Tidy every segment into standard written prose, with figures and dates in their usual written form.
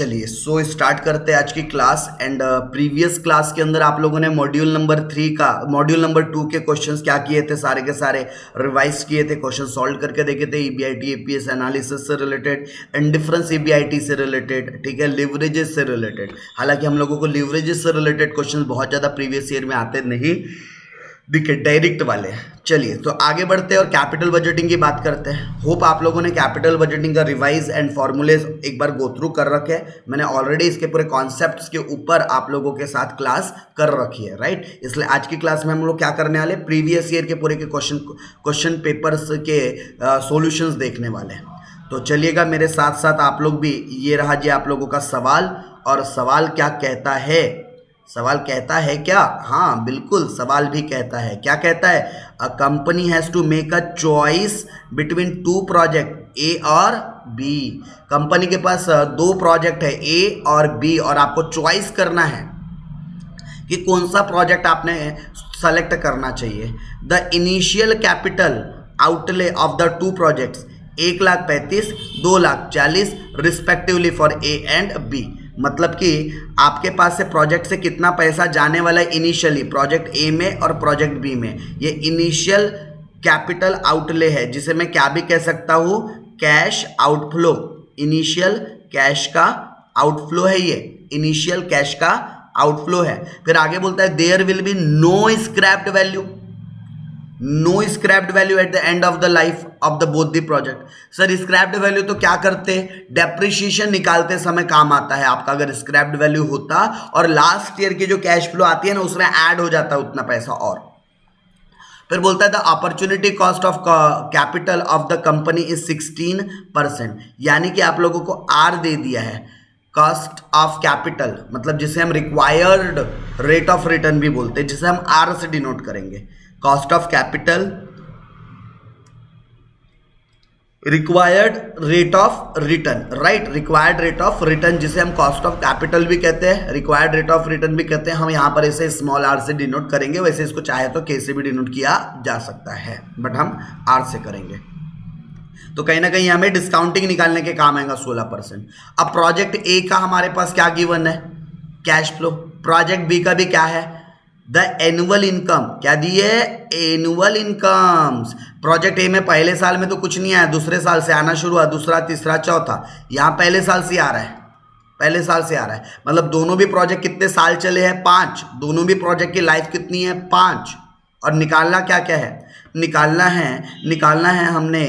चलिए स्टार्ट करते हैं आज की क्लास। एंड प्रीवियस क्लास के अंदर आप लोगों ने मॉड्यूल नंबर 2 के क्वेश्चंस क्या किए थे, सारे के सारे रिवाइज किए थे, क्वेश्चन सॉल्व करके देखे थे ईबीआईटी एपीएस एनालिसिस से रिलेटेड एंड डिफरेंस ईबीआईटी से रिलेटेड, ठीक है, लिवरेजेस से रिलेटेड। हालांकि हम लोगों को लिवरेजेस से रिलेटेड क्वेश्चन बहुत ज़्यादा प्रीवियस ईयर में आते नहीं दिखे, डायरेक्ट वाले। चलिए तो आगे बढ़ते हैं और कैपिटल बजटिंग की बात करते हैं। होप आप लोगों ने कैपिटल बजटिंग का रिवाइज एंड फॉर्मूलेज एक बार गो थ्रू कर रखे हैं। मैंने ऑलरेडी इसके पूरे कॉन्सेप्ट्स के ऊपर आप लोगों के साथ क्लास कर रखी है, राइट। इसलिए आज की क्लास में हम लोग क्या करने वाले, प्रीवियस ईयर के पूरे के क्वेश्चन पेपर्स के सॉल्यूशंस देखने वाले हैं। तो चलिएगा मेरे साथ साथ आप लोग भी। ये रहा जी आप लोगों का सवाल, और सवाल क्या कहता है, सवाल कहता है क्या, हाँ बिल्कुल सवाल भी कहता है। क्या कहता है, a company has to make a choice between 2 project A और बी। कंपनी के पास 2 प्रोजेक्ट है ए और बी, और आपको चॉइस करना है कि कौन सा प्रोजेक्ट आपने सेलेक्ट करना चाहिए। The initial capital outlay of the 2 projects 1,35,000 2,40,000 respectively for A and B. मतलब कि आपके पास से प्रोजेक्ट से कितना पैसा जाने वाला है इनिशियली, प्रोजेक्ट ए में और प्रोजेक्ट बी में। ये इनिशियल कैपिटल आउटले है, जिसे मैं क्या भी कह सकता हूँ, कैश आउटफ्लो। इनिशियल कैश का आउटफ्लो है, ये इनिशियल कैश का आउटफ्लो है। फिर आगे बोलता है there will be no scrapped value, no scrapped value at the end of the life of the both the project. Sir scrapped value तो क्या करते हैं, डेप्रिसिएशन निकालते समय काम आता है आपका, अगर स्क्रैप्ड वैल्यू होता और लास्ट ईयर की जो कैश फ्लो आती है ना उसमें ऐड हो जाता है उतना पैसा। और फिर बोलता है the opportunity cost of capital of the company is 16%, यानी कि आप लोगों को आर दे दिया है, कॉस्ट ऑफ कैपिटल, मतलब जिसे हम रिक्वायर्ड रेट ऑफ रिटर्न भी बोलते हैं, जिसे हम आर से डिनोट करेंगे। Cost of capital, required rate of return, right, required rate of return, जिसे हम कॉस्ट ऑफ कैपिटल भी कहते हैं, रिक्वायर्ड रेट ऑफ रिटर्न भी कहते हैं। हम यहाँ पर इसे स्मॉल आर से डिनोट करेंगे, वैसे इसको चाहे तो के से भी डिनोट किया जा सकता है, बट हम आर से करेंगे। तो कहीं ना कहीं हमें डिस्काउंटिंग निकालने के काम आएगा 16%। अब प्रोजेक्ट ए का हमारे पास क्या गिवन है, कैश फ्लो। प्रोजेक्ट बी का भी क्या है, द एनुअल इनकम, क्या दी है, एनुअल इनकम्स। प्रोजेक्ट ए में पहले साल में तो कुछ नहीं आया, दूसरे साल से आना शुरू हुआ, दूसरा तीसरा चौथा, यहाँ पहले साल से आ रहा है, पहले साल से आ रहा है। मतलब दोनों भी प्रोजेक्ट कितने साल चले हैं, 5। दोनों भी प्रोजेक्ट की लाइफ कितनी है, 5। और निकालना क्या क्या है, निकालना है हमने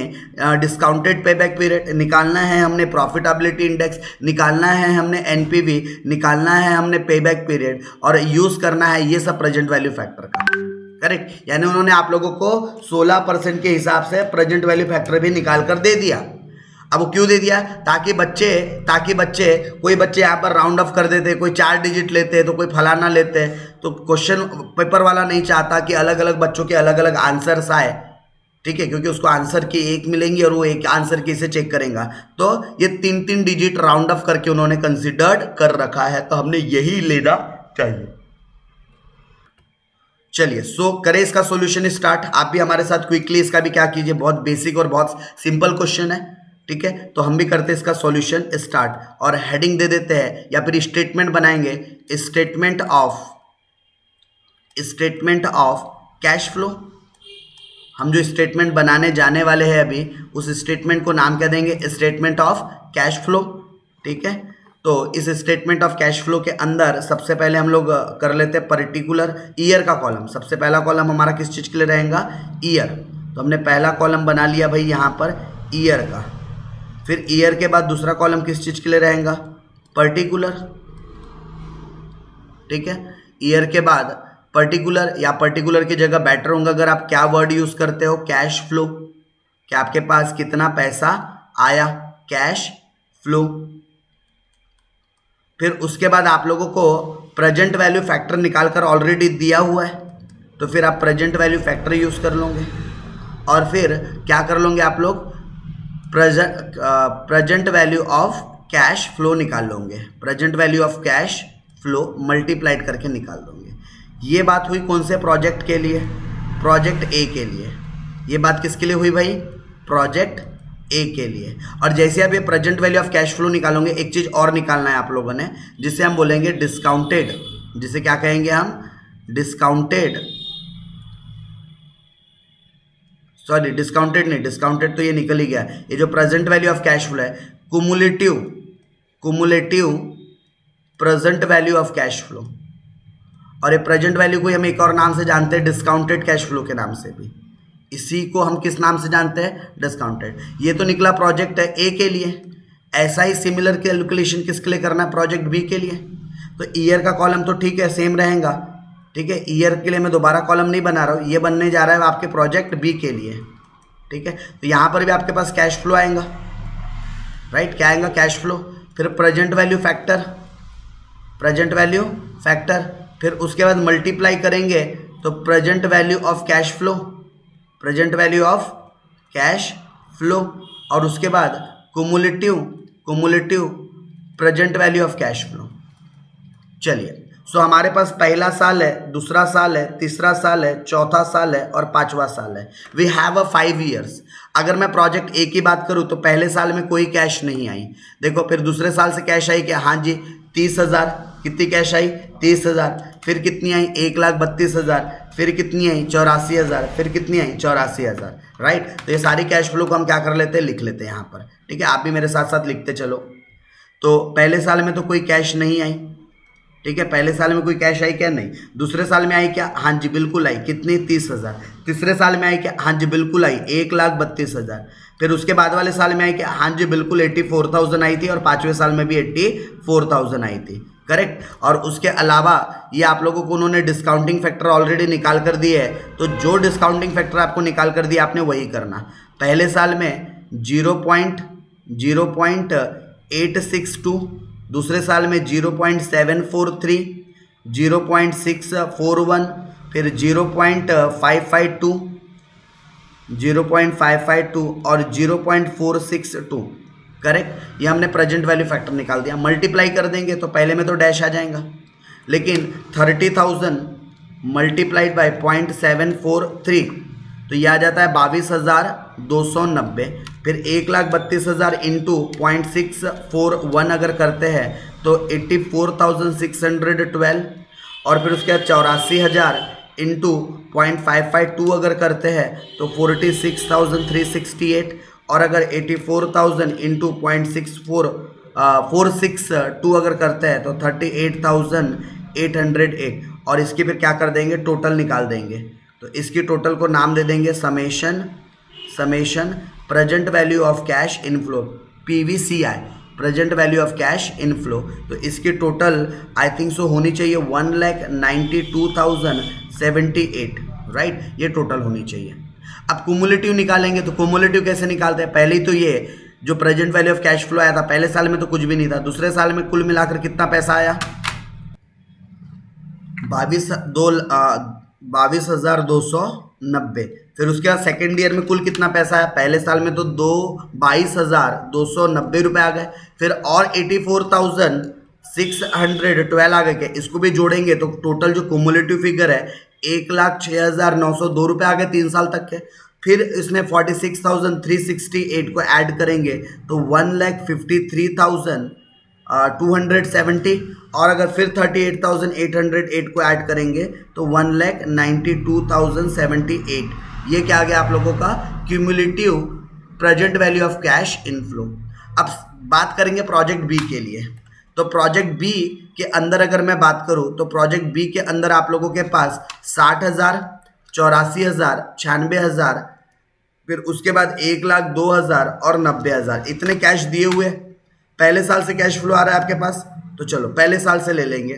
डिस्काउंटेड पेबैक पीरियड, निकालना है हमने प्रॉफिटेबिलिटी इंडेक्स, निकालना है हमने एनपीवी, निकालना है हमने पेबैक पीरियड, और यूज़ करना है ये सब प्रेजेंट वैल्यू फैक्टर का, करेक्ट। यानी उन्होंने आप लोगों को 16% के हिसाब से प्रेजेंट वैल्यू फैक्टर भी निकाल कर दे दिया। अब वो क्यों दे दिया, ताकि बच्चे कोई बच्चे यहाँ पर राउंड ऑफ कर देते, कोई 4 डिजिट लेते तो कोई फलाना लेते, तो क्वेश्चन पेपर वाला नहीं चाहता कि अलग अलग बच्चों के अलग अलग आंसर्स आए, ठीक है, क्योंकि उसको आंसर की एक मिलेंगी और वो एक आंसर की से चेक करेगा। तो ये 3 डिजिट राउंड ऑफ करके उन्होंने कंसिडर्ड कर रखा है, तो हमने यही लेना चाहिए। चलिए करें इसका सॉल्यूशन स्टार्ट। आप भी हमारे साथ क्विकली इसका भी क्या कीजिए, बहुत बेसिक और बहुत सिंपल क्वेश्चन है, ठीक है। तो हम भी करते हैं इसका सॉल्यूशन स्टार्ट, और हेडिंग दे देते हैं या फिर स्टेटमेंट बनाएंगे, स्टेटमेंट ऑफ कैश फ्लो। हम जो स्टेटमेंट बनाने जाने वाले हैं अभी, उस स्टेटमेंट को नाम क्या देंगे, स्टेटमेंट ऑफ कैश फ्लो, ठीक है। तो इस स्टेटमेंट ऑफ कैश फ्लो के अंदर सबसे पहले हम लोग कर लेते हैं पर्टिकुलर ईयर का कॉलम। सबसे पहला कॉलम हमारा किस चीज़ के लिए रहेगा, ईयर। तो हमने पहला कॉलम बना लिया भाई यहाँ पर ईयर का। फिर ईयर के बाद दूसरा कॉलम किस चीज़ के लिए रहेगा, पर्टिकुलर, ठीक है। ईयर के बाद पर्टिकुलर, या पर्टिकुलर की जगह बेटर होगा अगर आप क्या वर्ड यूज़ करते हो, कैश फ्लो, कि आपके पास कितना पैसा आया, कैश फ्लो। फिर उसके बाद आप लोगों को प्रेजेंट वैल्यू फैक्टर निकाल कर ऑलरेडी दिया हुआ है, तो फिर आप प्रेजेंट वैल्यू फैक्टर यूज़ कर लोगे। और फिर क्या कर लोगे आप लोग, present value of cash flow निकाल लोगे, present value of cash flow multiplied करके निकाल दोगे। ये बात हुई कौन से प्रोजेक्ट के लिए, प्रोजेक्ट ए के लिए। ये बात किसके लिए हुई भाई, प्रोजेक्ट ए के लिए। और जैसे आप ये present value of cash flow निकालोगे, एक चीज़ और निकालना है आप लोगों ने, जिसे हम बोलेंगे डिस्काउंटेड, जिसे क्या कहेंगे हम, डिस्काउंटेड, सॉरी डिस्काउंटेड नहीं, डिस्काउंटेड तो ये निकल ही गया। ये जो present value of cash flow है, cumulative, cumulative present value of cash flow. और ये प्रेजेंट वैल्यू को हम एक और नाम से जानते हैं, डिस्काउंटेड कैश फ्लो के नाम से भी। इसी को हम किस नाम से जानते हैं, डिस्काउंटेड। ये तो निकला प्रोजेक्ट है ए के लिए। ऐसा ही सिमिलर कैलकुलेशन किसके लिए करना है, प्रोजेक्ट बी के लिए। तो ईयर का कॉलम तो ठीक है सेम रहेगा, ठीक है, ईयर के लिए मैं दोबारा कॉलम नहीं बना रहा हूँ, ये बनने जा रहा है आपके प्रोजेक्ट बी के लिए, ठीक है। तो यहाँ पर भी आपके पास कैश फ्लो आएगा, राइट, क्या आएगा, कैश फ्लो। फिर present value factor, present value factor, फिर उसके बाद मल्टीप्लाई करेंगे तो present value of cash flow, present value of cash flow, और उसके बाद cumulative, cumulative present value of cash flow. चलिए, सो हमारे पास पहला साल है, दूसरा साल है, तीसरा साल है, चौथा साल है और पांचवा साल है। We have a 5 years. अगर मैं प्रोजेक्ट ए की बात करूं तो पहले साल में कोई कैश नहीं आई, देखो। फिर दूसरे साल से कैश आई क्या, हाँ जी 30,000। कितनी कैश आई, 30,000। फिर कितनी आई, 1,32,000। फिर कितनी आई, 84,000। फिर कितनी आई, 84,000, राइट। तो ये सारी कैश फ्लो को हम क्या कर लेते हैं, लिख लेते हैं यहाँ पर, ठीक है। आप भी मेरे साथ साथ लिखते चलो। तो पहले साल में तो कोई कैश नहीं आई, ठीक है, पहले साल में कोई कैश आई क्या, नहीं। दूसरे साल में आई क्या, हाँ जी बिल्कुल आई, कितनी, 30,000। तीसरे साल में आई क्या, हाँ जी बिल्कुल आई, 1,32,000। फिर उसके बाद वाले साल में आई क्या, हाँ जी बिल्कुल 84,000 आई थी, और पांचवें साल में भी 84,000 आई थी, करेक्ट। और उसके अलावा ये आप लोगों को उन्होंने डिस्काउंटिंग फैक्टर ऑलरेडी निकाल कर दिए है, तो जो डिस्काउंटिंग फैक्टर आपको निकाल कर दिया आपने वही करना। पहले साल में 0.862, दूसरे साल में 0.743, 0.641, फिर 0.552, 0.552 और 0.462, करेक्ट। ये हमने प्रेजेंट वैल्यू फैक्टर निकाल दिया। मल्टीप्लाई कर देंगे तो पहले में तो डैश आ जाएगा, लेकिन 30,000 मल्टीप्लाइड बाय 0.743 तो ये आ जाता है 22,290। फिर 1,32,000 इंटू 0.641 अगर करते हैं तो 84,612। और फिर उसके बाद 84,000 इंटू 0.552 अगर करते हैं तो 46,368। और अगर 84,000 इंटू 462 अगर करते हैं तो 38,808। और इसकी फिर क्या कर देंगे, टोटल निकाल देंगे। तो इसकी टोटल को नाम दे देंगे summation, summation present value of cash inflow, PVCI, present value of cash inflow. तो इसकी टोटल आई थिंक सो होनी चाहिए 1,92,078, राइट, ये टोटल होनी चाहिए। अब कुमुलेटिव निकालेंगे, तो कुमुलेटिव कैसे निकालते हैं, पहले ही तो ये जो present value of cash flow आया था पहले साल में तो कुछ भी नहीं था, दूसरे साल में कुल मिलाकर कितना पैसा आया, 22,290। फिर उसके बाद सेकेंड ईयर में कुल कितना पैसा है, पहले साल में तो 22,290 रुपये आ गए। फिर और 84,612 आ गए क्या, इसको भी जोड़ेंगे तो टोटल जो कुमुलेटिव फिगर है 1,06,902 रुपये आ गए 3 साल तक के। फिर इसमें 46,368 को ऐड करेंगे तो 1,53,270। और अगर फिर 38,808 को ऐड करेंगे तो 1,92,078। ये क्या आ गया आप लोगों का, cumulative present value of cash inflow. अब बात करेंगे प्रोजेक्ट बी के लिए। तो प्रोजेक्ट बी के अंदर अगर मैं बात करूं तो प्रोजेक्ट बी के अंदर आप लोगों के पास 60,000, 84,000, 96,000, फिर उसके बाद 1,02,000 और 90,000 इतने कैश दिए हुए। पहले साल से कैश फ्लो आ रहा है आपके पास, तो चलो पहले साल से ले लेंगे।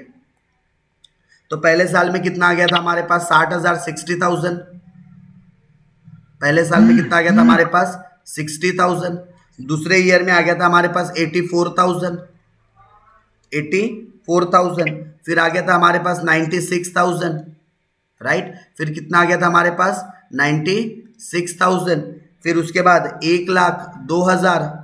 तो पहले साल में कितना आ गया था हमारे पास, 60,000, 60,000। पहले साल में कितना आ गया था हमारे पास, 60,000। दूसरे ईयर में आ गया था हमारे पास 84,000, 84,000। फिर आ गया था हमारे पास 96,000, राइट। फिर कितना आ गया था हमारे पास, 96,000। फिर उसके बाद 1,02,000,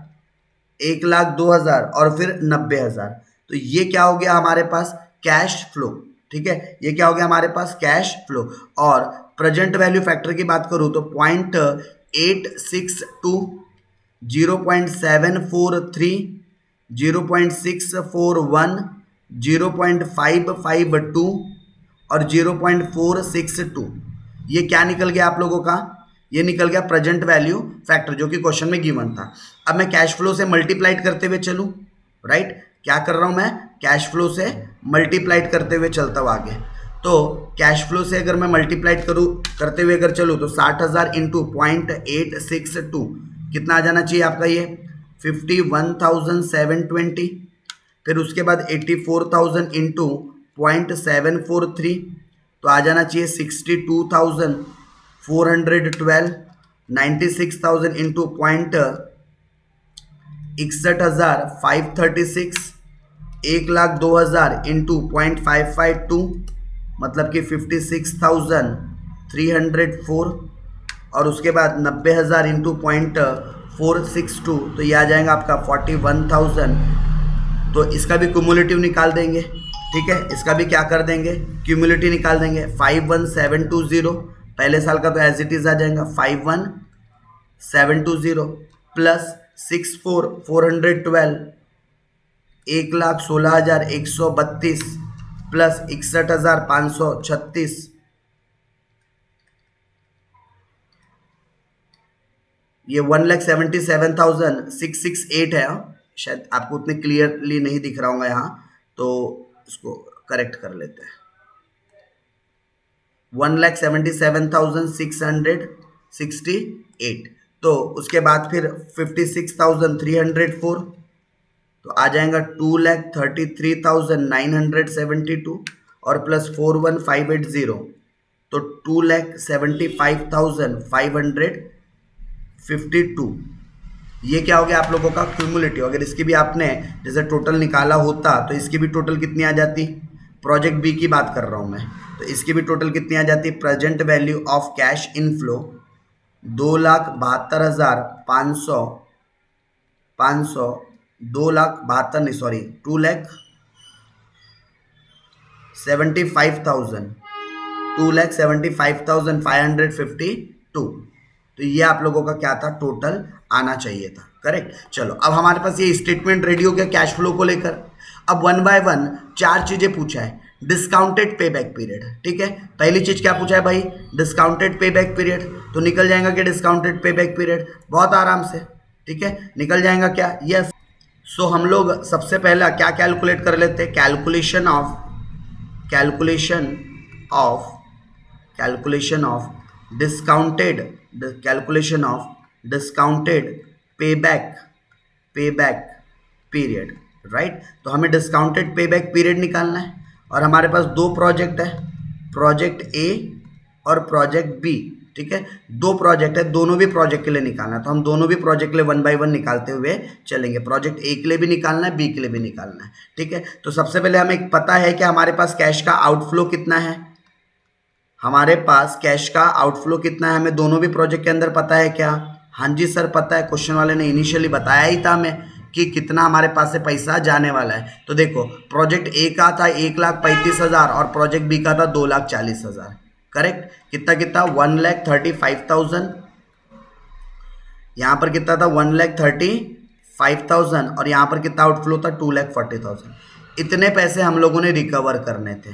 1,02,000 और फिर 90,000। तो ये क्या हो गया हमारे पास, कैश फ्लो, ठीक है, ये क्या हो गया हमारे पास, कैश फ्लो। और प्रेजेंट वैल्यू फैक्टर की बात करूं तो 0.862, 0.743, 0.641, 0.552 और 0.462। ये क्या निकल गया आप लोगों का? ये निकल गया प्रेजेंट वैल्यू फैक्टर, जो कि क्वेश्चन में गिवन था। अब मैं कैश फ्लो से मल्टीप्लाइड करते हुए चलूं, राइट? क्या कर रहा हूं मैं? कैश फ्लो से मल्टीप्लाइड करते हुए चलता हूं आगे। तो कैश फ्लो से अगर मैं मल्टीप्लाइड करूं करते हुए अगर चलूं तो 60,000 इंटू 0.862 कितना आ जाना चाहिए आपका? ये 51,720। फिर उसके बाद 84,000 इंटू 0.743 तो आ जाना चाहिए 62,412। 96,000 इंटू 61,536। 1,02,000 इंटू 0.552 मतलब कि 56,304। और उसके बाद 90,000 इंटू 0.462 तो ये आ जाएगा आपका 41,000। तो इसका भी क्यूमुलेटिव निकाल देंगे, ठीक है? इसका भी क्या कर देंगे? क्यूमुलेटिव निकाल देंगे। 51,720 पहले साल का तो एज इट इज आ जाएगा 51,720 प्लस 64,412 1,16,132 प्लस 61,536 ये 1,77,668 है। शायद आपको उतने क्लियरली नहीं दिख रहा होगा यहाँ, तो इसको करेक्ट कर लेते हैं। 1,77,668। तो उसके बाद फिर 56,304 तो आ जाएगा 2,33,972 और प्लस 41,580 तो 2,75,552। ये क्या हो गया आप लोगों का? क्यूमुलेटिव। अगर इसकी भी आपने जैसे टोटल निकाला होता तो इसकी भी टोटल कितनी आ जाती? प्रोजेक्ट बी की बात कर रहा हूँ मैं, तो इसकी भी टोटल कितनी आ जाती? Present value of cash inflow 2,72,500 2,72,000 नहीं सॉरी 2,75,552। तो ये आप लोगों का क्या था? टोटल आना चाहिए था, करेक्ट? चलो अब हमारे पास ये स्टेटमेंट रेडी हो गया कैश फ्लो को लेकर। अब वन बाय वन चार चीजें पूछा है। डिस्काउंटेड पे बैक पीरियड, ठीक है? पहली चीज क्या पूछा है भाई? Discounted pay back period. तो निकल जाएगा क्या डिस्काउंटेड पे बैक पीरियड? बहुत आराम से, ठीक है? निकल जाएगा क्या? यस। सो हम लोग सबसे पहला क्या कैलकुलेट कर लेते हैं? Calculation of discounted payback period, right? तो हमें डिस्काउंटेड पेबैक पीरियड निकालना है और हमारे पास दो प्रोजेक्ट है, प्रोजेक्ट ए और प्रोजेक्ट बी, ठीक है? दो प्रोजेक्ट है, दोनों भी प्रोजेक्ट के लिए निकालना है। तो हम दोनों भी प्रोजेक्ट के लिए वन बाय वन निकालते हुए चलेंगे। प्रोजेक्ट ए के लिए भी निकालना है, बी के लिए भी निकालना है, ठीक है? तो सबसे पहले हमें पता है कि हमारे पास कैश का आउटफ्लो कितना है। हमारे पास कैश का आउटफ्लो कितना है हमें दोनों भी प्रोजेक्ट के अंदर पता है क्या? हाँ जी सर पता है, क्वेश्चन वाले ने इनिशियली बताया ही था हमें कि कितना हमारे पास से पैसा जाने वाला है। तो देखो प्रोजेक्ट ए का था 1,35,000 और प्रोजेक्ट बी का था 2,40,000, करेक्ट? कितना 1,35,000। यहाँ पर कितना था? 1,35,000 और यहाँ पर कितना आउटफ्लो था? 2,40,000। इतने पैसे हम लोगों ने रिकवर करने थे,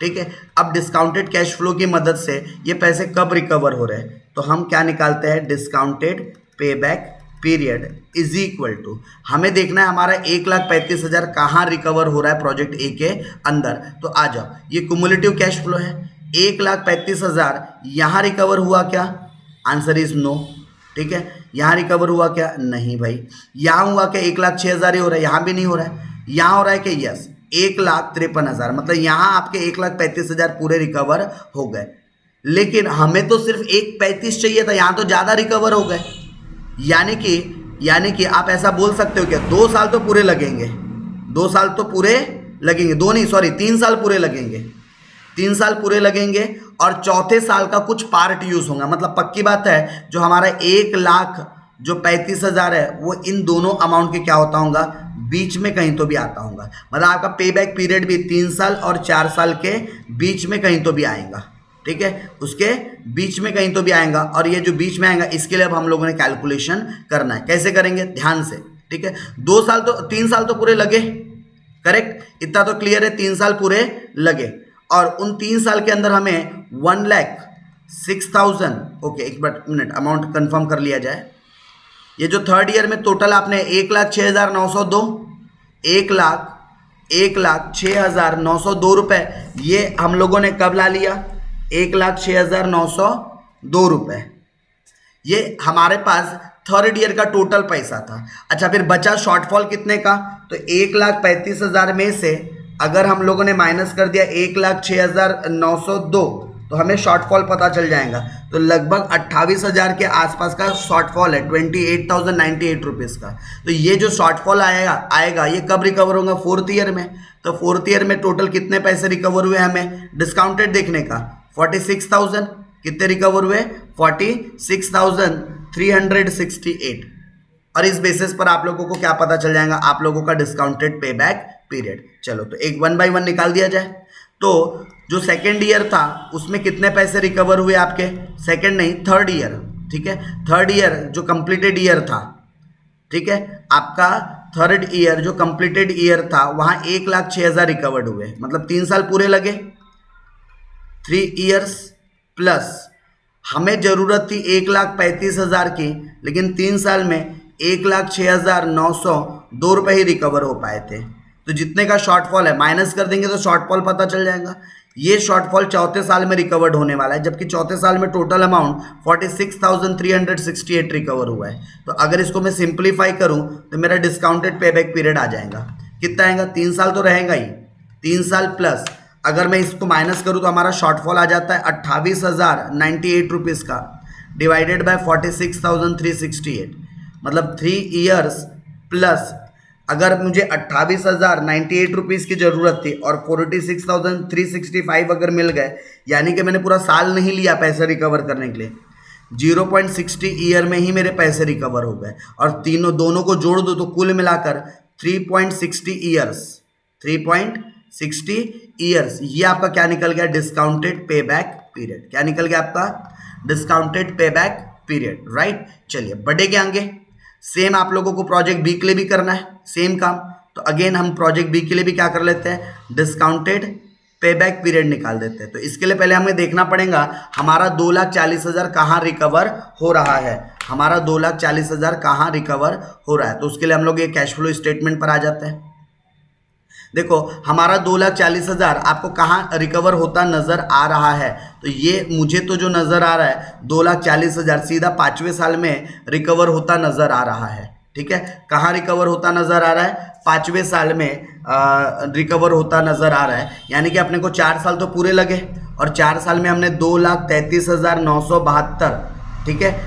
ठीक है? अब डिस्काउंटेड कैश फ्लो की मदद से ये पैसे कब रिकवर हो रहे हैं? तो हम क्या निकालते हैं? Discounted payback period is equal to, हमें देखना है हमारा 1,35,000 कहाँ रिकवर हो रहा है प्रोजेक्ट ए के अंदर। तो आ जाओ, ये कुमुलेटिव कैश फ्लो है। 1,35,000 यहाँ रिकवर हुआ क्या? आंसर इज नो, ठीक है? यहाँ रिकवर हुआ क्या? नहीं भाई। यहाँ हुआ क्या? 1,06,000 ही हो रहा है, यहाँ भी नहीं हो रहा है। यहाँ हो रहा है कि यस 1,53,000, मतलब यहाँ आपके 1,35,000 पूरे रिकवर हो गए। लेकिन हमें तो सिर्फ 1,35 चाहिए था, यहाँ तो ज़्यादा रिकवर हो गए। यानी कि आप ऐसा बोल सकते हो क्या 2 साल तो पूरे लगेंगे, 2 साल तो पूरे लगेंगे, 2 नहीं सॉरी 3 साल पूरे लगेंगे, 3 साल पूरे लगेंगे और चौथे साल का कुछ पार्ट यूज होगा। मतलब पक्की बात है जो हमारा 1,35,000 है वो इन दोनों अमाउंट के क्या होता होगा? बीच में कहीं तो भी आता होगा। मतलब आपका पे बैक पीरियड भी 3 साल और 4 साल के बीच में कहीं तो भी आएगा, ठीक है, उसके बीच में कहीं तो भी आएगा, और ये जो बीच में आएगा इसके लिए अब हम लोगों ने कैलकुलेशन करना है। कैसे करेंगे, ध्यान से, ठीक है। 3 साल तो पूरे लगे, करेक्ट, इतना तो क्लियर है, 3 साल पूरे लगे, और उन 3 साल के अंदर हमें 1,06,000, ओके एक मिनट अमाउंट कंफर्म कर लिया जाए। ये जो थर्ड ईयर में टोटल आपने 1,06,902, 1,06,902 रुपए, ये हम लोगों ने कब ला लिया, 1,06,902 रुपए, ये हमारे पास थर्ड ईयर का टोटल पैसा था। अच्छा, फिर बचा शॉर्टफॉल कितने का, तो 1,35,000 में से अगर हम लोगों ने माइनस कर दिया 1,06,902, तो हमें शॉर्टफॉल पता चल जाएगा। तो लगभग 28,000 के आसपास का शॉर्टफॉल है, 28,098 रुपीज़ का। तो ये जो शॉर्टफॉल आएगा ये कब रिकवर होगा, फोर्थ ईयर में। तो फोर्थ ईयर में टोटल कितने पैसे रिकवर हुए, हमें डिस्काउंटेड देखने का, 46,000, कितने रिकवर हुए, 46,368। और इस बेसिस पर आप लोगों को क्या पता चल जाएगा, आप लोगों का डिस्काउंटेड पे बैक पीरियड। चलो तो एक 1 बाय 1 निकाल दिया जाए। तो जो सेकेंड ईयर था उसमें कितने पैसे रिकवर हुए आपके, सेकेंड नहीं थर्ड ईयर, ठीक है, थर्ड ईयर जो कंप्लीटेड ईयर था, ठीक है, आपका थर्ड ईयर जो कंप्लीटेड ईयर था वहाँ 1,06,000 रिकवर्ड हुए, मतलब 3 साल पूरे लगे, 3 इयर्स प्लस हमें ज़रूरत थी 1,35,000 की, लेकिन 3 साल में 1,06,902 रुपये ही रिकवर हो पाए थे। तो जितने का शॉर्टफॉल है माइनस कर देंगे तो शॉर्टफॉल पता चल जाएगा। ये शॉर्टफॉल चौथे साल में रिकवर्ड होने वाला है, जबकि चौथे साल में टोटल अमाउंट 46,368 रिकवर हुआ है। तो अगर इसको मैं सिंप्लीफाई करूं तो मेरा डिस्काउंटेड पेबैक पीरियड आ जाएगा, कितना आएगा, 3 साल तो रहेगा ही, 3 साल प्लस अगर मैं इसको माइनस करूं तो हमारा शॉर्टफॉल आ जाता है 28,098 रुपीज़ का, डिवाइडेड बाय 46,368, मतलब 3 इयर्स प्लस अगर मुझे 28,098 रुपीज़ की ज़रूरत थी और 46,365 अगर मिल गए, यानी कि मैंने पूरा साल नहीं लिया पैसे रिकवर करने के लिए, 0.60 ईयर में ही मेरे पैसे रिकवर हो गए, और दोनों को जोड़ दो तो कुल मिलाकर 3.60 ईयर्स, 3.60 ईयर्स, ये आपका क्या निकल गया, डिस्काउंटेड पे बैक पीरियड। क्या निकल गया आपका, discounted pay back period, right. चलिए बढ़ेंगे आगे। सेम आप लोगों को प्रोजेक्ट बी के लिए भी करना है, सेम काम। तो अगेन हम प्रोजेक्ट बी के लिए भी क्या कर लेते हैं, डिस्काउंटेड पे बैक पीरियड निकाल देते हैं। तो इसके लिए पहले हमें देखना पड़ेगा हमारा 2,40,000 कहाँ रिकवर हो रहा है, हमारा 2,40,000 कहाँ रिकवर हो रहा है। तो उसके लिए हम लोग ये कैश फ्लो स्टेटमेंट पर आ जाते हैं। देखो हमारा 2,40,000 आपको कहाँ रिकवर होता नज़र आ रहा है, तो ये मुझे तो जो नज़र आ रहा है 2,40,000 सीधा 5वें साल में रिकवर होता नज़र आ रहा है, ठीक है। कहाँ रिकवर होता नज़र आ रहा है, 5वें साल में रिकवर होता नज़र आ रहा है, यानी कि अपने को 4 साल तो पूरे लगे, और 4 साल में हमने 2,33,972, ठीक है,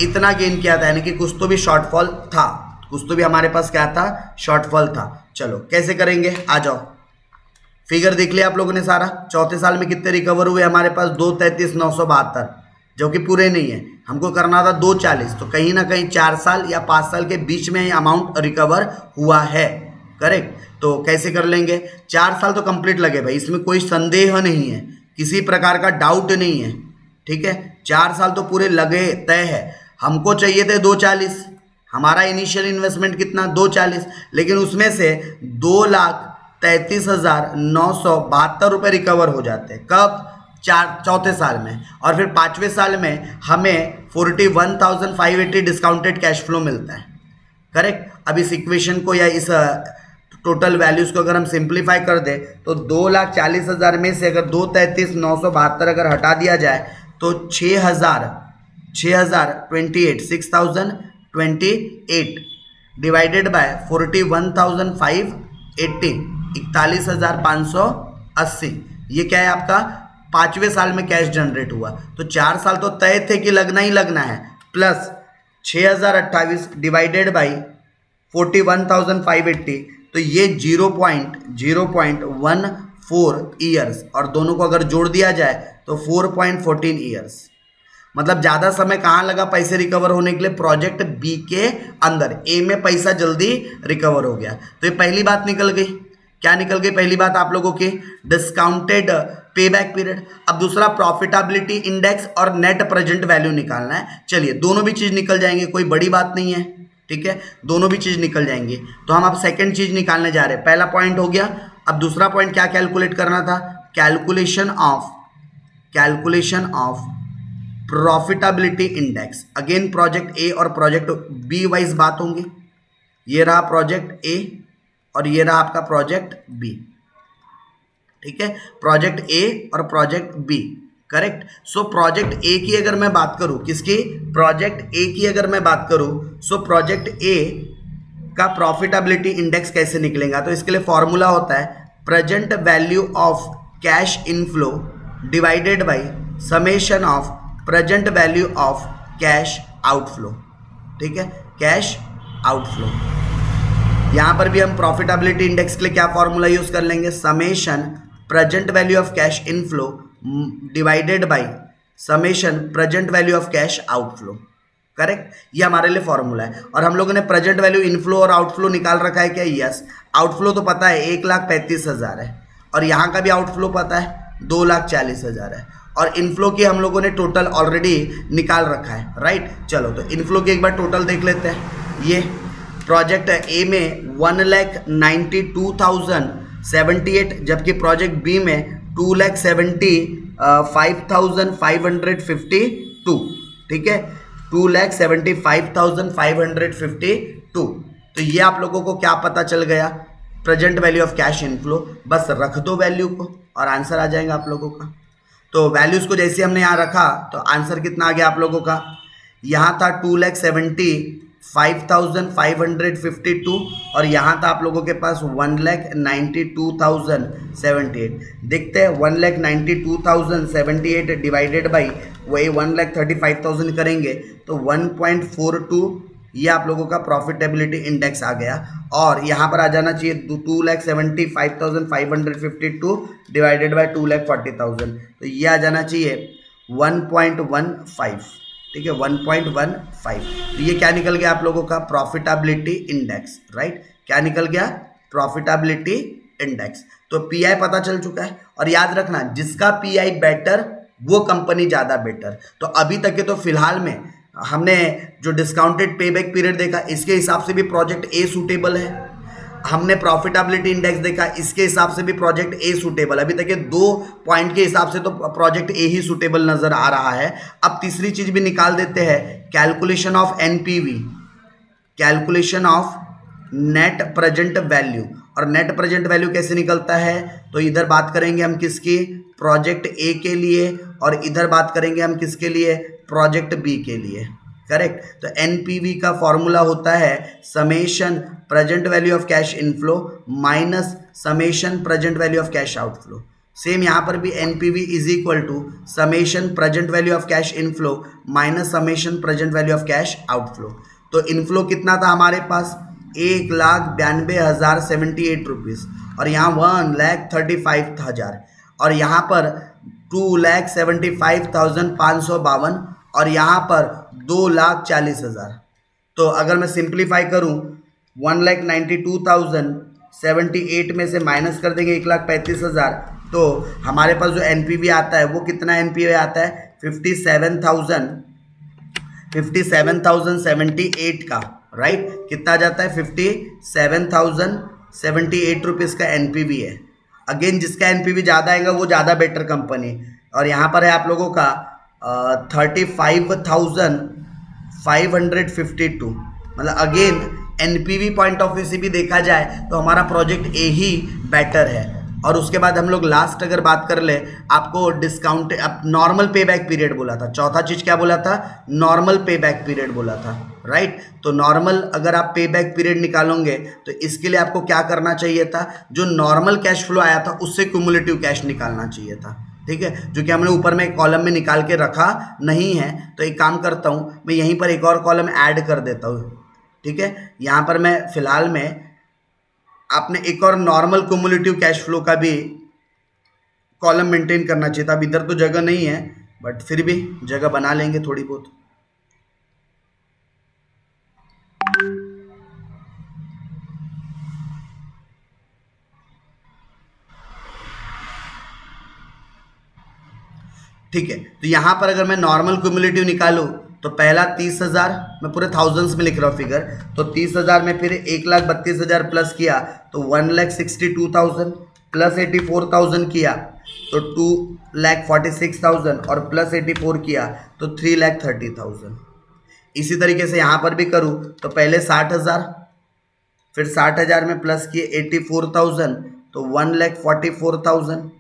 इतना गेन किया था, यानी कि कुछ तो भी शॉर्टफॉल था, कुछ तो भी हमारे पास क्या था, शॉर्टफॉल था। चलो कैसे करेंगे, आ जाओ, फिगर देख लिया आप लोगों ने सारा। चौथे साल में कितने रिकवर हुए हमारे पास, 2,33,972, जो कि पूरे नहीं है, हमको करना था 2,40, तो कहीं ना कहीं 4 साल या 5 साल के बीच में अमाउंट रिकवर हुआ है, करेक्ट। तो कैसे कर लेंगे, 4 साल तो कंप्लीट लगे भाई, इसमें कोई संदेह नहीं है, किसी प्रकार का डाउट नहीं है, ठीक है, 4 साल तो पूरे लगे, तय है। हमको चाहिए थे 2,40, हमारा इनिशियल इन्वेस्टमेंट कितना, 2,40, लेकिन उसमें से 2,33,972 रुपये रिकवर हो जाते हैं, कब, चौथे साल में, और फिर 5वें साल में हमें 41,580 डिस्काउंटेड कैश फ्लो मिलता है, करेक्ट। अब इस इक्वेशन को या इस टोटल वैल्यूज़ को अगर हम सिंप्लीफाई कर दें तो 2,40,000 में से अगर 2,33,972 अगर हटा दिया जाए तो 6,028 डिवाइडेड बाय 41,580, 41,580, ये क्या है आपका, 5वें साल में कैश जनरेट हुआ। तो 4 साल तो तय थे कि लगना ही लगना है, प्लस 6,028 डिवाइडेड बाई 41,580, तो ये 0.014 ईयर्स, और दोनों को अगर जोड़ दिया जाए तो 4.14 ईयर्स। मतलब ज़्यादा समय कहाँ लगा पैसे रिकवर होने के लिए, प्रोजेक्ट बी के अंदर, ए में पैसा जल्दी रिकवर हो गया। तो ये पहली बात निकल गई क्या निकल गई पहली बात आप लोगों की, डिस्काउंटेड पे बैक पीरियड। अब दूसरा प्रॉफिटेबिलिटी इंडेक्स और नेट प्रेजेंट वैल्यू निकालना है। चलिए दोनों भी चीज निकल जाएंगे, कोई बड़ी बात नहीं है, ठीक है, दोनों भी चीज निकल जाएंगी। तो हम अब सेकंड चीज निकालने जा रहे हैं। पहला पॉइंट हो गया, अब दूसरा पॉइंट क्या कैलकुलेट करना था, calculation of profitability index. Again project A और प्रोजेक्ट बी वाइज बात होंगी। ये रहा प्रोजेक्ट ए और ये रहा आपका प्रोजेक्ट बी, ठीक है, प्रोजेक्ट ए और project B, correct. So project A की अगर मैं बात करूं, किसकी, प्रोजेक्ट ए की अगर मैं बात करूं, सो प्रोजेक्ट ए का प्रॉफिटेबिलिटी इंडेक्स कैसे निकलेगा, तो इसके लिए फॉर्मूला होता है present value of cash inflow divided by summation of present value of cash outflow, ठीक है, कैश आउटफ्लो। यहां पर भी हम प्रॉफिटेबिलिटी इंडेक्स के लिए क्या फॉर्मूला यूज कर लेंगे, summation present value of cash inflow divided by summation present value of cash outflow, correct. ये हमारे लिए फॉर्मूला है। और हम लोगों ने प्रेजेंट वैल्यू इनफ्लो और आउटफ्लो निकाल रखा है क्या, यस। आउटफ्लो तो पता है 1,35,000 है और यहाँ का भी आउटफ्लो पता है 2,40,000 है, और इनफ्लो की हम लोगों ने टोटल ऑलरेडी निकाल रखा है, राइट। चलो तो इनफ्लो की एक बार टोटल देख लेते हैं। ये प्रोजेक्ट ए में 1,92,078, जबकि प्रोजेक्ट बी में 2,75,552, ठीक है, 2,75,552। तो ये आप लोगों को क्या पता चल गया, present value of cash inflow. बस रख दो वैल्यू को और आंसर आ जाएगा आप लोगों का। तो वैल्यूज को जैसे हमने यहाँ रखा तो आंसर कितना आ गया आप लोगों का, यहाँ था 2,75,552 और यहाँ था आप लोगों के पास 1,92,078। देखते हैं 1,92,078 डिवाइडेड बाई वही 1,35,000 करेंगे तो 1.42, ये आप लोगों का प्रॉफिटेबिलिटी इंडेक्स आ गया। और यहाँ पर आ जाना चाहिए 2,75,552 डिवाइडेड बाई 2,40,000, तो ये आ जाना चाहिए 1.15, ठीक है, 1.15। तो ये क्या निकल गया आप लोगों का, प्रॉफिटेबिलिटी इंडेक्स, राइट। क्या निकल गया, प्रॉफिटेबिलिटी इंडेक्स। तो पीआई पता चल चुका है। और याद रखना, जिसका पीआई बेटर वो कंपनी ज़्यादा बेटर। तो अभी तक के तो फिलहाल में हमने जो डिस्काउंटेड पेबैक पीरियड देखा, इसके हिसाब से भी प्रोजेक्ट ए सूटेबल है। हमने प्रॉफिटेबिलिटी इंडेक्स देखा, इसके हिसाब से भी प्रोजेक्ट ए सूटेबल। अभी तक ये 2 पॉइंट के हिसाब से तो प्रोजेक्ट ए ही सूटेबल नजर आ रहा है। अब तीसरी चीज भी निकाल देते हैं, calculation of NPV, calculation of net present value. और नेट प्रेजेंट वैल्यू कैसे निकलता है, तो इधर बात करेंगे हम किसकी, प्रोजेक्ट ए के लिए, और इधर बात करेंगे हम किसके लिए, प्रोजेक्ट बी के लिए, करेक्ट। तो एनपीवी का फॉर्मूला होता है summation present value of cash inflow minus summation present value of cash outflow. Same यहाँ पर भी NPV is equal to summation present value of cash inflow minus summation present value of cash outflow. तो inflow कितना था हमारे पास, 1,92,078 rupees, और यहाँ 1,35,000, और यहाँ पर 2,75,552, और यहाँ पर 2,40,000। तो अगर मैं सिंप्लीफाई करूँ, 1,92,078 में से माइनस कर देंगे 1,35,000, तो हमारे पास जो एनपीवी आता है वो कितना एनपीवी आता है, 57,078 का, राइट। कितना जाता है, 57,078 रुपीज़ का एनपीवी है। अगेन जिसका एनपीवी ज़्यादा आएगा वो ज़्यादा बेटर कंपनी। और यहाँ पर है आप लोगों का 35,552, मतलब again NPV point of view से भी देखा जाए तो हमारा प्रोजेक्ट ए ही बेटर है। और उसके बाद हम लोग लास्ट अगर बात कर ले, आपको डिस्काउंट नॉर्मल पे बैक पीरियड बोला था, चौथा चीज क्या बोला था, नॉर्मल पे बैक पीरियड बोला था, राइट। तो नॉर्मल अगर आप पे बैक पीरियड निकालोगे तो इसके लिए आपको क्या करना चाहिए था, जो नॉर्मल कैश फ्लो आया था उससे क्यूमुलेटिव कैश निकालना चाहिए था, ठीक है, जो कि हमने ऊपर में एक कॉलम में निकाल के रखा नहीं है। तो एक काम करता हूँ, मैं यहीं पर एक और कॉलम ऐड कर देता हूँ, ठीक है। यहाँ पर मैं फिलहाल में आपने एक और नॉर्मल क्यूमुलेटिव कैश फ्लो का भी कॉलम मेंटेन करना चाहिए था। अब इधर तो जगह नहीं है, बट फिर भी जगह बना लेंगे थोड़ी बहुत। ठीक है, तो यहाँ पर अगर मैं नॉर्मल क्यूमुलेटिव निकालूँ तो पहला 30,000, मैं पूरे थाउजेंड्स में लिख रहा हूँ फिगर, तो 30,000 में फिर 1,32,000 प्लस किया तो 1,62,000 प्लस 84,000 किया तो 2,46,000 और प्लस 84 किया तो 3,30,000। इसी तरीके से यहाँ पर भी करूँ तो पहले 60,000, फिर 60,000 में प्लस किए 84,000 तो 1,44,000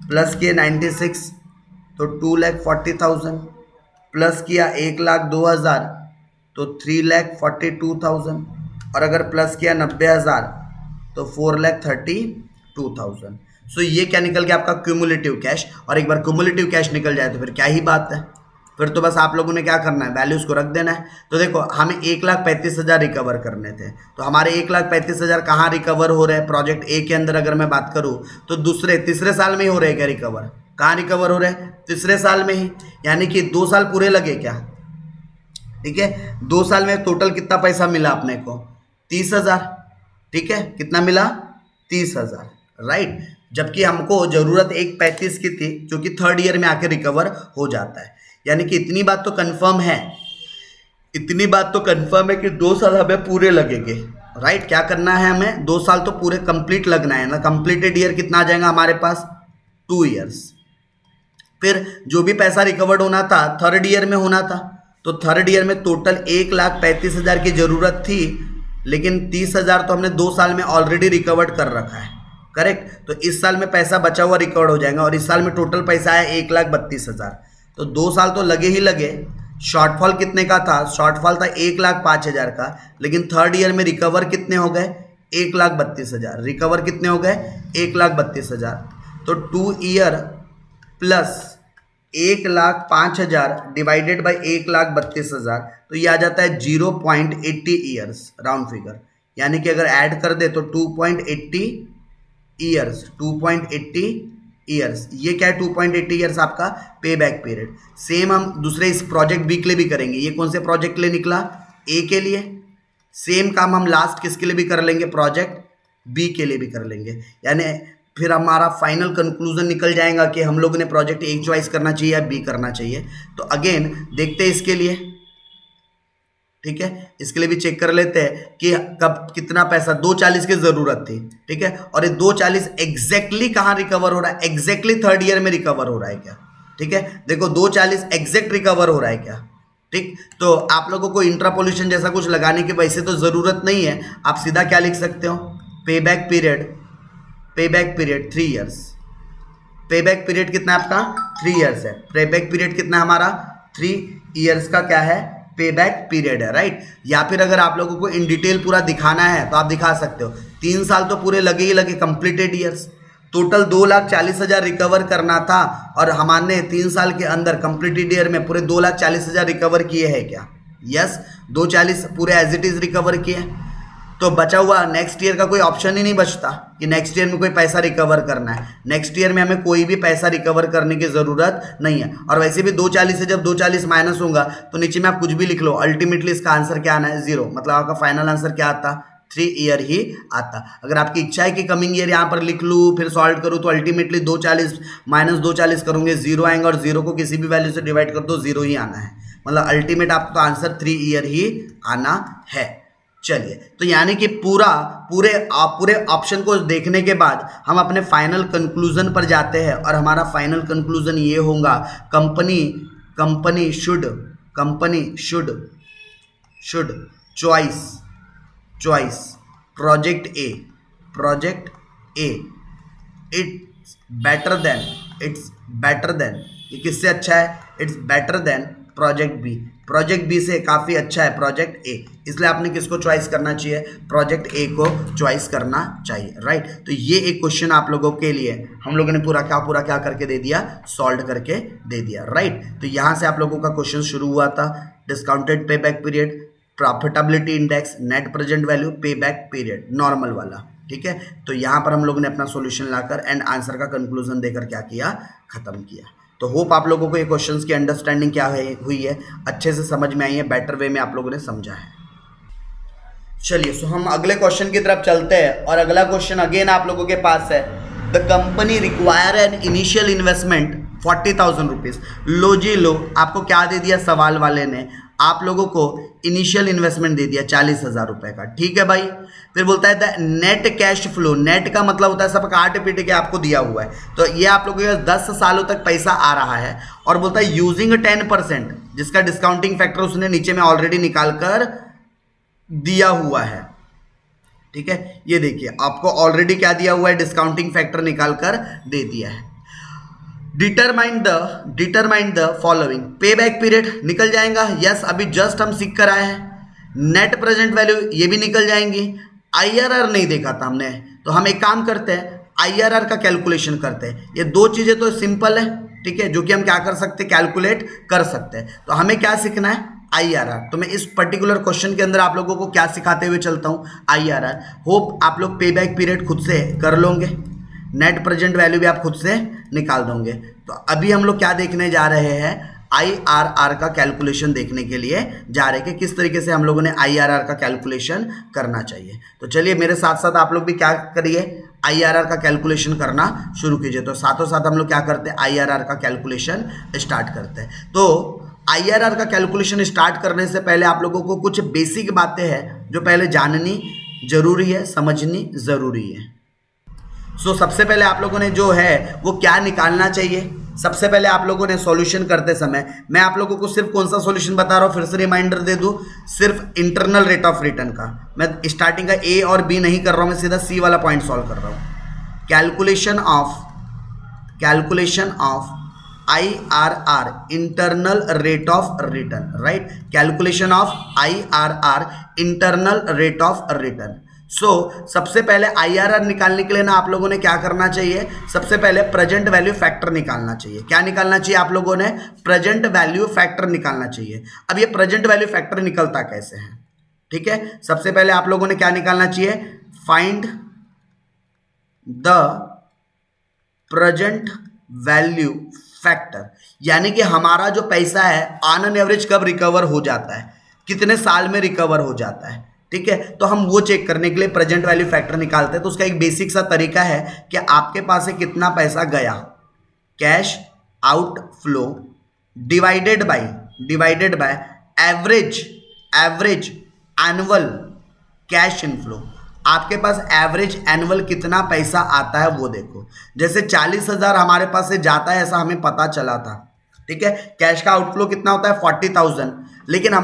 प्लस किए 96 तो 2,40,000 प्लस किया 1,02,000 तो 3,42,000 और अगर प्लस किया 90,000 तो 4,32,000। सो ये क्या निकल गया आपका क्यूमुलेटिव कैश। और एक बार क्यूमुलेटिव कैश निकल जाए तो फिर क्या ही बात है, फिर तो बस आप लोगों ने क्या करना है, वैल्यूज को रख देना है। तो देखो हमें 1,35,000 रिकवर करने थे, तो हमारे 1,35,000 कहाँ रिकवर हो रहे हैं, प्रोजेक्ट ए के अंदर अगर मैं बात करूँ तो तीसरे साल में ही हो रहे हैं क्या रिकवर, कहाँ रिकवर हो रहे हैं, तीसरे साल में ही, यानी कि 2 साल पूरे लगे क्या, ठीक है। 2 साल में टोटल कितना पैसा मिला अपने को, 30,000, ठीक है, कितना मिला 30,000, राइट। जबकि हमको जरूरत 1,35 की थी जो कि थर्ड ईयर में आके रिकवर हो जाता है। यानी कि इतनी बात तो कंफर्म है, इतनी बात तो कंफर्म है कि 2 साल हमें पूरे लगेंगे, राइट। क्या करना है हमें, 2 साल तो पूरे कंप्लीट लगना है ना। कंप्लीटेड ईयर कितना आ जाएगा हमारे पास, 2 ईयर्स। फिर जो भी पैसा रिकवर्ड होना था थर्ड ईयर में होना था, तो थर्ड ईयर में टोटल 1,35,000 की जरूरत थी, लेकिन 30,000 तो हमने 2 साल में ऑलरेडी रिकवर्ड कर रखा है, करेक्ट। तो इस साल में पैसा बचा हुआ रिकवर्ड हो जाएगा और इस साल में टोटल पैसा है 1,32,000, तो 2 साल तो लगे ही लगे। शॉर्टफॉल कितने का था, शॉर्टफॉल था 1,05,000 का, लेकिन थर्ड ईयर में रिकवर कितने हो गए, 1,32,000, रिकवर कितने हो गए 1,32,000। तो 2 ईयर प्लस 1,05,000 डिवाइडेड बाई 1,32,000, तो ये आ जाता है 0.80 ईयर्स, राउंड फिगर। यानी कि अगर ऐड कर दे तो 2.80 ईयर्स, 2.80 ईयर्स। ये क्या है 2.80 ईयर्स आपका पे बैक पीरियड। सेम हम दूसरे इस प्रोजेक्ट बी के लिए भी करेंगे। ये कौन से प्रोजेक्ट के लिए निकला, ए के लिए। सेम काम हम लास्ट किसके लिए भी कर लेंगे, प्रोजेक्ट बी के लिए भी कर लेंगे। यानी फिर हमारा फाइनल कंक्लूजन निकल जाएगा कि हम लोगों ने प्रोजेक्ट ए चॉइस करना चाहिए या बी करना चाहिए। तो अगेन देखते हैं इसके लिए, ठीक है, इसके लिए भी चेक कर लेते हैं कि कब कितना पैसा, 240 की जरूरत थी, ठीक है, और ये 240 एग्जैक्टली कहाँ रिकवर हो रहा है, एग्जैक्टली थर्ड ईयर में रिकवर हो रहा है क्या, ठीक है। देखो 240 एग्जैक्ट रिकवर हो रहा है क्या, ठीक। तो आप लोगों को इंट्रापोलेशन जैसा कुछ लगाने की वैसे तो जरूरत नहीं है, आप सीधा क्या लिख सकते हो, पे बैक पीरियड 3 ईयर्स। पे बैक पीरियड कितना है आपका 3 ईयर्स है। पे बैक पीरियड कितना हमारा 3 ईयर्स का क्या है, पे बैक पीरियड है, राइट। या फिर अगर आप लोगों को इन डिटेल पूरा दिखाना है तो आप दिखा सकते हो, 3 साल तो पूरे लगे ही लगे, कंप्लीटेड ईयर्स। टोटल 2,40,000 रिकवर करना था और हमारे 3 साल के अंदर कंप्लीटेड ईयर में पूरे 2,40,000 रिकवर किए हैं क्या, यस, 240 पूरे एज इट इज रिकवर किए। तो बचा हुआ नेक्स्ट ईयर का कोई ऑप्शन ही नहीं बचता कि नेक्स्ट ईयर में कोई पैसा रिकवर करना है। नेक्स्ट ईयर में हमें कोई भी पैसा रिकवर करने की ज़रूरत नहीं है। और वैसे भी 240 से जब 240 माइनस होगा तो नीचे में आप कुछ भी लिख लो, अल्टीमेटली इसका आंसर क्या आना है, 0। मतलब आपका फाइनल आंसर क्या आता, 3 ईयर ही आता। अगर आपकी इच्छा है कि कमिंग ईयर यहाँ पर लिख लूँ फिर सॉल्व करूँ, तो अल्टीमेटली 240 माइनस 240 करूँगे 0 आएंगे, और 0 को किसी भी वैल्यू से डिवाइड कर दो 0 ही आना है। मतलब अल्टीमेट आपका आंसर 3 ईयर ही आना है। चलिए, तो यानी कि पूरे ऑप्शन को देखने के बाद हम अपने फाइनल कंक्लूजन पर जाते हैं, और हमारा फाइनल कंक्लूजन ये होगा, company should choice project A it's better than, ये किससे अच्छा है, it's better than project B से काफ़ी अच्छा है प्रोजेक्ट ए, इसलिए आपने किसको चॉइस करना चाहिए, प्रोजेक्ट ए को चॉइस करना चाहिए, राइट। तो ये एक क्वेश्चन आप लोगों के लिए हम लोगों ने पूरा क्या करके दे दिया, सॉल्व करके दे दिया, राइट। तो यहाँ से आप लोगों का क्वेश्चन शुरू हुआ था, discounted pay back period, profitability index, net present value, पे बैक पीरियड, नॉर्मल वाला, ठीक है। तो यहाँ पर हम लोगों ने अपना सॉल्यूशन लाकर एंड आंसर का कंक्लूजन देकर क्या किया, खत्म किया। तो होप आप लोगों को ये क्वेश्चंस की अंडरस्टैंडिंग क्या हुई है, अच्छे से समझ में आई है, बेटर वे में आप लोगों ने समझा है। चलिए, सो हम अगले क्वेश्चन की तरफ चलते हैं, और अगला क्वेश्चन अगेन आप लोगों के पास है, the company require an initial investment 40,000 rupees. लो जी लो, आपको क्या दे दिया सवाल वाले ने, आप लोगों को इनिशियल इन्वेस्टमेंट दे दिया 40,000 रुपये का। ठीक है भाई। फिर बोलता है the net cash flow, net का मतलब होता है सब काट पीट के आपको दिया हुआ है, तो ये आप लोगों के 10 सालों तक पैसा आ रहा है। और बोलता है यूजिंग 10%, जिसका डिस्काउंटिंग फैक्टर उसने नीचे में ऑलरेडी निकाल कर दिया हुआ है। ठीक है, ये देखिए आपको ऑलरेडी क्या दिया हुआ है, डिस्काउंटिंग फैक्टर निकाल कर दे दिया है। डिटरमाइन द फॉलोइंग, पे बैक पीरियड निकल जाएगा, यस अभी जस्ट हम सीख कर आए हैं। नेट प्रेजेंट वैल्यू ये भी निकल जाएंगी। आईआरआर नहीं देखा था हमने, तो हम एक काम करते हैं आईआरआर का कैलकुलेशन करते हैं। ये दो चीजें तो सिंपल है, ठीक है, जो कि हम क्या कर सकते हैं, कैलकुलेट कर सकते हैं। तो हमें क्या सीखना है, आईआरआर। तो मैं इस पर्टिकुलर क्वेश्चन के अंदर आप लोगों को क्या सिखाते हुए चलता हूं, आईआरआर। होप आप लोग पे बैक पीरियड खुद से कर लोगे, नेट प्रेजेंट वैल्यू भी आप खुद से निकाल दोगे। तो अभी हम लोग क्या देखने जा रहे हैं, आईआरआर का कैलकुलेशन देखने के लिए जा रहे हैं कि किस तरीके से हम लोगों ने आईआरआर का कैलकुलेशन करना चाहिए। तो चलिए मेरे साथ साथ आप लोग भी क्या करिए, आईआरआर का कैलकुलेशन करना शुरू कीजिए। तो साथों साथ हम लोग क्या करते हैं, आईआरआर का कैलकुलेशन स्टार्ट करते हैं। तो आईआरआर का कैलकुलेशन स्टार्ट करने से पहले आप लोगों को कुछ बेसिक बातें हैं जो पहले जाननी जरूरी है, समझनी जरूरी है। सबसे पहले आप लोगों ने जो है वो क्या निकालना चाहिए, सबसे पहले आप लोगों ने सॉल्यूशन करते समय मैं आप लोगों को सिर्फ कौन सा सॉल्यूशन बता रहा हूँ, फिर से रिमाइंडर दे दूँ, सिर्फ इंटरनल रेट ऑफ रिटर्न का। मैं स्टार्टिंग का ए और बी नहीं कर रहा हूँ, मैं सीधा सी वाला पॉइंट सॉल्व कर रहा हूँ। Calculation of IRR, internal rate of return, right, calculation of IRR, internal rate of return. सबसे पहले आईआरआर निकालने के लिए ना आप लोगों ने क्या करना चाहिए, सबसे पहले प्रेजेंट वैल्यू फैक्टर निकालना चाहिए। क्या निकालना चाहिए आप लोगों ने, प्रेजेंट वैल्यू फैक्टर निकालना चाहिए। अब ये प्रेजेंट वैल्यू फैक्टर निकलता कैसे है, ठीक है, सबसे पहले आप लोगों ने क्या निकालना चाहिए, find the present value factor, यानी कि हमारा जो पैसा है ऑन एन एवरेज कब रिकवर हो जाता है, कितने साल में रिकवर हो जाता है। ठीक है, तो हम वो चेक करने के लिए प्रेजेंट वैल्यू फैक्टर निकालते हैं। तो उसका एक बेसिक सा तरीका है कि आपके पास से कितना पैसा गया, cash outflow divided by average annual cash inflow. आपके पास एवरेज एनुअल कितना पैसा आता है वो देखो। जैसे 40,000 हमारे पास से जाता है ऐसा हमें पता चला था, ठीक है, कैश का आउटफ्लो कितना होता है 40,000, लेकिन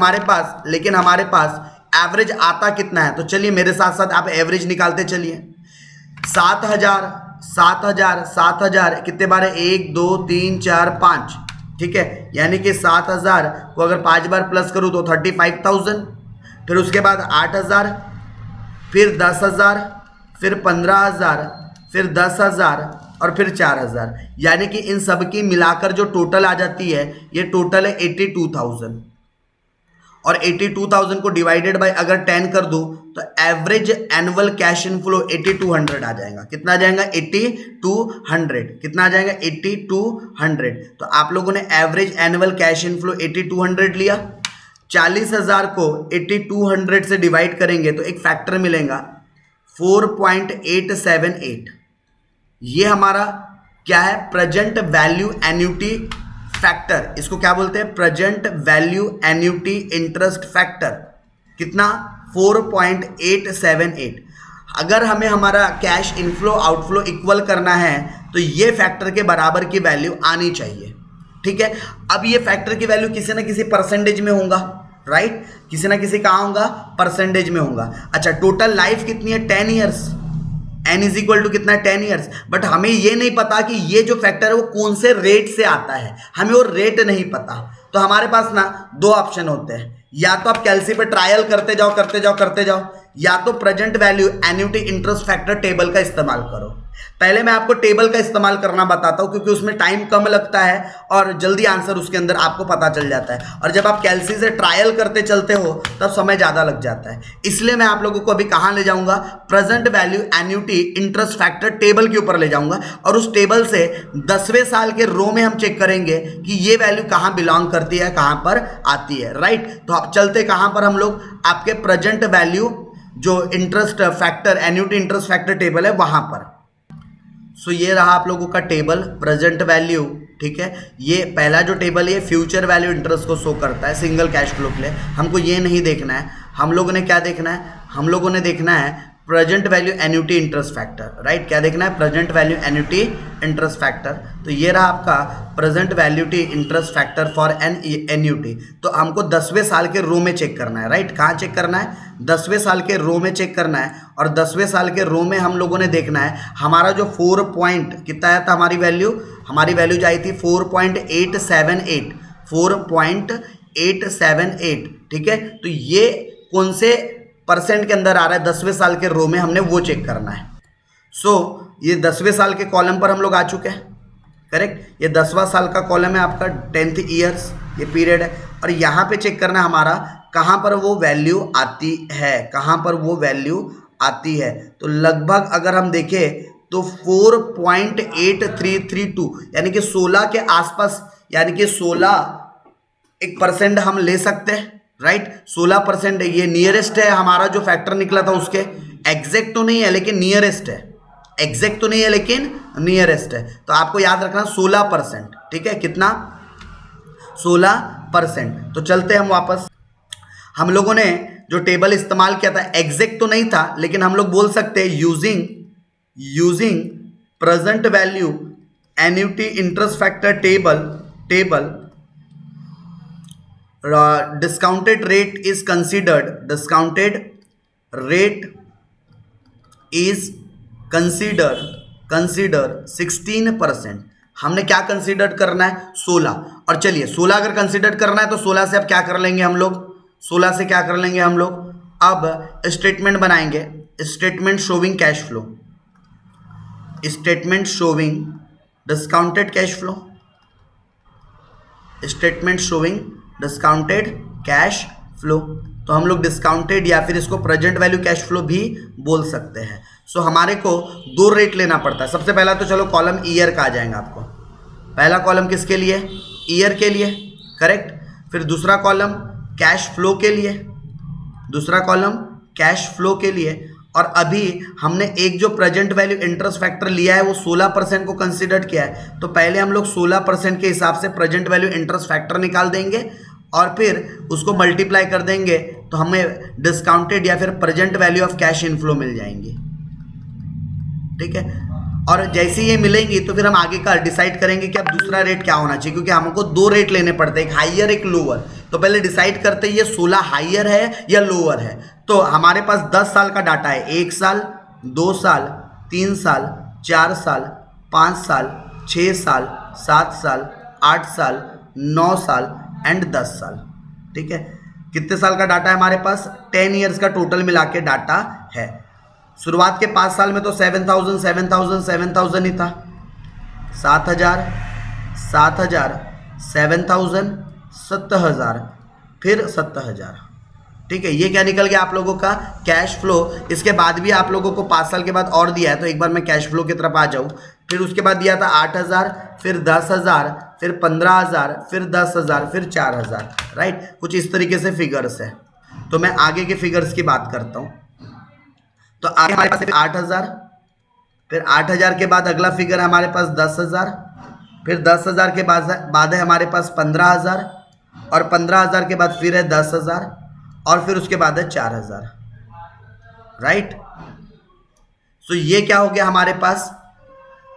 हमारे पास एवरेज आता कितना है। तो चलिए मेरे साथ साथ आप एवरेज निकालते चलिए। 7,000 कितने बार है, 1 2 3 4 5, ठीक है, यानी कि 7,000 को अगर 5 बार प्लस करूं तो 35,000। फिर उसके बाद 8,000, फिर 10,000, फिर 15,000, फिर 10,000 और फिर 4,000, यानी कि इन सब की मिलाकर जो टोटल आ जाती है ये टोटल है 82,000। और 82,000 को डिवाइडेड बाय अगर 10 कर दूं तो एवरेज एनुअल कैश इनफ्लो 8200 आ जाएगा। कितना आ जाएगा, 8200। कितना आ जाएगा, 8200। तो आप लोगों ने एवरेज एनुअल कैश इनफ्लो 8200 लिया। 40,000 को 8200 से डिवाइड करेंगे तो एक फैक्टर मिलेगा 4.878। ये हमारा क्या है, प्रेजेंट वैल्यू एन्युटी फैक्टर। इसको क्या बोलते हैं, present value annuity interest factor. कितना, 4.878। अगर हमें हमारा कैश इनफ्लो आउटफ्लो इक्वल करना है तो ये फैक्टर के बराबर की वैल्यू आनी चाहिए। ठीक है, अब ये फैक्टर की वैल्यू किसी ना किसी परसेंटेज में होगा, राइट, किसी ना किसी कहाँ होगा, परसेंटेज में होगा। अच्छा, टोटल लाइफ कितनी है, 10 years, n is equal to कितना है, 10 ईयर्स। बट हमें ये नहीं पता कि ये जो फैक्टर है वो कौन से रेट से आता है, हमें वो रेट नहीं पता। तो हमारे पास ना दो ऑप्शन होते हैं, या तो आप कैलसी पे ट्रायल करते जाओ, या तो present value annuity interest factor table का इस्तेमाल करो। पहले मैं आपको टेबल का इस्तेमाल करना बताता हूं क्योंकि उसमें टाइम कम लगता है और जल्दी आंसर उसके अंदर आपको पता चल जाता है। और जब आप कैलसी से ट्रायल करते चलते हो तब समय ज़्यादा लग जाता है। इसलिए मैं आप लोगों को अभी कहाँ ले जाऊंगा, present value annuity interest factor table के ऊपर ले जाऊंगा और उस टेबल से 10वें साल के रो में हम चेक करेंगे कि ये वैल्यू कहाँ बिलोंग करती है, कहाँ पर आती है, राइट। तो आप चलते कहाँ पर हम लोग, आपके प्रेजेंट वैल्यू जो interest factor annuity interest factor table है वहाँ पर। सो ये रहा आप लोगों का टेबल, प्रेजेंट वैल्यू ठीक है। ये पहला जो टेबल है फ्यूचर वैल्यू इंटरेस्ट को शो करता है सिंगल कैश फ्लो के लिए। हमको ये नहीं देखना है, हम लोगों ने क्या देखना है, हम लोगों ने देखना है present value annuity interest factor, right. क्या देखना है, present value annuity interest factor. तो ये रहा आपका present value annuity interest factor for an annuity. तो हमको 10वें साल के रो में चेक करना है, राइट। कहाँ चेक करना है, 10वें साल के रो में चेक करना है। और 10वें साल के रो में हम लोगों ने देखना है हमारा जो 4 पॉइंट कितना आया था, हमारी वैल्यू जो आई थी 4.878, 4.878, ठीक है। तो ये कौन से परसेंट के अंदर आ रहा है 10वें साल के रो में, हमने वो चेक करना है। सो ये 10वें साल के कॉलम पर हम लोग आ चुके हैं, करेक्ट। ये 10वां साल का कॉलम है आपका, 10th ईयर्स ये पीरियड है। और यहाँ पे चेक करना है हमारा कहाँ पर वो वैल्यू आती है, कहाँ पर वो वैल्यू आती है। तो लगभग अगर हम देखें तो 4.8332 यानी कि 16 के आसपास, यानी कि 16% हम ले सकते हैं, राइट। 16% ये नियरेस्ट है हमारा जो फैक्टर निकला था उसके, एग्जैक्ट तो नहीं है लेकिन नियरेस्ट है, एग्जैक्ट तो नहीं है लेकिन नियरेस्ट है। तो आपको याद रखना 16%, ठीक है। कितना, 16%। तो चलते हैं हम वापस। हम लोगों ने जो टेबल इस्तेमाल किया था एग्जैक्ट तो नहीं था, लेकिन हम लोग बोल सकते हैं using present value annuity interest factor table discounted rate is considered 16%। हमने क्या कंसीडर करना है, 16। और चलिए 16 अगर कंसीडर करना है तो 16 से अब क्या कर लेंगे हम लोग, 16 से क्या कर लेंगे हम लोग, अब स्टेटमेंट बनाएंगे, statement showing cash flow, statement showing discounted cash flow, statement showing discounted cash flow. तो हम लोग डिस्काउंटेड या फिर इसको प्रेजेंट वैल्यू कैश फ्लो भी बोल सकते हैं। सो हमारे को 2 रेट लेना पड़ता है। सबसे पहला तो चलो कॉलम ईयर का आ जाएगा आपको, पहला कॉलम किसके लिए, ईयर के लिए, करेक्ट। फिर दूसरा कॉलम कैश फ्लो के लिए, दूसरा कॉलम कैश फ्लो के लिए। और अभी हमने एक जो प्रेजेंट वैल्यू इंटरेस्ट फैक्टर लिया है वो 16% को कंसीडर किया है। तो पहले हम लोग 16% के हिसाब से प्रेजेंट वैल्यू इंटरेस्ट फैक्टर निकाल देंगे और फिर उसको मल्टीप्लाई कर देंगे तो हमें डिस्काउंटेड या फिर present value of cash inflow मिल जाएंगी, ठीक है। और जैसे ये मिलेंगी तो फिर हम आगे का डिसाइड करेंगे कि अब दूसरा रेट क्या होना चाहिए, क्योंकि हमको 2 रेट लेने पड़ते हैं, एक हाइयर एक लोअर। तो पहले डिसाइड करते हैं ये 16 हाइयर है या लोअर है। तो हमारे पास 10 साल का डाटा है, 1 साल, 2 साल, 3 साल, 4 साल, 5 साल, 6 साल, 7 साल, 8 साल, 9 साल एंड 10 साल, ठीक है। कितने साल का डाटा है हमारे पास, 10 ईयर्स का टोटल मिला के डाटा है। शुरुआत के 5 साल में तो 7,000 ही था, 7,000, 7,000, 7,000, 7,000, फिर 7,000, ठीक है। ये क्या निकल गया आप लोगों का कैश फ्लो। इसके बाद भी आप लोगों को 5 साल के बाद और दिया है, तो एक बार मैं कैश फ्लो की तरफ आ जाऊँ। फिर उसके बाद दिया था 8,000, फिर 10,000, फिर 15,000, फिर 10,000, फिर 4,000, राइट। कुछ इस तरीके से फिगर्स है। तो मैं आगे के फिगर्स की बात करता हूँ। तो आगे हमारे पास 8,000, फिर 8,000 के बाद अगला फिगर है हमारे पास 10,000, फिर 10,000 के बाद है हमारे पास 15,000, और 15,000 के बाद फिर है 10,000, और फिर उसके बाद है 4,000, राइट। सो ये क्या हो गया हमारे पास,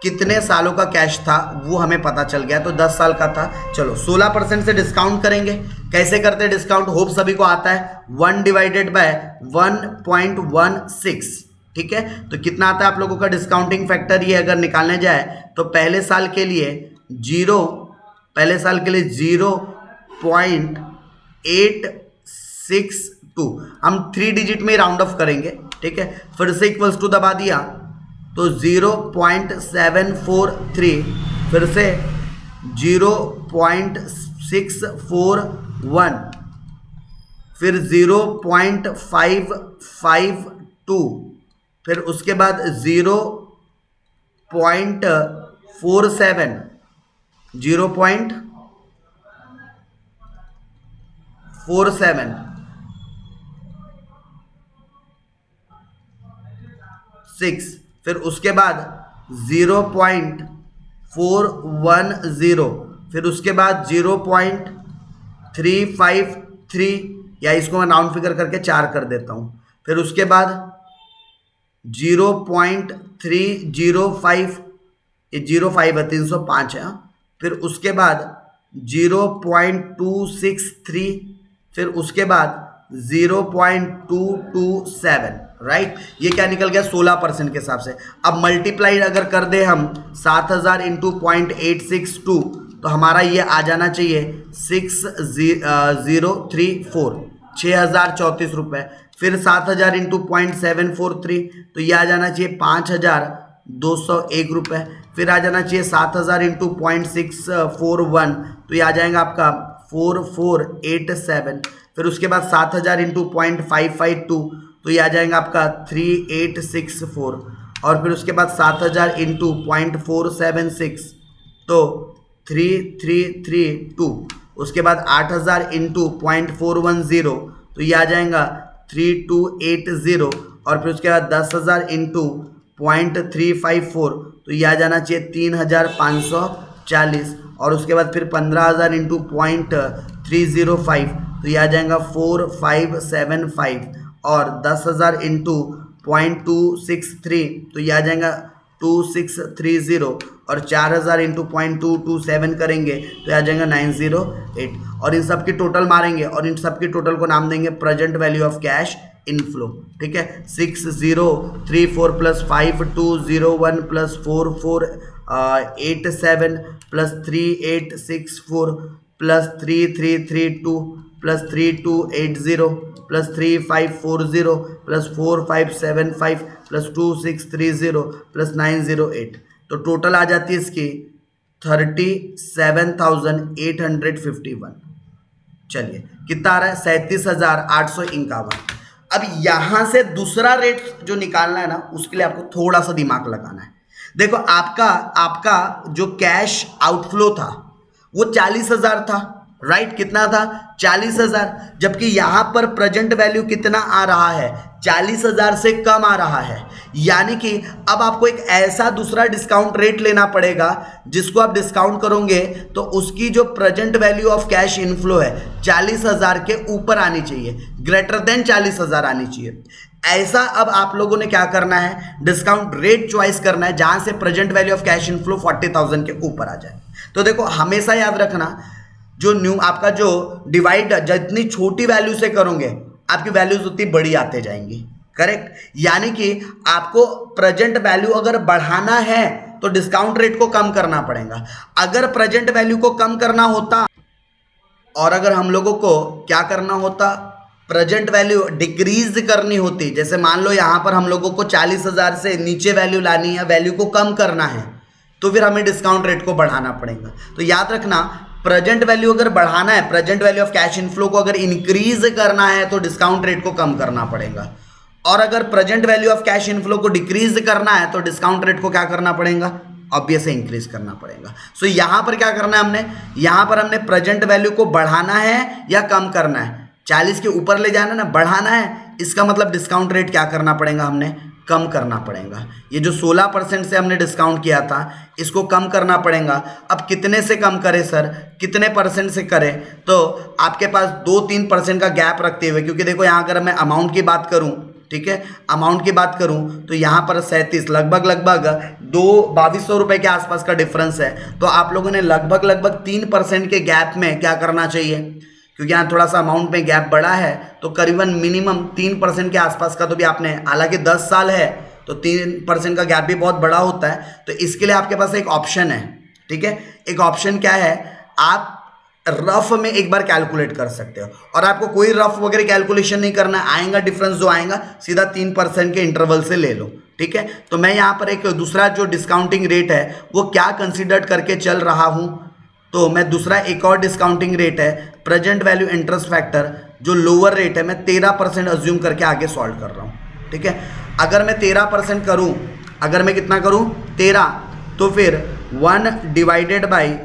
कितने सालों का कैश था वो हमें पता चल गया। तो 10 साल का था। चलो 16% से डिस्काउंट करेंगे। कैसे करते हैं डिस्काउंट, होप सभी को आता है, 1 डिवाइडेड बाय 1.16, ठीक है। तो कितना आता है आप लोगों का डिस्काउंटिंग फैक्टर, ये अगर निकालने जाए तो पहले साल के लिए 0.862, हम 3 डिजिट में राउंड ऑफ करेंगे, ठीक है। फिर से इक्वल्स टू दबा दिया तो 0.743, फिर से 0.641, फिर 0.552, फिर उसके बाद 0.47, 0.47, 6, फिर उसके बाद 0.5 410, फिर उसके बाद 0.353, या इसको मैं राउंड फिगर करके 4 कर देता हूँ, फिर उसके बाद 0.305, ये 05 है, 305 है, फिर उसके बाद 0.263, फिर उसके बाद 0.227, राइट। ये क्या निकल गया 16% के हिसाब से। अब मल्टीप्लाइड अगर कर दे हम 7000 इंटू 0.862, तो हमारा ये आ जाना चाहिए 6034, 6034 रुपये। फिर 7000 इंटू 0.743, तो ये आ जाना चाहिए 5201 रुपये। फिर आ जाना चाहिए 7000 इंटू 0.641, तो ये आ जाएगा आपका 4487। फिर उसके बाद 7000 इंटू 0.552, तो ये आ जाएगा आपका 3864। और फिर उसके बाद 7000 इंटू 0.476, तो 3332। उसके बाद 8000 इंटू 0.410, तो ये आ जाएगा 3280। और फिर उसके बाद 10000 इंटू 0.354, तो ये आ जाना चाहिए 3540। और उसके बाद फिर 15000 इंटू 0.305, तो ये आ जाएगा 4575। और 10000 इंटू 0.263, तो ये आ जाएगा 2630। और 4000 इंटू 0.227 करेंगे, तो ये आ जाएगा 908। और इन सब की टोटल मारेंगे और इन सब की टोटल को नाम देंगे present value of cash inflow, ठीक है। 6034 plus 5201 plus 4487 plus 3864 plus 3332 plus 3280 plus 3540 plus 4575 plus 2630 plus 908, तो टोटल आ जाती है इसकी 37,851। चलिए कितना आ रहा है 37,851। अब यहां से दूसरा रेट जो निकालना है ना, उसके लिए आपको थोड़ा सा दिमाग लगाना है। देखो आपका जो कैश आउटफ्लो था वो 40,000 था, राइट। कितना था 40,000, जबकि यहां पर प्रेजेंट वैल्यू कितना आ रहा है 40,000 से कम आ रहा है। यानी कि अब आपको एक ऐसा दूसरा डिस्काउंट रेट लेना पड़ेगा जिसको आप डिस्काउंट करोगे तो उसकी जो present value of cash inflow है 40,000 के ऊपर आनी चाहिए, ग्रेटर देन 40,000 आनी चाहिए। ऐसा अब आप लोगों ने क्या करना है, डिस्काउंट रेट चॉइस करना है जहां से present value of cash inflow 40,000 के ऊपर आ जाए। तो देखो हमेशा याद रखना, जो न्यू आपका जो डिवाइड जितनी छोटी वैल्यू से करोगे आपकी वैल्यूज उतनी बड़ी आते जाएंगी, करेक्ट। यानी कि आपको प्रेजेंट वैल्यू अगर बढ़ाना है तो डिस्काउंट रेट को कम करना पड़ेगा। अगर प्रेजेंट वैल्यू को कम करना होता और अगर हम लोगों को क्या करना होता, प्रेजेंट वैल्यू डिक्रीज करनी होती, जैसे मान लो यहां पर हम लोगों को 40,000 से नीचे वैल्यू लानी है, वैल्यू को कम करना है, तो फिर हमें डिस्काउंट रेट को बढ़ाना पड़ेगा। तो याद रखना, प्रेजेंट वैल्यू अगर बढ़ाना है, present value of cash inflow को अगर इंक्रीज करना है तो डिस्काउंट रेट को कम करना पड़ेगा। और अगर present value of cash inflow को डिक्रीज करना है तो डिस्काउंट रेट को क्या करना पड़ेगा, ऑब्वियस है इंक्रीज करना पड़ेगा। सो यहां पर क्या करना है हमने, यहां पर हमने प्रेजेंट वैल्यू को बढ़ाना है या कम करना है, 40 के ऊपर ले जाना ना, बढ़ाना है, इसका मतलब डिस्काउंट रेट क्या करना पड़ेगा, हमने कम करना पड़ेगा। ये जो 16% से हमने डिस्काउंट किया था इसको कम करना पड़ेगा। अब कितने से कम करें सर, कितने परसेंट से करें, तो आपके पास 2-3% का गैप रखते हुए, क्योंकि देखो यहाँ अगर मैं अमाउंट की बात करूँ, ठीक है, अमाउंट की बात करूं तो यहाँ पर 37 लगभग 2200 रुपए के आसपास का डिफरेंस है। तो आप लोगों ने लगभग 3% के गैप में क्या करना चाहिए, क्योंकि यहाँ थोड़ा सा अमाउंट में गैप बड़ा है, तो करीबन मिनिमम 3% के आसपास का तो भी आपने, हालांकि 10 साल है तो 3% का गैप भी बहुत बड़ा होता है। तो इसके लिए आपके पास एक ऑप्शन है, ठीक है। एक ऑप्शन क्या है, आप रफ में एक बार कैलकुलेट कर सकते हो और आपको कोई रफ वगैरह कैलकुलेशन नहीं करना, आएगा डिफरेंस जो आएगा सीधा 3% के इंटरवल से ले लो, ठीक है। तो मैं यहाँ पर एक दूसरा जो डिस्काउंटिंग रेट है वो क्या कंसीडर करके चल रहा हूँ, तो मैं दूसरा एक और डिस्काउंटिंग रेट है प्रेजेंट वैल्यू इंटरेस्ट फैक्टर, जो लोअर रेट है, मैं 13% अज्यूम करके आगे सॉल्व कर रहा हूँ, ठीक है। अगर मैं 13% करूँ, अगर मैं कितना करूँ 13, तो फिर 1 डिवाइडेड बाई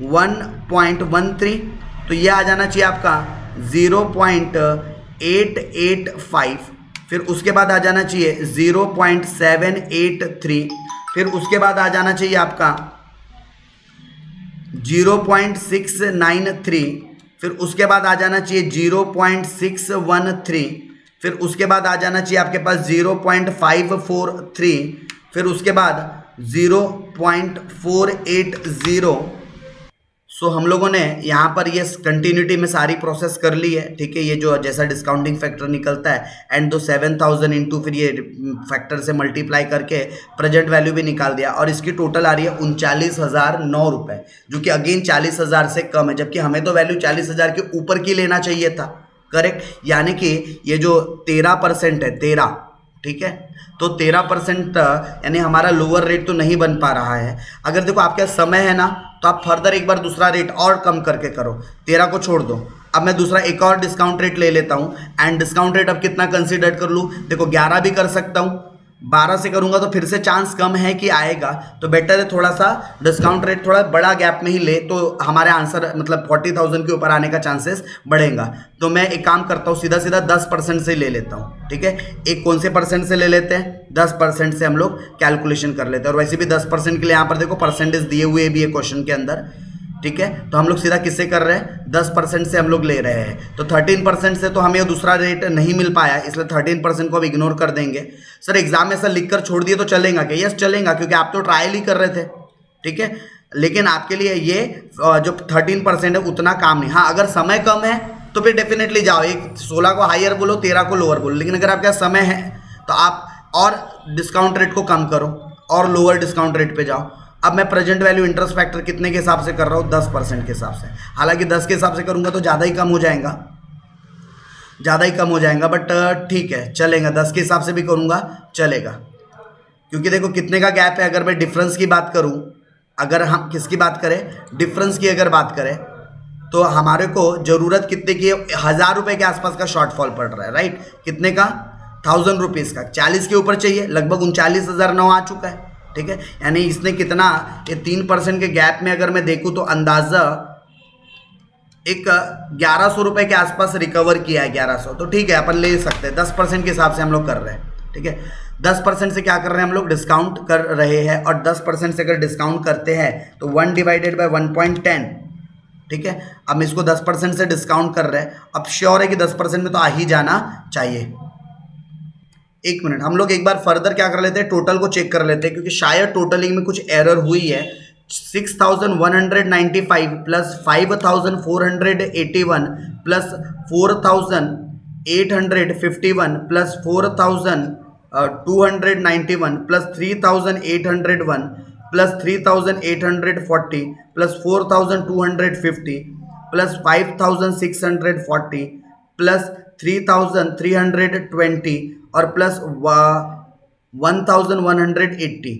1.13, तो ये आ जाना चाहिए आपका 0.885, फिर उसके बाद आ जाना चाहिए 0.783, फिर उसके बाद आ जाना चाहिए आपका 0.693, फिर उसके बाद आ जाना चाहिए 0.613, फिर उसके बाद आ जाना चाहिए आपके पास 0.543, फिर उसके बाद 0.480। सो हम लोगों ने यहाँ पर ये कंटिन्यूटी में सारी प्रोसेस कर ली है, ठीक है। ये जो जैसा डिस्काउंटिंग फैक्टर निकलता है एंड तो 7000 इंटू फिर ये फैक्टर से मल्टीप्लाई करके प्रेजेंट वैल्यू भी निकाल दिया, और इसकी टोटल आ रही है 39,009 रुपये, जो कि अगेन 40,000 से कम है, जबकि हमें तो वैल्यू 40,000 के ऊपर की लेना चाहिए था, करेक्ट। यानी कि ये जो 13% है, 13, ठीक है, तो 13% यानी हमारा लोअर रेट तो नहीं बन पा रहा है। अगर देखो आपके समय है ना, तो आप फर्दर एक बार दूसरा रेट और कम करके करो, 13 को छोड़ दो। अब मैं दूसरा एक और डिस्काउंट रेट ले लेता हूँ, एंड डिस्काउंट रेट अब कितना कंसीडर कर लूँ, देखो 11 भी कर सकता हूँ, 12 से करूंगा तो फिर से चांस कम है कि आएगा, तो बेटर है थोड़ा सा डिस्काउंट रेट थोड़ा बड़ा गैप में ही ले, तो हमारे आंसर मतलब 40,000 के ऊपर आने का चांसेस बढ़ेगा। तो मैं एक काम करता हूँ, सीधा सीधा 10% से ले लेता हूँ, ठीक है। एक कौन से परसेंट से ले लेते हैं, 10% से हम लोग कैलकुलेशन कर लेते हैं, और वैसे भी 10% के लिए यहाँ पर देखो परसेंटेज दिए हुए भी है क्वेश्चन के अंदर, ठीक है। तो हम लोग सीधा किससे कर रहे हैं, 10% से हम लोग ले रहे हैं। तो 13% से तो हमें दूसरा रेट नहीं मिल पाया, इसलिए 13% को अब इग्नोर कर देंगे। सर एग्जाम में ऐसा लिख कर छोड़ दिए तो चलेगा क्या? यस चलेगा, क्योंकि आप तो ट्रायल ही कर रहे थे, ठीक है। लेकिन आपके लिए ये जो 13% है उतना काम नहीं। हाँ, अगर समय कम है तो फिर डेफिनेटली जाओ, एक 16 को हायर बोलो, 13 को लोअर बोलो। लेकिन अगर आपके पास समय है तो आप और डिस्काउंट रेट को कम करो और लोअर डिस्काउंट रेट पे जाओ। अब मैं प्रेजेंट वैल्यू इंटरेस्ट फैक्टर कितने के हिसाब से कर रहा हूँ, 10% के हिसाब से। हालांकि 10 के हिसाब से करूंगा तो ज़्यादा ही कम हो जाएगा, ज़्यादा ही कम हो जाएगा, बट ठीक है चलेगा, 10 के हिसाब से भी करूंगा चलेगा। क्योंकि देखो कितने का गैप है, अगर मैं डिफरेंस की बात करूं, अगर हम किसकी बात करें, डिफरेंस की अगर बात करें, तो हमारे को ज़रूरत कितने की है, 1000 रुपये के आसपास का शॉर्टफॉल पड़ रहा है, राइट। कितने का, 1000 रुपीज़ का, 40 के ऊपर चाहिए, लगभग 39,009 आ चुका है, ठीक है। यानी इसने कितना, ये 3% के गैप में अगर मैं देखूं तो अंदाजा एक 1100 रुपये के आसपास रिकवर किया है, 1100, तो ठीक है अपन ले सकते हैं। 10% के हिसाब से हम लोग कर रहे हैं, ठीक है। 10% से क्या कर रहे हैं हम लोग, डिस्काउंट कर रहे हैं, और 10% से अगर डिस्काउंट करते हैं तो 1 डिवाइडेड बाय 1.10, ठीक है। अब इसको 10% से डिस्काउंट कर रहे हैं, अब श्योर है कि 10% में तो आ ही जाना चाहिए। एक मिनट, हम लोग एक बार फर्दर क्या कर लेते हैं, टोटल को चेक कर लेते हैं, क्योंकि शायद टोटलिंग में कुछ एरर हुई है। 6,195 plus 5,481 plus 4,851 plus 4,291 plus 3,801 plus 3,840 plus 4,250 plus 5,640 plus 3,320 और plus 1,180।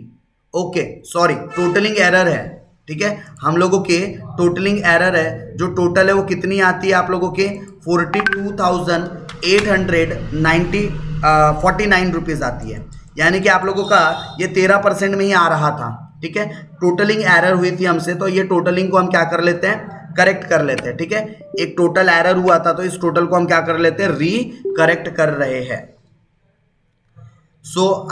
Okay sorry, totalling error है, ठीक है। हम लोगों के टोटलिंग एरर है, जो टोटल है वो कितनी आती है आप लोगों के 42,849 रुपीज़ आती है। यानी कि आप लोगों का ये 13% में ही आ रहा था, ठीक है। टोटलिंग एरर हुई थी हमसे, तो ये टोटलिंग को हम क्या कर लेते हैं, करेक्ट कर लेते हैं, ठीक है। एक टोटल एरर हुआ था, तो इस टोटल को हम क्या कर लेते हैं, री करेक्ट कर रहे हैं।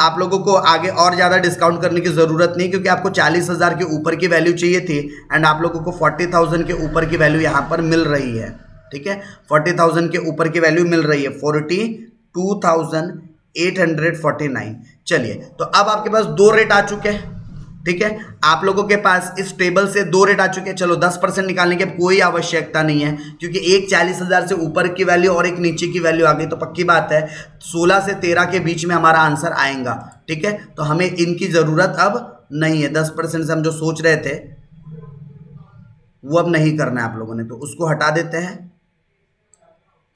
आप लोगों को आगे और ज़्यादा डिस्काउंट करने की ज़रूरत नहीं, क्योंकि आपको 40,000 के ऊपर की वैल्यू चाहिए थी, एंड आप लोगों को 40,000 के ऊपर की वैल्यू यहाँ पर मिल रही है, ठीक है। 40,000 के ऊपर की वैल्यू मिल रही है, 42,849। चलिए, तो अब आपके पास दो रेट आ चुके हैं, ठीक है। आप लोगों के पास इस टेबल से दो रेट आ चुके हैं। चलो 10% निकालने की कोई आवश्यकता नहीं है, क्योंकि एक 40,000 से ऊपर की वैल्यू और एक नीचे की वैल्यू आ गई, तो पक्की बात है 16 से 13 के बीच में हमारा आंसर आएगा, ठीक है। तो हमें इनकी ज़रूरत अब नहीं है। 10% से हम जो सोच रहे थे वो अब नहीं करना है आप लोगों ने, तो उसको हटा देते हैं।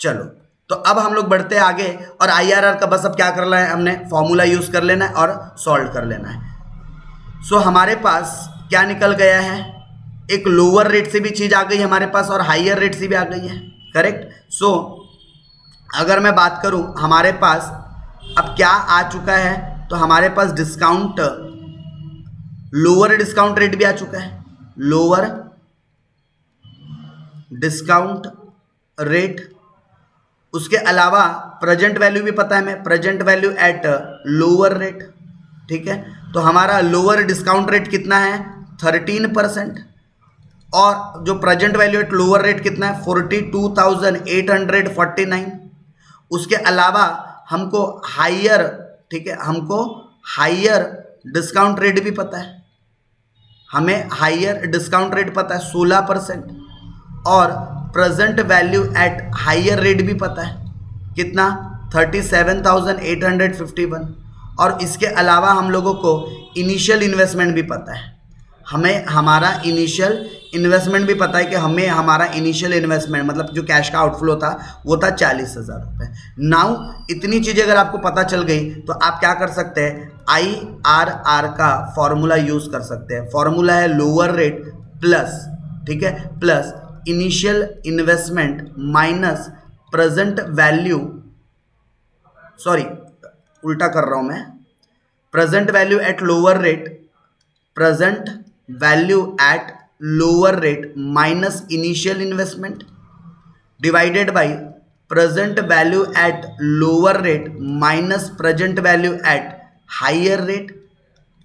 चलो, तो अब हम लोग बढ़ते हैं आगे, और IRR का बस अब क्या करना है, हमने फॉर्मूला यूज़ कर लेना है और सॉल्व कर लेना है। हमारे पास क्या निकल गया है, एक लोअर रेट से भी चीज़ आ गई हमारे पास और हाइयर रेट से भी आ गई है, करेक्ट। अगर मैं बात करूं हमारे पास अब क्या आ चुका है, तो हमारे पास डिस्काउंट, लोअर डिस्काउंट रेट भी आ चुका है, लोअर डिस्काउंट रेट। उसके अलावा प्रेजेंट वैल्यू भी पता है हमें, present value at lower rate, ठीक है। तो हमारा लोअर डिस्काउंट रेट कितना है, 13%, और जो present value at lower rate कितना है 42,849। उसके अलावा हमको हायर, ठीक है, हमको हायर डिस्काउंट रेट भी पता है, हमें हायर डिस्काउंट रेट पता है 16%, और present value at higher rate भी पता है कितना 37,851। और इसके अलावा हम लोगों को इनिशियल इन्वेस्टमेंट भी पता है, हमें हमारा इनिशियल इन्वेस्टमेंट भी पता है कि हमें हमारा इनिशियल इन्वेस्टमेंट मतलब जो कैश का आउटफ्लो था वो था 40,000 रुपये। नाउ इतनी चीज़ें अगर आपको पता चल गई तो आप क्या कर सकते हैं, IRR का फॉर्मूला यूज़ कर सकते हैं। फॉर्मूला है लोअर रेट प्लस, ठीक है, plus initial investment minus present value, sorry उल्टा कर रहा हूँ मैं, present value at lower rate, present value at lower rate minus initial investment divided by present value at lower rate minus present value at higher rate,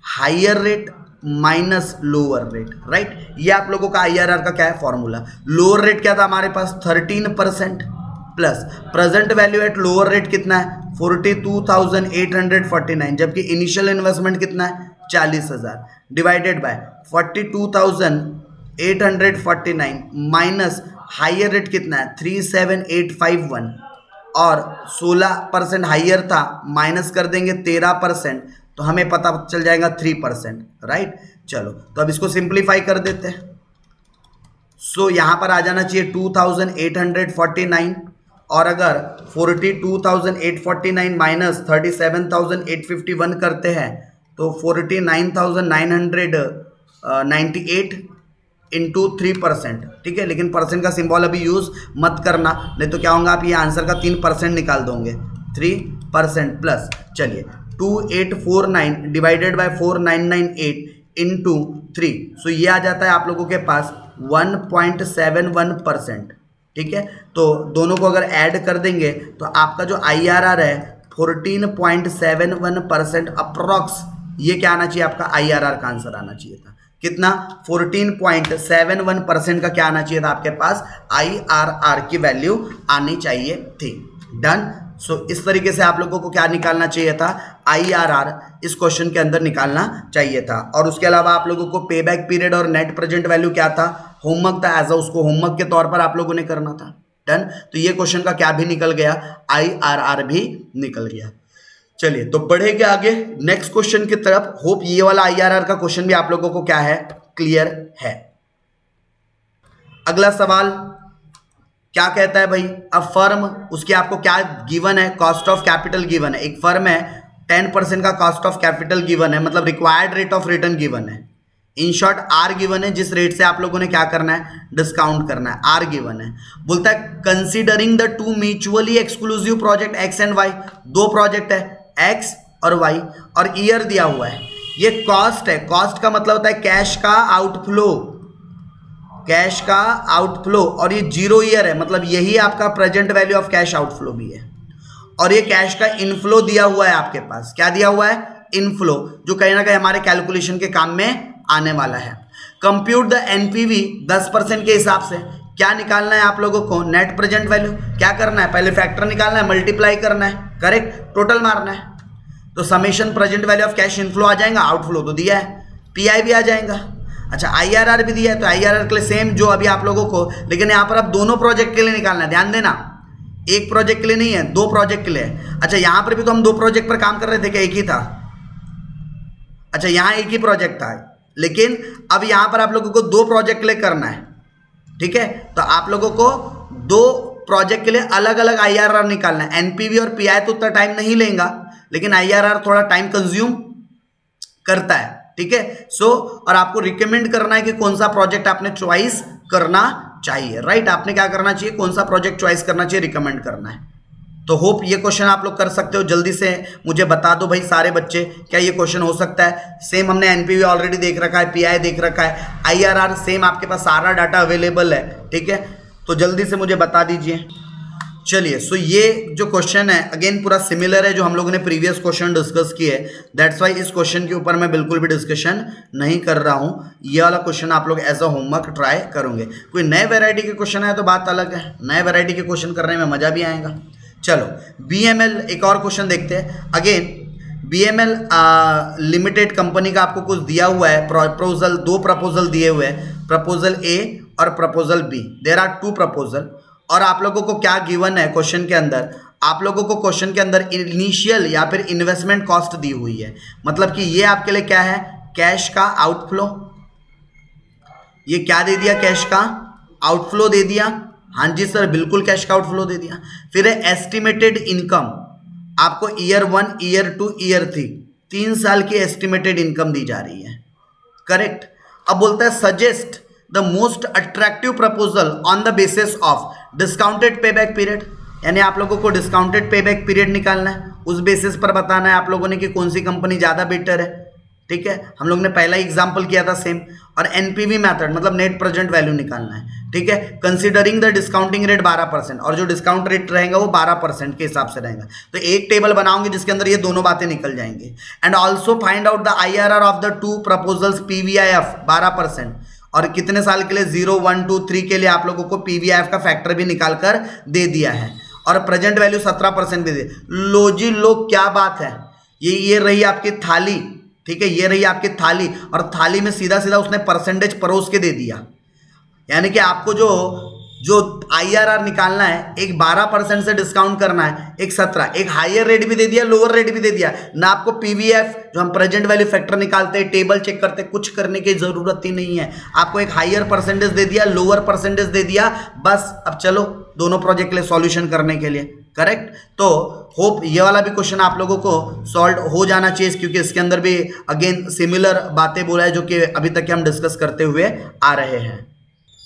higher rate minus lower rate, right. ये आप लोगों का IRR का क्या है formula. Lower rate क्या था हमारे पास 13% plus present value at lower rate कितना है 42,849, जबकि इनिशियल इन्वेस्टमेंट कितना है 40,000 divided by 42,849 minus higher rate कितना है 37,851, और 16% हायर था, माइनस कर देंगे 13%, तो हमें पता चल जाएगा 3%, राइट। चलो तो अब इसको सिंप्लीफाई कर देते हैं। सो यहाँ पर आ जाना चाहिए 2,849, और अगर 42,849 माइनस 37,851 करते हैं तो 49,998 इंटू 3%, ठीक है। लेकिन परसेंट का सिंबल अभी यूज़ मत करना, नहीं तो क्या होगा, आप ये आंसर का 3% निकाल दोगे, 3% प्लस, चलिए 2849 डिवाइडेड बाय 4998 इंटू 3, सो ये आ जाता है आप लोगों के पास 1.71%, ठीक है। तो दोनों को अगर ऐड कर देंगे तो आपका जो IRR है 14.71% अप्रॉक्स, ये क्या आना चाहिए आपका IRR का आंसर आना चाहिए था कितना 14.71% का क्या आना चाहिए था आपके पास IRR की वैल्यू आनी चाहिए थी। डन। सो इस तरीके से आप लोगों को क्या निकालना चाहिए था, IRR इस क्वेश्चन के अंदर निकालना चाहिए था। और उसके अलावा आप लोगों को पे बैक पीरियड और नेट प्रेजेंट वैल्यू क्या था, होमवर्क था, एज उसको होमवर्क के तौर पर आप लोगों ने करना था। डन। तो ये क्वेश्चन का क्या भी निकल गया, IRR भी निकल गया। चलिए तो बढ़ेंगे आगे नेक्स्ट क्वेश्चन की तरफ। होप ये वाला IRR का क्वेश्चन भी आप लोगों को क्या है, क्लियर है। अगला सवाल क्या कहता है भाई, अ फर्म, उसकी आपको क्या गिवन है, कॉस्ट ऑफ कैपिटल गिवन है। एक फर्म है 10% का कॉस्ट ऑफ कैपिटल गिवन है, मतलब required rate of return given है। इन शॉर्ट R गिवन है, जिस रेट से आप लोगों ने क्या करना है, डिस्काउंट करना है, R गिवन है। बोलता है considering the two mutually exclusive project X and Y, दो प्रोजेक्ट है X और Y, और ईयर दिया हुआ है। ये कॉस्ट है, कॉस्ट का मतलब होता है कैश का आउटफ्लो, कैश का आउटफ्लो, और ये 0 ईयर है, मतलब यही आपका present value of cash outflow भी है। और ये कैश का इनफ्लो दिया हुआ है आपके पास, क्या दिया हुआ है, इनफ्लो, जो कहीं ना कहीं हमारे कैलकुलेशन के काम में आने वाला है। कंप्यूट द NPV 10% के हिसाब से क्या निकालना है आप लोगों को, नेट प्रेजेंट वैल्यू। क्या करना है, पहले फैक्टर निकालना है, मल्टीप्लाई करना है, करेक्ट, टोटल मारना है। तो summation present value of cash inflow आ जाएगा, आउटफ्लो तो दिया है, PI भी आ जाएगा। अच्छा IRR भी दिया है, तो IRR के लिए सेम जो अभी आप लोगों को, लेकिन यहाँ पर अब दोनों प्रोजेक्ट के लिए निकालना है, ध्यान देना, एक प्रोजेक्ट के लिए नहीं है, दो प्रोजेक्ट के लिए। अच्छा यहाँ पर भी तो हम दो प्रोजेक्ट पर काम कर रहे थे, क्या एक ही था? अच्छा यहाँ एक ही प्रोजेक्ट था, लेकिन अब यहाँ पर आप लोगों को दो प्रोजेक्ट के लिए करना है, ठीक है। तो आप लोगों को दो प्रोजेक्ट के लिए अलग अलग IRR निकालना है। NPV और PI तो उतना टाइम नहीं लेगा, लेकिन IRR थोड़ा टाइम कंज्यूम करता है, ठीक है। सो और आपको रिकमेंड करना है कि कौन सा प्रोजेक्ट आपने चॉइस करना चाहिए, राइट। आपने क्या करना चाहिए, कौन सा प्रोजेक्ट चॉइस करना चाहिए, रिकमेंड करना है। तो होप ये क्वेश्चन आप लोग कर सकते हो। जल्दी से मुझे बता दो भाई सारे बच्चे, क्या ये क्वेश्चन हो सकता है। सेम हमने NPV ऑलरेडी देख रखा है, PI देख रखा है, IRR सेम आपके पास सारा डाटा अवेलेबल है, ठीक है। तो जल्दी से मुझे बता दीजिए। चलिए, सो ये जो क्वेश्चन है अगेन पूरा सिमिलर है जो हम लोगों ने प्रीवियस क्वेश्चन डिस्कस किए। दैट्स वाई इस क्वेश्चन के ऊपर मैं बिल्कुल भी डिस्कशन नहीं कर रहा हूँ। ये वाला क्वेश्चन आप लोग एज अ होमवर्क ट्राई करोगे। कोई नए वैरायटी के क्वेश्चन आए तो बात अलग है, नए वैरायटी के क्वेश्चन करने में मजा भी आएगा। चलो BML एक और क्वेश्चन देखते हैं। अगेन BML लिमिटेड कंपनी का आपको कुछ दिया हुआ है प्रपोजल, दो प्रपोजल दिए हुए हैं, प्रपोजल A और proposal B। There are two proposal और आप लोगों को क्या गिवन है क्वेश्चन के अंदर, आप लोगों को क्वेश्चन के अंदर इनिशियल या फिर इन्वेस्टमेंट कॉस्ट दी हुई है। मतलब कि ये आपके लिए क्या है, कैश का आउटफ्लो। ये क्या दे दिया, कैश का आउटफ्लो दे दिया। हाँ जी सर, बिल्कुल कैश का आउटफ्लो दे दिया। फिर है एस्टिमेटेड इनकम, आपको ईयर 1, ईयर 2, ईयर 3 3 साल की एस्टिमेटेड इनकम दी जा रही है। करेक्ट। अब बोलता है suggest the most attractive proposal on the basis of discounted pay back period. यानी आप लोगों को डिस्काउंटेड पे बैक पीरियड निकालना है, उस बेसिस पर बताना है आप लोगों ने कि कौन सी कंपनी ज़्यादा बेटर है। ठीक है, हम लोग ने पहला एग्जाम्पल किया था सेम। और NPV मेथड मतलब नेट प्रेजेंट वैल्यू निकालना है। ठीक है, कंसीडरिंग द डिस्काउंटिंग रेट 12% और जो डिस्काउंट रेट रहेगा वो 12% के हिसाब से रहेगा। तो एक टेबल बनाऊंगे जिसके अंदर ये दोनों बातें निकल जाएंगी। And also find out the IRR of the two proposals PVIF 12% और कितने साल के लिए 0, 1, 2, 3 के लिए आप लोगों को PVIF का फैक्टर भी निकाल कर दे दिया है और प्रेजेंट वैल्यू 17% भी दे। लो जी लो, क्या बात है। ये रही आपकी थाली। ठीक है, ये रही आपकी थाली और थाली में सीधा सीधा उसने परसेंटेज परोस के दे दिया। यानी कि आपको जो IRR निकालना है, एक 12% से डिस्काउंट करना है, एक 17, एक हायर रेट भी दे दिया, लोअर रेट भी दे दिया ना। आपको PVF जो हम प्रेजेंट वैल्यू फैक्टर निकालते हैं, टेबल चेक करते हैं, कुछ करने की जरूरत ही नहीं है। आपको एक हायर परसेंटेज दे दिया, लोअर परसेंटेज दे दिया, बस। अब चलो दोनों प्रोजेक्ट के लिए सॉल्यूशन करने के लिए। करेक्ट। तो होप ये वाला भी क्वेश्चन आप लोगों को सॉल्व हो जाना चाहिए, क्योंकि इसके अंदर भी अगेन सिमिलर बातें बोला है जो कि अभी तक हम डिस्कस करते हुए आ रहे हैं।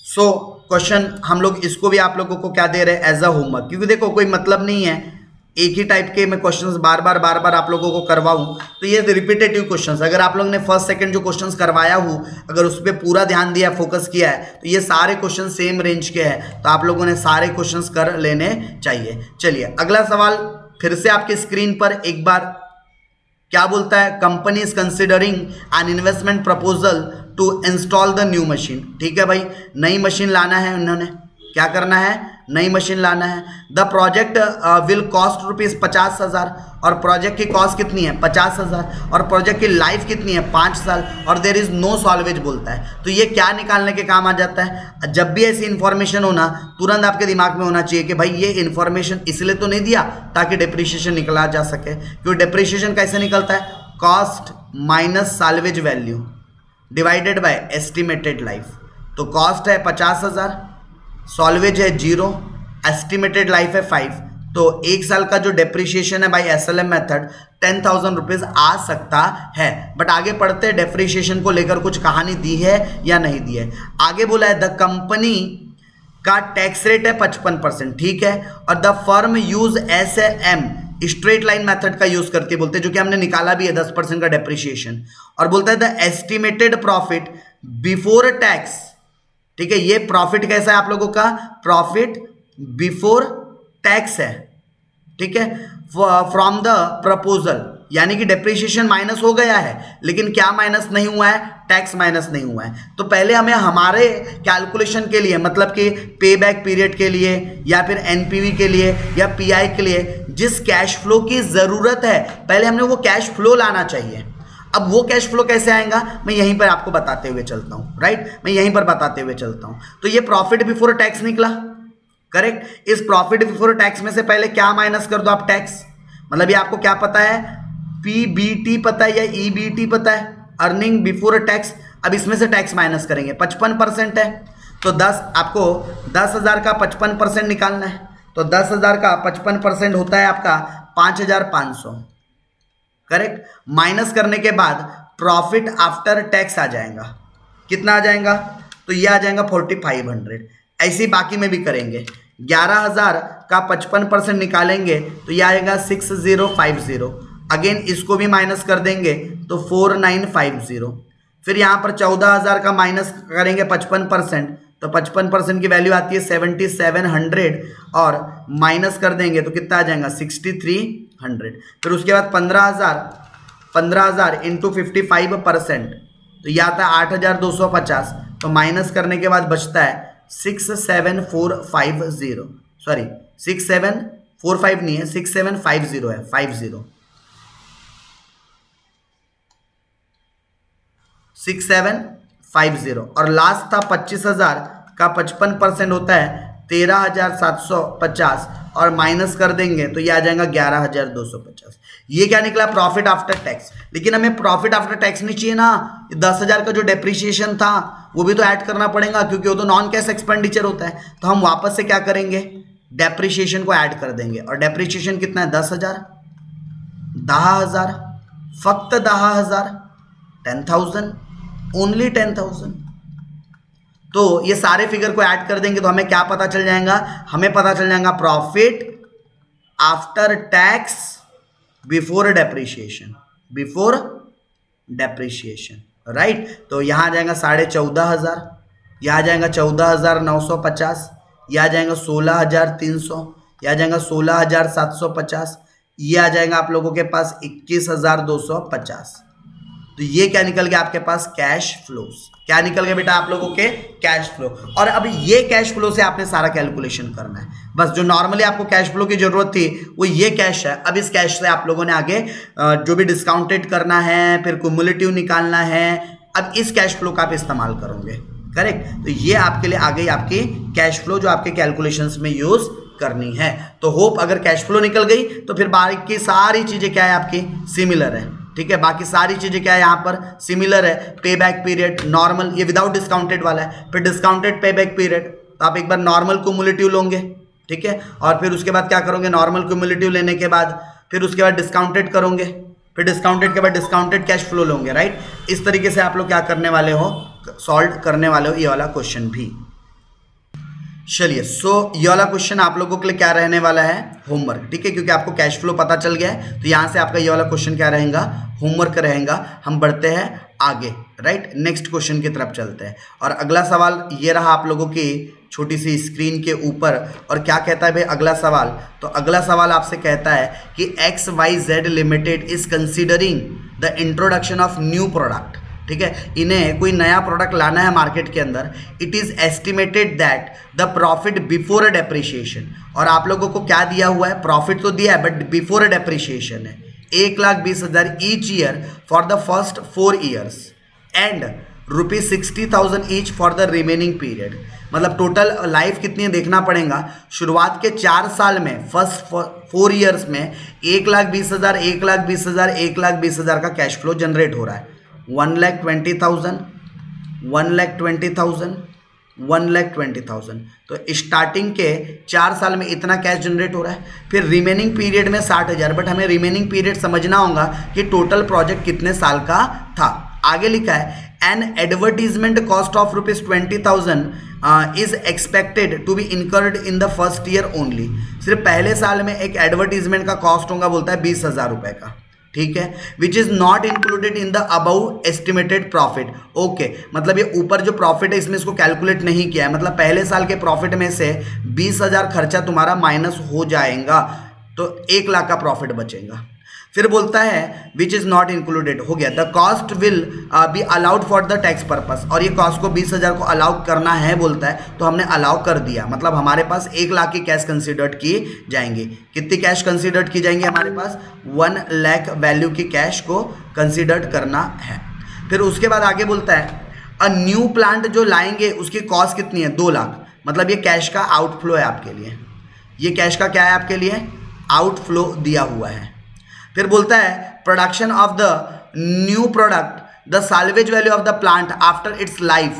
सो क्वेश्चन हम लोग इसको भी आप लोगों को क्या दे रहे हैं, एज अ होमवर्क। क्योंकि देखो कोई मतलब नहीं है एक ही टाइप के मैं क्वेश्चंस बार बार आप लोगों को करवाऊं, तो ये रिपीटेटिव क्वेश्चंस। अगर आप लोगों ने फर्स्ट सेकंड जो क्वेश्चंस करवाया हूं, अगर उस पर पूरा ध्यान दिया, फोकस किया है, तो ये सारे क्वेश्चन सेम रेंज के हैं, तो आप लोगों ने सारे क्वेश्चंस कर लेने चाहिए। चलिए अगला सवाल फिर से आपके स्क्रीन पर एक बार क्या बोलता है, company is considering an investment proposal to install the new machine. ठीक है भाई, नई मशीन लाना है, उन्होंने क्या करना है, नई मशीन लाना है। द प्रोजेक्ट विल कॉस्ट ₹50,000 और प्रोजेक्ट की कॉस्ट कितनी है, 50,000 और प्रोजेक्ट की लाइफ कितनी है, 5 साल और देयर इज नो सॉल्वेज बोलता है। तो ये क्या निकालने के काम आ जाता है। जब भी ऐसी इन्फॉर्मेशन होना, तुरंत आपके दिमाग में होना चाहिए कि भाई ये इन्फॉर्मेशन इसलिए तो नहीं दिया ताकि डिप्रिशिएशन निकला जा सके। क्योंकि डिप्रिशिएशन कैसे निकलता है, cost minus salvage value divided by estimated life. तो कॉस्ट है 50,000, सॉल्वेज है 0, एस्टिमेटेड लाइफ है 5। तो एक साल का जो डेप्रिशिएशन है बाय SLM मेथड 10,000 रुपीज आ सकता है। बट आगे पढ़ते हैं डेप्रिशिएशन को लेकर कुछ कहानी दी है या नहीं दी है। आगे बोला है द कंपनी का टैक्स रेट है 55%। ठीक है, और the firm use SLM straight line method का यूज करती है, बोलते हैं, जो कि हमने निकाला भी है 10% का डेप्रिशिएशन। और बोलता है the estimated profit before tax. ठीक है, ये प्रॉफिट कैसा है आप लोगों का, प्रॉफिट बिफोर टैक्स है। ठीक है, फ्रॉम द प्रपोजल, यानी कि डेप्रिशिएशन माइनस हो गया है, लेकिन क्या माइनस नहीं हुआ है, टैक्स माइनस नहीं हुआ है। तो पहले हमें हमारे कैलकुलेशन के लिए, मतलब कि पे बैक पीरियड के लिए या फिर NPV के लिए या PI के लिए जिस कैश फ्लो की जरूरत है, पहले हमने वो कैश फ्लो लाना चाहिए। अब वो कैश फ्लो कैसे आएगा, मैं यहीं पर आपको बताते हुए चलता हूं। राइट, मैं यहीं पर बताते हुए चलता हूं। तो ये प्रॉफिट बिफोर टैक्स निकला। करेक्ट। इस प्रॉफिट बिफोर टैक्स में से पहले क्या माइनस कर दो आप, टैक्स। मतलब ये आपको क्या पता है, PBT पता है या EBT पता है, अर्निंग बिफोर टैक्स। अब इसमें से टैक्स माइनस करेंगे, 55% है तो 10, आपको 10,000 का 55% निकालना है। तो 10,000 का 55% होता है आपका 5,500। करेक्ट। माइनस करने के बाद प्रॉफिट आफ्टर टैक्स आ जाएगा, कितना आ जाएगा, तो ये आ जाएगा 4,500। ऐसे ही बाकी में भी करेंगे। 11,000 का 55% निकालेंगे तो ये आएगा 6,050। अगेन इसको भी माइनस कर देंगे तो 4,950। फिर यहाँ पर 14,000 का माइनस करेंगे 55%, तो 55% की वैल्यू आती है 7700 और माइनस कर देंगे तो कितना आ जाएगा 6300। फिर उसके बाद 15,000 इंटू 55%, तो यह आता है 8,250। तो माइनस करने के बाद बचता है 67450, सॉरी 6745 नहीं है, 6750 है, 50 6750। और लास्ट था 25,000 का 55% होता है 13,750 और माइनस कर देंगे तो ये आ जाएगा 11,250। ये क्या निकला? Profit after tax. लेकिन हमें प्रॉफिट आफ्टर टैक्स नहीं चाहिए ना, 10,000 का जो डेप्रिसिएशन था वो भी तो ऐड करना पड़ेगा, क्योंकि वो तो नॉन कैश एक्सपेंडिचर होता है। तो हम वापस से क्या करेंगे, डेप्रिसिएशन को ऐड कर देंगे। और डेप्रिसिएशन कितना है? 10,000, 10,000, फक्त 10,000, 10,000, ओनली 10,000। तो ये सारे फिगर को ऐड कर देंगे तो हमें क्या पता चल जाएगा? हमें पता चल जाएगा profit after tax before depreciation, before depreciation, right. तो यहां आ जाएगा 14,500, यहां आ जाएगा 14,950, यह आ जाएगा 16,300, यह आ जाएगा 16,750, ये आ जाएगा आप लोगों के पास 21,250। तो ये क्या निकल गया आपके पास? Cash flows. क्या निकल गया बेटा आप लोगों के? Cash flow. और अब ये कैश फ्लो से आपने सारा कैलकुलेशन करना है। बस जो नॉर्मली आपको कैश फ्लो की जरूरत थी वो ये कैश है। अब इस कैश से आप लोगों ने आगे जो भी डिस्काउंटेड करना है, फिर क्युमुलेटिव निकालना है, अब इस कैश फ्लो का आप इस्तेमाल करोगे, करेक्ट। तो ये आपके लिए आ गई आपकी कैश फ्लो जो आपके कैलकुलेशंस में यूज करनी है। तो होप अगर कैश फ्लो निकल गई तो फिर बाकी सारी चीजें क्या है आपकी? सिमिलर है, ठीक है। बाकी सारी चीजें क्या है यहाँ पर? सिमिलर है। पे बैक पीरियड नॉर्मल, ये विदाउट डिस्काउंटेड वाला है। फिर डिस्काउंटेड पे बैक पीरियड, तो आप एक बार नॉर्मल क्युमुलेटिव लोगे, ठीक है। और फिर उसके बाद क्या करोगे? नॉर्मल क्युमुलेटिव लेने के बाद फिर उसके बाद डिस्काउंटेड करोगे, फिर डिस्काउंटेड के बाद डिस्काउंटेड कैश फ्लो लोगे, राइट। इस तरीके से आप लोग क्या करने वाले हो? सॉल्व करने वाले हो ये वाला क्वेश्चन भी। चलिए, सो ये वाला क्वेश्चन आप लोगों के लिए क्या रहने वाला है? होमवर्क, ठीक है। क्योंकि आपको कैश फ्लो पता चल गया है तो यहाँ से आपका ये वाला क्वेश्चन क्या रहेगा? होमवर्क रहेगा। हम बढ़ते हैं आगे, राइट। नेक्स्ट क्वेश्चन की तरफ चलते हैं। और अगला सवाल ये रहा आप लोगों की छोटी सी स्क्रीन के ऊपर। और क्या कहता है भाई अगला सवाल? तो अगला सवाल आपसे कहता है कि XYZ limited is considering the introduction of new product, ठीक है। इन्हें कोई नया प्रोडक्ट लाना है मार्केट के अंदर। It is estimated that the profit before depreciation, और आप लोगों को क्या दिया हुआ है? प्रॉफिट तो दिया है बट बिफोर डेप्रिसिएशन है 1,20,000 each year for the first 4 years and ₹60,000 each for the remaining period. मतलब टोटल लाइफ कितनी है देखना पड़ेगा। शुरुआत के 4 साल में, फर्स्ट 4 years में 1,20,000, 1,20,000, 1,20,000 का कैश फ्लो जनरेट हो रहा है। 1,20,000, 1,20,000, 1,20,000। तो स्टार्टिंग के 4 साल में इतना कैश जनरेट हो रहा है। फिर रिमेनिंग पीरियड में 60,000, बट हमें रिमेनिंग पीरियड समझना होगा कि टोटल प्रोजेक्ट कितने साल का था। आगे लिखा है an advertisement cost of ₹20,000 is expected to be incurred in the first year only. सिर्फ पहले साल में एक एडवर्टीजमेंट का कॉस्ट होगा, बोलता है 20,000 रुपए का, ठीक है। Which is not included in the above estimated profit. Okay, मतलब ये ऊपर जो प्रॉफिट है इसमें इसको कैलकुलेट नहीं किया है। मतलब पहले साल के प्रॉफिट में से 20,000 खर्चा तुम्हारा माइनस हो जाएगा, तो 1,00,000 का प्रॉफिट बचेगा। फिर बोलता है विच इज नॉट इंक्लूडेड, हो गया। The cost will be allowed for the tax purpose, और ये कॉस्ट को 20,000 को अलाउ करना है बोलता है, तो हमने अलाउ कर दिया। मतलब हमारे पास 1,00,000 की कैश कंसिडर्ड की जाएंगी। कितनी कैश कंसिडर्ड की जाएंगी? हमारे पास 1,00,000 वैल्यू की कैश को कंसिडर्ड करना है। फिर उसके बाद आगे बोलता है अ न्यू प्लांट जो लाएंगे उसकी कॉस्ट कितनी है? 2,00,000। मतलब ये कैश का आउटफ्लो है आपके लिए। ये कैश का क्या है आपके लिए? आउटफ्लो दिया हुआ है। फिर बोलता है production of the new product, the salvage value of the plant after it's life.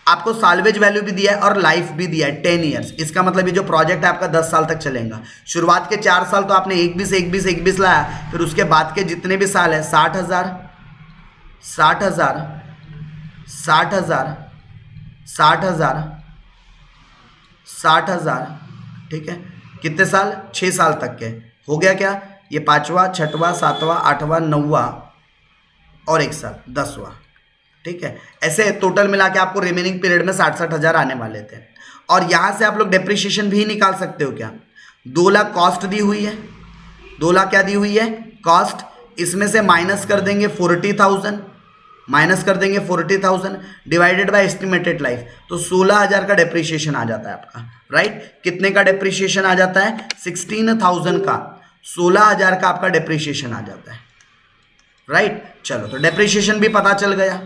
आपको साल्वेज वैल्यू भी दिया है और लाइफ भी दिया है 10 years। इसका मतलब ये जो प्रोजेक्ट है आपका 10 साल तक चलेगा। शुरुआत के 4 साल तो आपने 21 लाया, फिर उसके बाद के जितने भी साल है 60,000, 60,000, 60,000, 60,000, 60,000, ठीक है। कितने साल? 6 साल तक के। हो गया क्या? ये 5वां, 6वां, 7वां, 8वां, 9वां और 1 साल 10वां। ठीक है। ऐसे टोटल मिला के आपको रिमेनिंग पीरियड में 60 हज़ार आने वाले थे। और यहाँ से आप लोग डेप्रिसिएशन भी निकाल सकते हो क्या। 2 लाख कॉस्ट दी हुई है, 2 लाख क्या दी हुई है, कॉस्ट। इसमें से माइनस कर देंगे 40,000, माइनस कर देंगे 40,000 डिवाइडेड बाय एस्टिमेटेड लाइफ, तो 16,000 का डेप्रिसिएशन आ जाता है आपका, राइट। कितने का डेप्रिसिएशन आ जाता है, 16,000 का 16,000 का आपका डेप्रिसिएशन आ जाता है, राइट। चलो, तो डेप्रिसिएशन भी पता चल गया।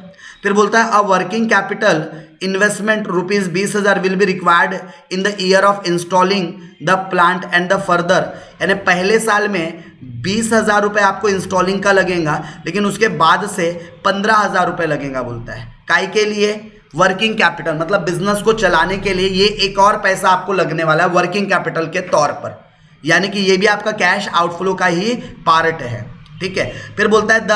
फिर बोलता है a working capital investment ₹20,000 will be required in the year of installing the plant and the further, यानी पहले साल में 20,000 रुपये आपको इंस्टॉलिंग का लगेगा, लेकिन उसके बाद से 15,000 रुपये लगेगा। बोलता है काय के लिए, वर्किंग कैपिटल, मतलब बिजनेस को चलाने के लिए ये एक और पैसा आपको लगने वाला है वर्किंग कैपिटल के तौर पर, यानी कि ये भी आपका कैश आउटफ्लो का ही पार्ट है, ठीक है। फिर बोलता है द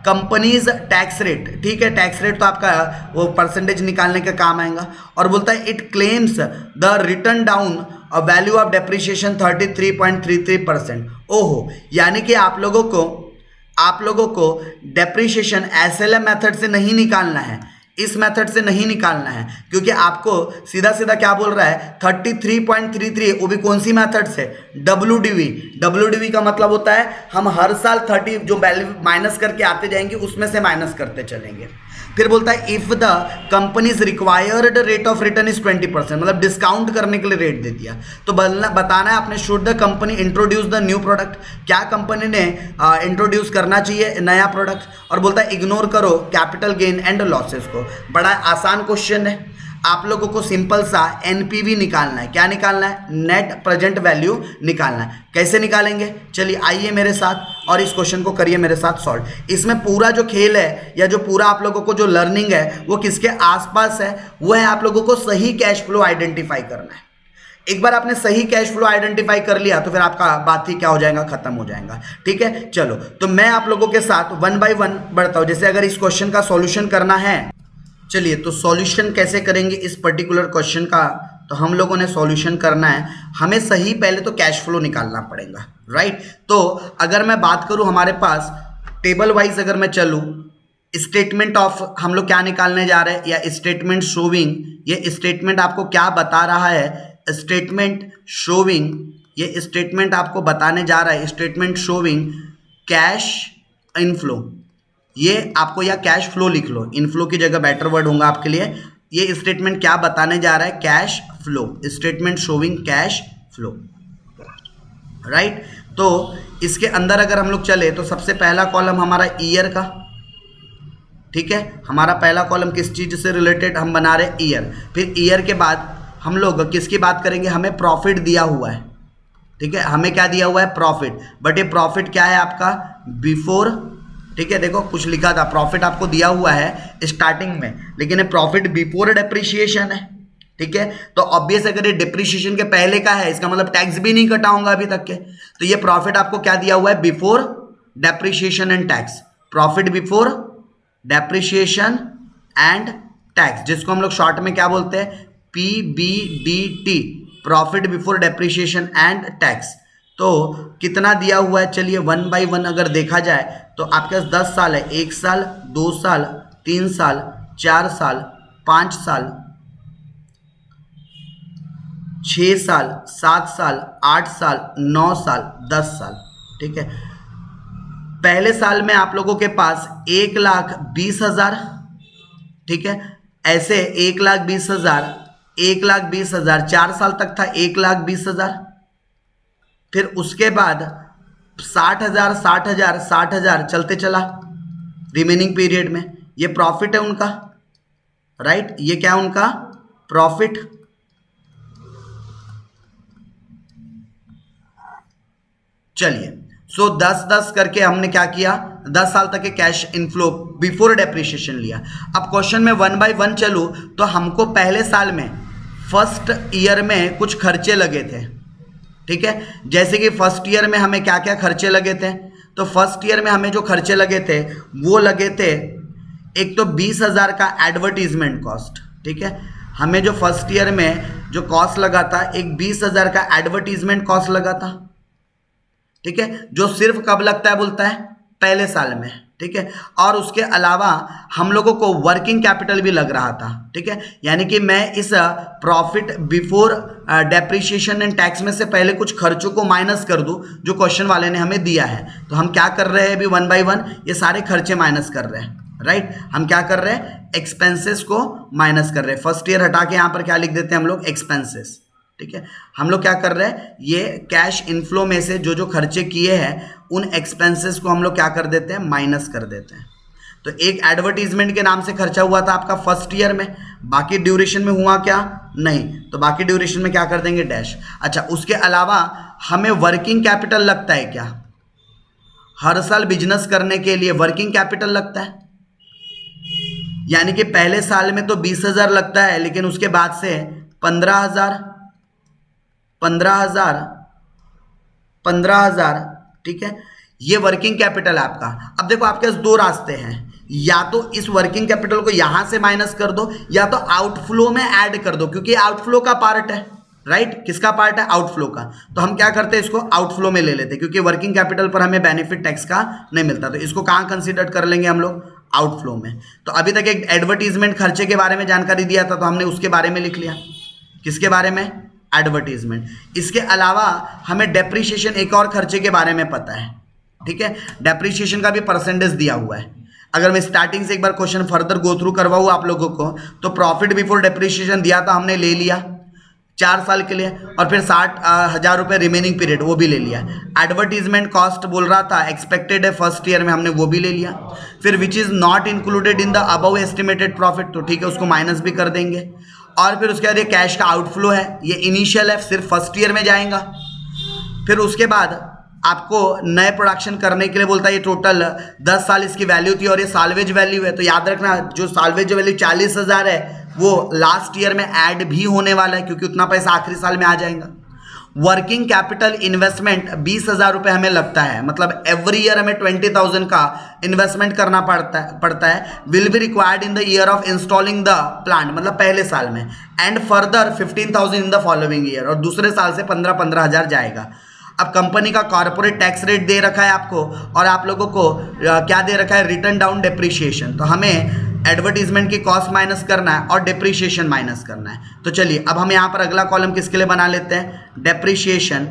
कंपनीज टैक्स रेट, ठीक है, टैक्स रेट तो आपका वो परसेंटेज निकालने का काम आएगा। और बोलता है it claims the return down a value of depreciation 33.33%। ओहो, यानी कि आप लोगों को डेप्रिसिएशन एसएलएम मेथड से नहीं निकालना है, इस मेथड से नहीं निकालना है, क्योंकि आपको सीधा सीधा क्या बोल रहा है 33.33, वो भी कौन सी मेथड से, डब्ल्यूडीवी का मतलब होता है हम हर साल 30 जो वैल्यू माइनस करके आते जाएंगे उसमें से माइनस करते चलेंगे। फिर बोलता है if the companies required rate of return is 20%, मतलब डिस्काउंट करने के लिए रेट दे दिया, तो बताना है आपने should the company introduce the new product, क्या कंपनी ने इंट्रोड्यूस करना चाहिए नया प्रोडक्ट। और बोलता है इग्नोर करो कैपिटल गेन एंड लॉसेस को। बड़ा आसान क्वेश्चन है, आप लोगों को सिंपल सा एनपीवी निकालना है। क्या निकालना है, नेट प्रेजेंट वैल्यू निकालना है। कैसे निकालेंगे, चलिए आइए मेरे साथ और इस क्वेश्चन को करिए मेरे साथ सॉल्व। इसमें पूरा जो खेल है या जो पूरा आप लोगों को जो लर्निंग है वो किसके आसपास है, वो है आप लोगों को सही कैश फ्लो आइडेंटिफाई करना है। एक बार आपने सही कैश फ्लो आइडेंटिफाई कर लिया तो फिर आपका बात ही क्या हो जाएगा, खत्म हो जाएगा, ठीक है। चलो, तो मैं आप लोगों के साथ 1 बाय 1 बढ़ता हूं। जैसे अगर इस क्वेश्चन का सॉल्यूशन करना है, चलिए तो सॉल्यूशन कैसे करेंगे इस पर्टिकुलर क्वेश्चन का, तो हम लोगों ने सॉल्यूशन करना है, हमें सही पहले तो कैश फ्लो निकालना पड़ेगा, राइट। तो अगर मैं बात करूं हमारे पास टेबल वाइज अगर मैं चलूं, स्टेटमेंट ऑफ हम लोग क्या निकालने जा रहे हैं, या स्टेटमेंट शोविंग, ये स्टेटमेंट आपको क्या बता रहा है, स्टेटमेंट शोविंग, ये स्टेटमेंट आपको बताने जा रहा है स्टेटमेंट शोविंग कैश इनफ्लो, ये आपको या कैश फ्लो लिख लो, इनफ्लो की जगह बेटर वर्ड होगा आपके लिए। ये स्टेटमेंट क्या बताने जा रहा है, cash flow, statement showing cash flow, right. तो इसके अंदर अगर हम लोग चले तो सबसे पहला कॉलम हमारा ईयर का, ठीक है, हमारा पहला कॉलम किस चीज से रिलेटेड हम बना रहे हैं, ईयर। फिर ईयर के बाद हम लोग किसकी बात करेंगे, हमें प्रॉफिट दिया हुआ है, ठीक है, हमें क्या दिया हुआ है, प्रॉफिट। बट ये प्रॉफिट क्या है आपका, बिफोर, ठीक है, देखो कुछ लिखा था प्रॉफिट आपको दिया हुआ है स्टार्टिंग में, लेकिन ये प्रॉफिट बिफोर डेप्रिसिएशन है, ठीक है। तो ऑब्वियस अगर ये डेप्रिसिएशन के पहले का है, इसका मतलब टैक्स भी नहीं कटा होगा अभी तक के, तो ये प्रॉफिट आपको क्या दिया हुआ है, before depreciation and tax, profit before depreciation and tax, जिसको हम लोग शॉर्ट में क्या बोलते हैं, PBDT, profit before depreciation and tax. तो कितना दिया हुआ है, चलिए 1 बाय 1 अगर देखा जाए तो आपके पास 10 साल है, 1 साल 2 साल 3 साल 4 साल 5 साल 6 साल 7 साल 8 साल 9 साल 10 साल, ठीक है। पहले साल में आप लोगों के पास 1,20,000, ठीक है, ऐसे 1,20,000 1,20,000 4 साल तक था 1,20,000। फिर उसके बाद 60,000 60,000 60,000 चलते चला रिमेनिंग पीरियड में, ये प्रॉफिट है उनका, राइट, ये क्या है उनका प्रॉफिट। चलिए, सो 10-10 करके हमने क्या किया, 10 साल तक के कैश इनफ्लो बिफोर डेप्रिसिएशन लिया। अब क्वेश्चन में 1 बाय 1 चलूं तो हमको पहले साल में फर्स्ट ईयर में कुछ खर्चे लगे थे, ठीक है। जैसे कि फर्स्ट ईयर में हमें क्या क्या खर्चे लगे थे, तो फर्स्ट ईयर में हमें जो खर्चे लगे थे वो लगे थे, एक तो 20,000 का एडवर्टीजमेंट कॉस्ट, ठीक है, हमें जो फर्स्ट ईयर में जो कॉस्ट लगा था एक 20,000 का एडवर्टीजमेंट कॉस्ट लगा था, ठीक है, जो सिर्फ कब लगता है बोलता है, पहले साल में, ठीक है। और उसके अलावा हम लोगों को वर्किंग कैपिटल भी लग रहा था, ठीक है। यानी कि मैं इस profit before depreciation and tax में से पहले कुछ खर्चों को माइनस कर दूं जो क्वेश्चन वाले ने हमें दिया है। तो हम क्या कर रहे हैं अभी 1 बाय 1 ये सारे खर्चे माइनस कर रहे हैं, राइट। हम क्या कर रहे हैं, एक्सपेंसेस को माइनस कर रहे हैं। फर्स्ट ईयर हटा के यहाँ पर क्या लिख देते हैं हम लोग, एक्सपेंसेस, ठीक है। हम लोग क्या कर रहे हैं, ये कैश इनफ्लो में से जो जो खर्चे किए हैं उन एक्सपेंसेस को हम लोग क्या कर देते हैं, माइनस कर देते हैं। तो एक एडवर्टीजमेंट के नाम से खर्चा हुआ था आपका फर्स्ट ईयर में, बाकी ड्यूरेशन में हुआ क्या, नहीं, तो बाकी ड्यूरेशन में क्या कर देंगे, डैश। अच्छा, उसके अलावा हमें वर्किंग कैपिटल लगता है क्या, हर साल बिजनेस करने के लिए वर्किंग कैपिटल लगता है। यानी कि पहले साल में तो 20,000 लगता है, लेकिन उसके बाद से 15,000, ठीक है। ये वर्किंग कैपिटल है आपका। अब देखो आपके पास दो रास्ते हैं, या तो इस वर्किंग कैपिटल को यहां से माइनस कर दो या तो आउटफ्लो में ऐड कर दो, क्योंकि आउटफ्लो का पार्ट है, राइट। किसका पार्ट है, आउटफ्लो का। तो हम क्या करते हैं, इसको आउटफ्लो में ले लेते हैं, क्योंकि वर्किंग कैपिटल पर हमें बेनिफिट टैक्स का नहीं मिलता। तो इसको कहां कंसीडर कर लेंगे हम लोग, आउटफ्लो में। तो अभी तक एक एडवर्टीजमेंट खर्चे के बारे में जानकारी दिया था, तो हमने उसके बारे में लिख लिया। किसके बारे में, एडवर्टीजमेंट। इसके अलावा हमें डेप्रिसिएशन एक और खर्चे के बारे में पता है, ठीक है। डेप्रिसिएशन का भी परसेंटेज दिया हुआ है। अगर मैं स्टार्टिंग से एक बार क्वेश्चन फर्दर गो थ्रू करवाऊँ आप लोगों को, तो प्रॉफिट बिफोर डेप्रिसिएशन दिया था, हमने ले लिया 4 साल के लिए, और फिर 60,000 रुपये रिमेनिंग पीरियड वो भी ले लिया। एडवर्टीजमेंट कॉस्ट बोल रहा था एक्सपेक्टेड है फर्स्ट ईयर में, हमने वो भी ले लिया। फिर which is not included in the above estimated profit, तो ठीक है, उसको माइनस भी कर देंगे। और फिर उसके बाद ये कैश का आउटफ्लो है, ये इनिशियल है, सिर्फ फर्स्ट ईयर में जाएगा। फिर उसके बाद आपको नए प्रोडक्शन करने के लिए बोलता है, ये टोटल 10 साल इसकी वैल्यू थी और ये साल्वेज वैल्यू है। तो याद रखना, जो साल्वेज वैल्यू 40,000 है वो लास्ट ईयर में ऐड भी होने वाला है, क्योंकि उतना पैसा आखिरी साल में आ जाएगा। वर्किंग कैपिटल इन्वेस्टमेंट 20,000 रुपये हमें लगता है, मतलब एवरी ईयर हमें 20,000 का इन्वेस्टमेंट करना पड़ता है। Will be required in the year of installing the plant, मतलब पहले साल में, and further 15,000 in the following year, और दूसरे साल से 15,000 जाएगा। अब कंपनी का कॉर्पोरेट टैक्स रेट दे रखा है आपको, और आप लोगों को क्या दे रखा है, रिटर्न डाउन डेप्रिसिएशन। तो हमें एडवर्टीजमेंट की कॉस्ट माइनस करना है और डेप्रिसिएशन माइनस करना है। तो चलिए अब हम यहाँ पर अगला कॉलम किसके लिए बना लेते हैं, डेप्रिसिएशन,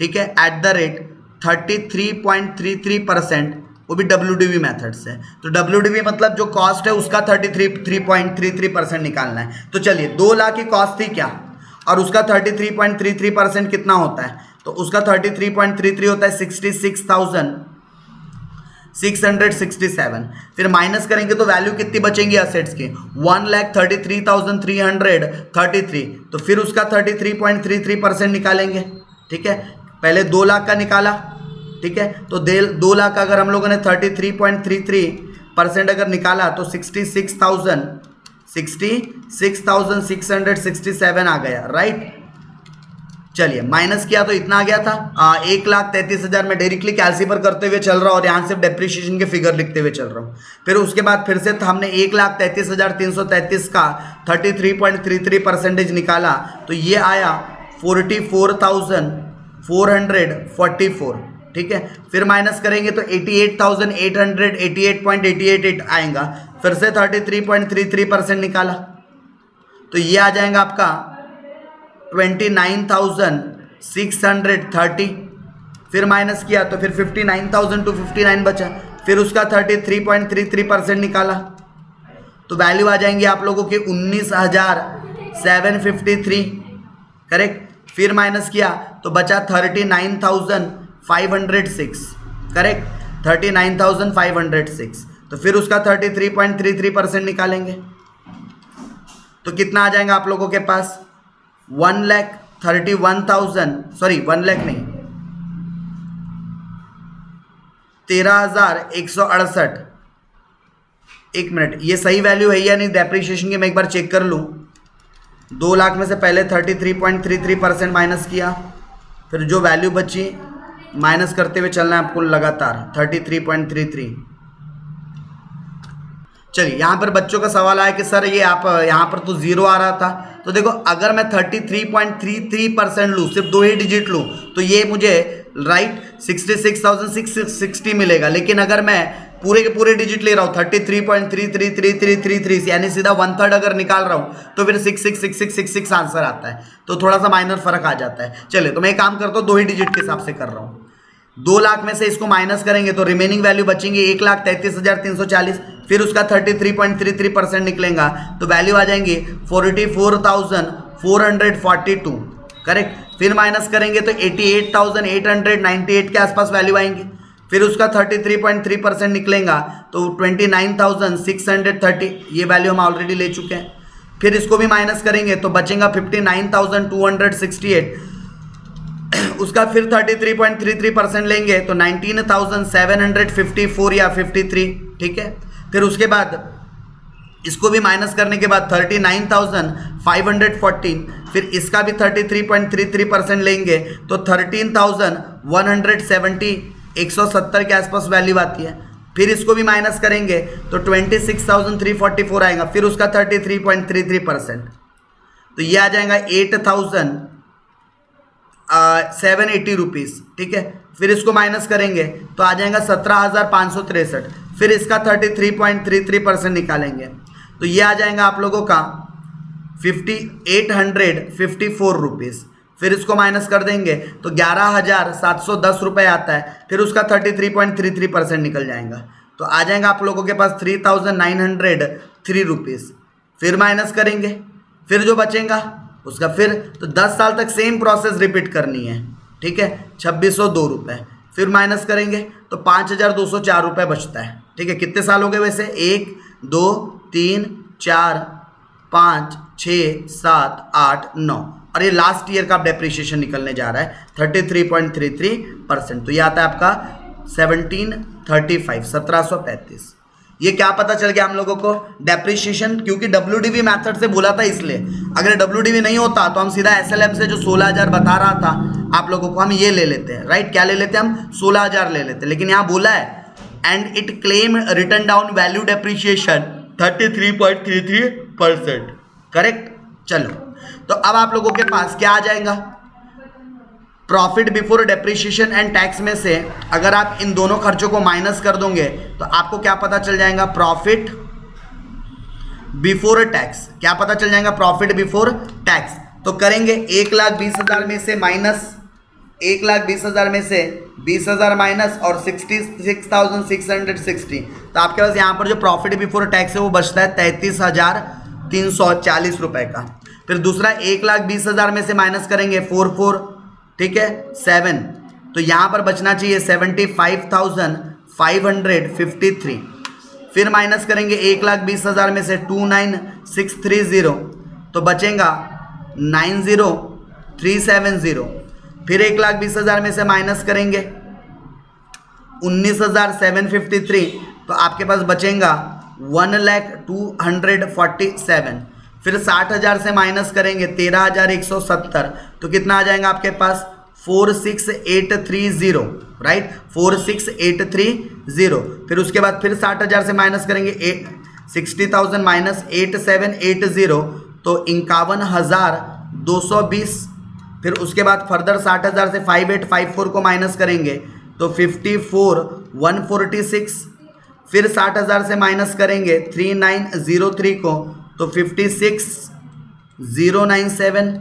ठीक है, एट द रेट 33.33%, वो भी WDV मेथड से। तो WDV मतलब जो कॉस्ट है उसका 33.33% निकालना है। तो चलिए 2 लाख की कॉस्ट थी क्या, और उसका 33.33% कितना होता है, तो उसका 33.33 होता है 66,667। फिर माइनस करेंगे तो वैल्यू कितनी बचेंगी असेट्स की, 1,33,333। तो फिर उसका 33.33% निकालेंगे, ठीक है। पहले 2 लाख का निकाला, ठीक है। तो 2 लाख का अगर हम लोगों ने 33.33% अगर निकाला तो 66,667 आ गया, राइट। चलिए माइनस किया तो इतना आ गया था 1,33,000 में डायरेक्टली कैलकुलेट करते हुए चल रहा हूँ और यहाँ से डेप्रिसिएशन के फिगर लिखते हुए चल रहा हूँ। फिर उसके बाद फिर से हमने 1,33,333 का 33.33% निकाला, तो ये आया 44,444, ठीक है। फिर माइनस करेंगे तो 88,888.88 आएगा। फिर से 33.33% निकाला तो ये आ जाएगा आपका 29,630। फिर माइनस किया तो फिर 59,259 बचा। फिर उसका 33.33% निकाला तो वैल्यू आ जाएंगी आप लोगों की 19,753, करेक्ट। फिर माइनस किया तो बचा 39,506, करेक्ट, 39,506। तो फिर उसका 33.33% निकालेंगे तो कितना आ जाएगा आप लोगों के पास 1,31,000, सॉरी 1 लाख नहीं, 13,168। एक मिनट, ये सही वैल्यू है या नहीं डेप्रिसिएशन की मैं एक बार चेक कर लूँ। 2 लाख में से पहले 33.33% माइनस किया, फिर जो वैल्यू बची माइनस करते हुए चलना है आपको लगातार 33.33। चलिए यहाँ पर बच्चों का सवाल आया कि सर ये आप यहाँ पर तो 0 आ रहा था। तो देखो अगर मैं 33.33% लूँ, सिर्फ 2 ही डिजिट लूँ, तो ये मुझे राइट 66,660 मिलेगा। लेकिन अगर मैं पूरे के पूरे डिजिट ले रहा हूँ 33.333333 यानी सीधा 1/3 अगर निकाल रहा हूँ तो फिर 666666 आंसर आता है, तो थोड़ा सा माइनर फर्क आ जाता है। चलिए तो मैं एक काम करता हूँ, 2 ही डिजिट के हिसाब से कर रहा हूँ। 2 लाख में से इसको माइनस करेंगे तो रिमेनिंग वैल्यू बचेंगे 1,33,340, फिर उसका 33.33% निकलेगा तो वैल्यू आ जाएंगी 44,442, करेक्ट। फिर माइनस करेंगे तो 88,898 के आसपास वैल्यू आएंगी, फिर उसका 33.3% निकलेगा तो 29,630, ये वैल्यू हम ऑलरेडी ले चुके हैं। फिर इसको भी माइनस करेंगे तो बचेगा 59,268, उसका फिर 33.33% लेंगे तो 19,754 या 53, ठीक है। फिर उसके बाद इसको भी माइनस करने के बाद 39,514, फिर इसका भी 33.33% लेंगे तो 13,170, 170 के आसपास वैल्यू आती है। फिर इसको भी माइनस करेंगे तो 26,344 आएगा, फिर उसका 33.33%, तो ये आ जाएगा 8,780 रुपीज़, ठीक है। फिर इसको माइनस करेंगे तो आ जाएगा 17,563, फिर इसका 33.33% निकालेंगे तो ये आ जाएगा आप लोगों का 854 रुपीज़। फिर इसको माइनस कर देंगे तो 11,710 रुपये आता है, फिर उसका 33.33% निकल जाएगा तो आ जाएगा आप लोगों के पास 3,903 रुपीज़। फिर माइनस करेंगे, फिर जो बचेगा उसका फिर तो 10 साल तक सेम प्रोसेस रिपीट करनी है, ठीक है। 2,602 रुपये, फिर माइनस करेंगे तो 5,204 रुपये बचता है, ठीक है। कितने साल हो गए वैसे? 1 2 3 4 5 6 7 8 9, और ये लास्ट ईयर का डेप्रिसिएशन निकलने जा रहा है 33.33%, तो ये आता है आपका 1735। ये क्या पता चल गया हम लोगों को? डेप्रिसिएशन, क्योंकि WDV मेथड से बोला था इसलिए, अगर WDV नहीं होता तो हम सीधा SLM से जो 16,000 बता रहा था आप लोगों को हम ये ले लेते हैं, राइट। क्या ले लेते हैं हम? 16,000 ले लेते हैं, लेकिन यहाँ बोला है and it claim return down value depreciation 33.33%, correct. चलो तो अब आप लोगों के पास क्या आ जाएगा? Profit before depreciation and tax में से अगर आप इन दोनों खर्चों को माइनस कर दोगे तो आपको क्या पता चल जाएगा? Profit before tax. क्या पता चल जाएगा? Profit before tax. तो करेंगे 1,20,000 में से माइनस, 1,20,000 में से 20,000 माइनस और 66,660, तो आपके पास यहाँ पर जो प्रॉफिट बिफोर टैक्स है वो बचता है 33,340 रुपये का। फिर दूसरा 1,20,000 में से माइनस करेंगे 44, ठीक है 7, तो यहाँ पर बचना चाहिए 75,553। फिर माइनस करेंगे 1,20,000 में से 29,630, तो बचेगा 90,370। फिर 1,20,000 में से माइनस करेंगे 19,753, तो आपके पास बचेगा 1,02,47। फिर 60,000 से माइनस करेंगे 13,170, तो कितना आ जाएगा आपके पास? 46,830, राइट, 46,830। फिर उसके बाद फिर 60,000 से माइनस करेंगे 60,000 माइनस 8,780, तो 51,220। फिर उसके बाद फर्दर 60,000 से 5,854 को माइनस करेंगे तो 54,146। फिर 60,000 से माइनस करेंगे 3,903 को तो 56,097।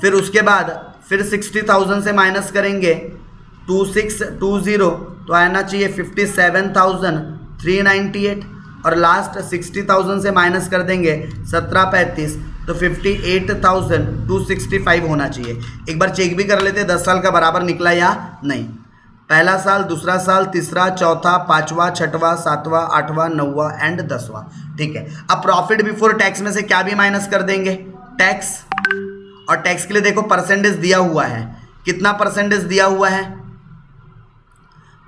फिर उसके बाद फिर 60,000 से माइनस करेंगे 2,620, तो आना चाहिए 57,398। और लास्ट 60,000 से माइनस कर देंगे 1735, तो 58,265 होना चाहिए। एक बार चेक भी कर लेते हैं 10 साल का बराबर निकला या नहीं। पहला साल, दूसरा साल, तीसरा, चौथा, पांचवा, छठवां, सातवां, आठवां, नौवां एंड 10वां, ठीक है। अब प्रॉफिट बिफोर टैक्स में से क्या भी माइनस कर देंगे? टैक्स। और टैक्स के लिए देखो परसेंटेज दिया हुआ है, कितना परसेंटेज दिया हुआ है?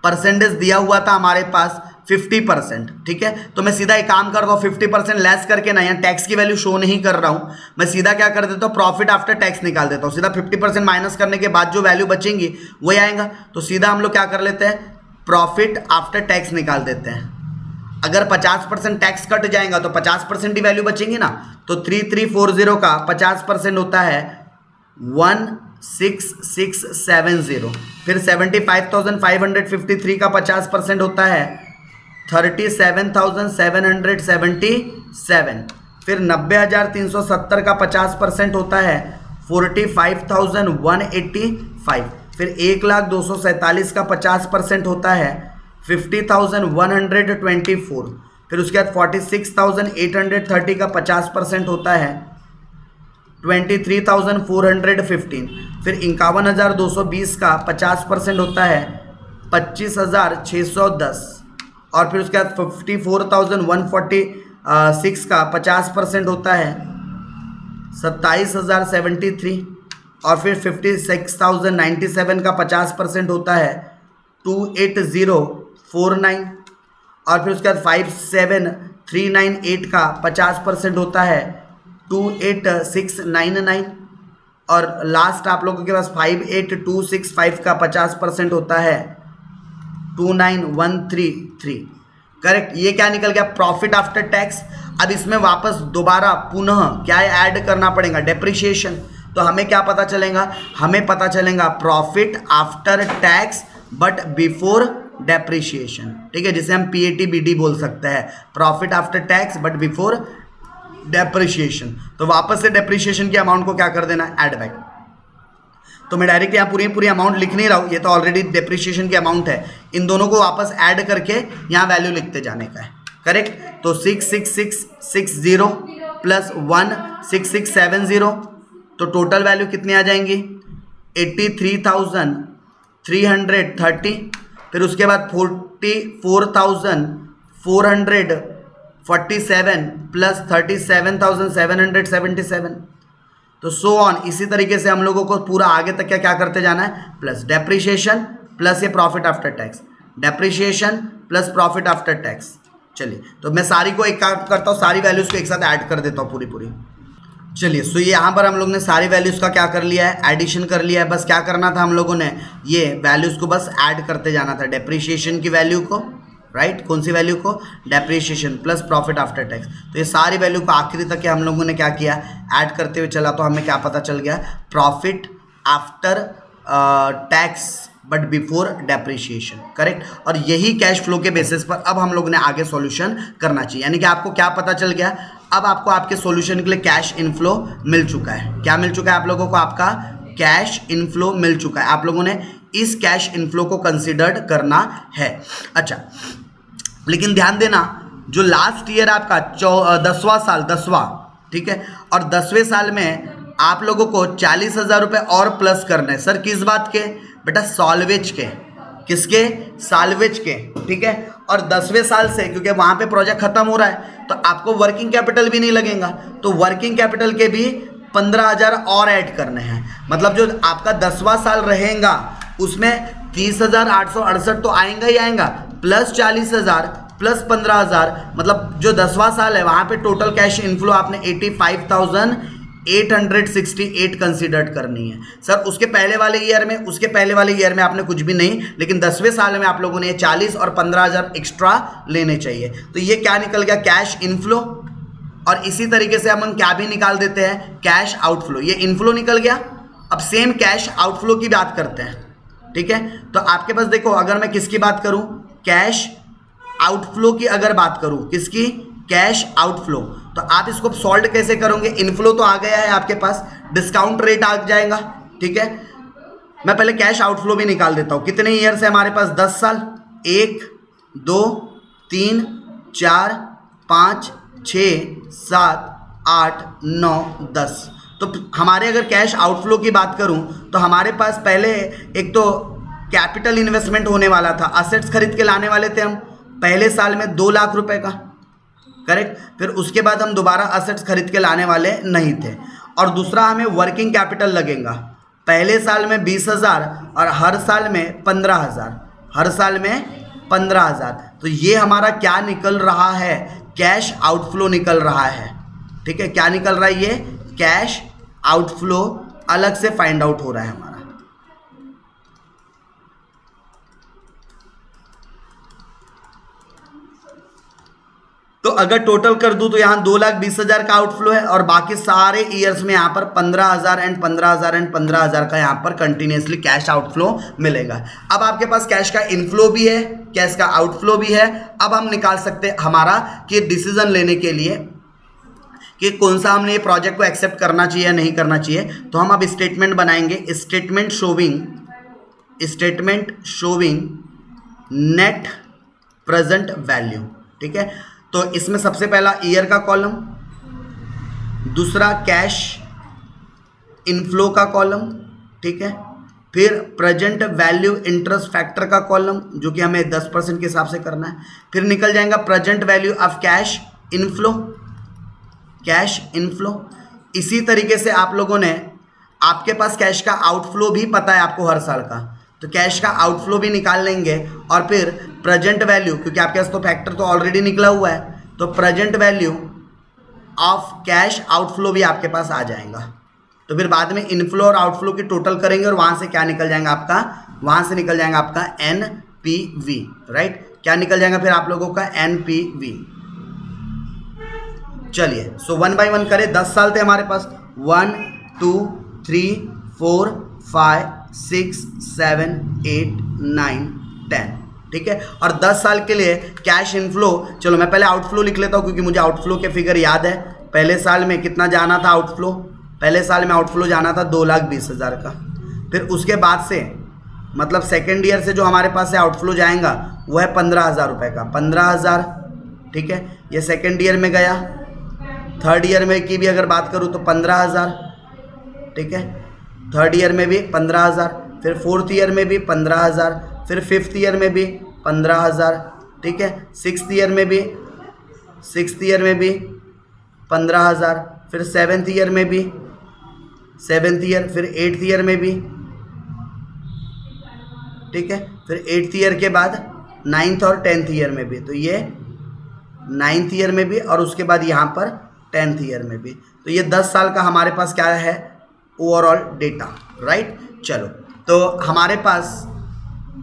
परसेंटेज दिया हुआ था हमारे पास 50%, ठीक है। तो मैं सीधा एक काम करता हूँ 50% लेस करके ना, यहाँ टैक्स की वैल्यू शो नहीं कर रहा हूँ, मैं सीधा क्या कर देता हूँ प्रॉफिट आफ्टर टैक्स निकाल देता हूँ। सीधा 50% माइनस करने के बाद जो वैल्यू बचेंगी वही आएगा। तो सीधा हम लोग क्या कर लेते हैं, प्रॉफिट आफ्टर टैक्स निकाल देते हैं। अगर 50% टैक्स कट जाएगा तो 50% ही वैल्यू बचेंगी ना। तो 3340 का 50% होता है 6670। फिर 75,553 का 50% होता है 37,777। फिर 90,370 का 50% होता है 45,185। फिर 1,02,47 का 50% होता है 50,124। फिर उसके बाद 46,830 का 50% होता है 23,415। फिर 51,220 का 50% होता है 25,610। और फिर उसके बाद 54,146 का 50% होता है 27,073। और फिर 56,097 का 50% होता है 28049। और फिर उसके बाद 57,398 का 50% होता है 28699। और लास्ट आप लोगों के पास 58,265 का 50% होता है 29,133। करेक्ट। ये क्या निकल गया? Profit after tax. अब इसमें वापस दोबारा पुनः क्या ऐड करना पड़ेगा? डेप्रिसिएशन। तो हमें क्या पता चलेगा? हमें पता चलेगा profit after tax but before depreciation. ठीक है, जिसे हम PAT-BD बोल सकते हैं, profit after tax but before depreciation. तो वापस से डेप्रिसिएशन की अमाउंट को क्या कर देना? Add back. तो मैं डायरेक्ट यहाँ पूरी अमाउंट लिख नहीं रहा हूँ, ये तो ऑलरेडी डेप्रिसिएशन की अमाउंट है। इन दोनों को वापस ऐड करके यहाँ वैल्यू लिखते जाने का है। करेक्ट। तो 66660 प्लस 16670, तो टोटल वैल्यू कितनी आ जाएंगी? 83,330। फिर उसके बाद 44,447 प्लस 37,777। तो सो ऑन। इसी तरीके से हम लोगों को पूरा आगे तक क्या करते जाना है? प्लस डेप्रिसिएशन प्लस ये profit after tax, depreciation plus profit after tax. चलिए, तो मैं सारी को एक काम करता हूँ, सारी वैल्यूज को एक साथ ऐड कर देता हूँ पूरी। चलिए, सो ये यहाँ पर हम लोग ने सारी वैल्यूज का क्या कर लिया है? एडिशन कर लिया है। बस क्या करना था हम लोगों ने? ये वैल्यूज को बस ऐड करते जाना था, डेप्रिसिएशन की वैल्यू को, राइट। कौन सी वैल्यू को? Depreciation plus profit after tax. तो ये सारी वैल्यू को आखिरी तक के हम लोगों ने क्या किया? ऐड करते हुए चला। तो हमें क्या पता चल गया? Profit after tax but before depreciation. Correct. और यही कैश फ्लो के बेसिस पर अब हम लोग ने आगे सॉल्यूशन करना चाहिए। यानी कि आपको क्या पता चल गया? अब आपको आपके सॉल्यूशन के लिए कैश इनफ्लो मिल चुका है। क्या मिल चुका है आप लोगों को? आपका कैश इनफ्लो मिल चुका है। आप लोगों ने इस कैश इनफ्लो को कंसिडर्ड करना है। अच्छा, लेकिन ध्यान देना, जो लास्ट ईयर आपका 10वां साल, 10वां, ठीक है, और 10वें साल में आप लोगों को 40,000 रुपये और प्लस करने। सर किस बात के? बेटा सॉल्वेज के। किसके? साल्वेज के। ठीक है। और 10वें साल से, क्योंकि वहाँ पे प्रोजेक्ट खत्म हो रहा है, तो आपको वर्किंग कैपिटल भी नहीं लगेगा, तो वर्किंग कैपिटल के भी 15,000 और ऐड करने हैं। मतलब जो आपका 10वां साल रहेगा उसमें 30,868 तो आएगा ही आएगा, प्लस 40,000 प्लस 15,000, मतलब जो 10वां साल है वहाँ पे टोटल कैश इनफ्लो आपने 85,868 कंसिडर्ड करनी है। सर उसके पहले वाले ईयर में आपने कुछ भी नहीं, लेकिन 10वें साल में आप लोगों ने 40 और 15,000 एक्स्ट्रा लेने चाहिए। तो ये क्या निकल गया? Cash inflow. और इसी तरीके से हम क्या भी निकाल देते हैं? Cash outflow. ये इनफ्लो निकल गया। अब सेम कैश आउटफ्लो की बात करते हैं। ठीक है। तो आपके पास देखो, अगर मैं किसकी बात करूं? कैश आउटफ्लो की अगर बात करूं, किसकी? Cash outflow. तो आप इसको सॉल्व कैसे करोगे? इनफ्लो तो आ गया है आपके पास, डिस्काउंट रेट आ जाएगा। ठीक है। मैं पहले कैश आउटफ्लो भी निकाल देता हूं। कितने ईयर से हमारे पास? 10 साल। 1 2 3 4 5 6 7 8 9 10। तो हमारे अगर कैश आउटफ्लो की बात करूं तो हमारे पास पहले एक तो कैपिटल इन्वेस्टमेंट होने वाला था, असेट्स खरीद के लाने वाले थे हम पहले साल में 2 लाख रुपए का। करेक्ट। फिर उसके बाद हम दोबारा असेट्स खरीद के लाने वाले नहीं थे। और दूसरा हमें वर्किंग कैपिटल लगेगा, पहले साल में 20,000 और हर साल में 15,000, हर साल में 15,000। तो ये हमारा क्या निकल रहा है? कैश आउटफ्लो निकल रहा है। ठीक है। क्या निकल रहा है? ये कैश आउटफ्लो अलग से फाइंड आउट हो रहा है हमारा। तो अगर टोटल कर दूं तो यहाँ 2,20,000 का आउटफ्लो है और बाकी सारे ईयर्स में यहाँ पर 15,000 एंड 15,000 एंड 15,000 का यहाँ पर कंटिन्यूसली कैश आउटफ्लो मिलेगा। अब आपके पास कैश का इनफ्लो भी है, कैश का आउटफ्लो भी है। अब हम निकाल सकते हैं हमारा कि डिसीजन लेने के लिए कि कौन सा हमने ये प्रोजेक्ट को एक्सेप्ट करना चाहिए या नहीं करना चाहिए। तो हम अब स्टेटमेंट बनाएंगे, statement showing net present value. ठीक है, तो इसमें सबसे पहला ईयर का कॉलम, दूसरा कैश इनफ्लो का कॉलम, ठीक है, फिर प्रेजेंट वैल्यू इंटरेस्ट फैक्टर का कॉलम जो कि हमें 10% के हिसाब से करना है, फिर निकल जाएगा present value of cash inflow. इसी तरीके से आप लोगों ने, आपके पास कैश का आउटफ्लो भी पता है आपको हर साल का, तो कैश का आउटफ्लो भी निकाल लेंगे और फिर प्रेजेंट वैल्यू, क्योंकि आपके पास तो फैक्टर तो ऑलरेडी निकला हुआ है, तो present value of cash outflow भी आपके पास आ जाएगा। तो फिर बाद में इनफ्लो और आउटफ्लो की टोटल करेंगे और वहाँ से क्या निकल जाएगा आपका, वहाँ से निकल जाएगा आपका NPV, राइट। क्या निकल जाएगा फिर आप लोगों का NPV। चलिए सो 1 बाय 1 करें। 10 साल थे हमारे पास, 1 2 3 4 5 6 7 8 9 10, ठीक है। और 10 साल के लिए कैश इनफ्लो, चलो मैं पहले आउटफ्लो लिख लेता हूँ क्योंकि मुझे आउटफ्लो के फिगर याद है। पहले साल में कितना जाना था आउटफ्लो, पहले साल में आउटफ्लो जाना था 2,20,000 का। फिर उसके बाद से मतलब सेकेंड ईयर से जो हमारे पास से आउटफ्लो जाएगा वो है 15,000 रुपये का, 15,000, ठीक है। ये सेकेंड ईयर में गया। थर्ड ईयर में की भी अगर बात करूँ तो 15,000, ठीक है। थर्ड ईयर में भी 15,000, फिर फोर्थ ईयर में भी 15,000, फिर फिफ्थ ईयर में भी 15,000, ठीक है। सिक्स्थ ईयर में भी 15,000, फिर सेवेंथ ईयर में भी, सेवेंथ ईयर, फिर एट्थ ईयर में भी, ठीक है। फिर एट्थ ईयर के बाद नाइन्थ और 10th ईयर में भी, तो ये 9th ईयर में भी और उसके बाद यहाँ पर 10th ईयर में भी। तो ये 10 साल का हमारे पास क्या है ओवरऑल डेटा, राइट। चलो तो हमारे पास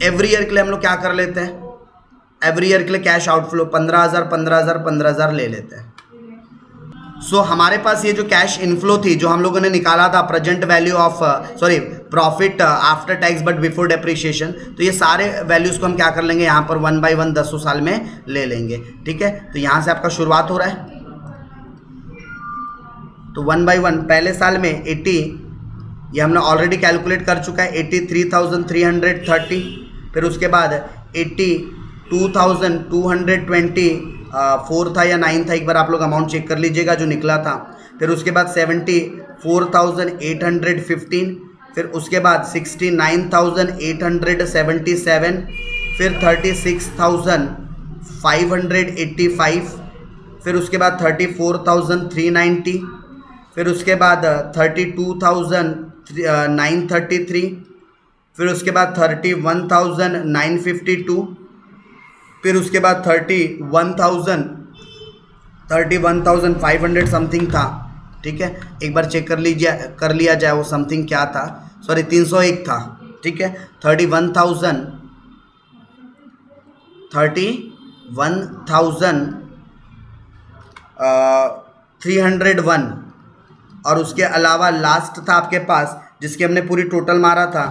एवरी ईयर के लिए हम लोग क्या कर लेते हैं, एवरी ईयर के लिए कैश आउटफ्लो 15,000 15,000 15,000 ले लेते हैं। सो हमारे पास ये जो कैश इनफ्लो थी जो हम लोगों ने निकाला था present value of profit after tax but before depreciation, तो ये सारे वैल्यूज़ को हम क्या कर लेंगे यहाँ पर 1 बाय 1 10 साल में ले लेंगे, ठीक है। तो यहाँ से आपका शुरुआत हो रहा है, तो 1 बाय 1 पहले साल में 80, ये हमने ऑलरेडी कैलकुलेट कर चुका है, 83,330। फिर उसके बाद 82,224 था या 9 था, एक बार आप लोग अमाउंट चेक कर लीजिएगा जो निकला था। फिर उसके बाद 74,815, फिर उसके बाद 69,877, फिर 36,585, फिर उसके बाद 34,390, फिर उसके बाद 32,933, फिर उसके बाद 31,952, फिर उसके बाद 31,500 समथिंग था, ठीक है। एक बार चेक कर लिया जाए वो समथिंग क्या था, सॉरी 301 था, ठीक है। 31,301 और उसके अलावा लास्ट था आपके पास जिसकी हमने पूरी टोटल मारा था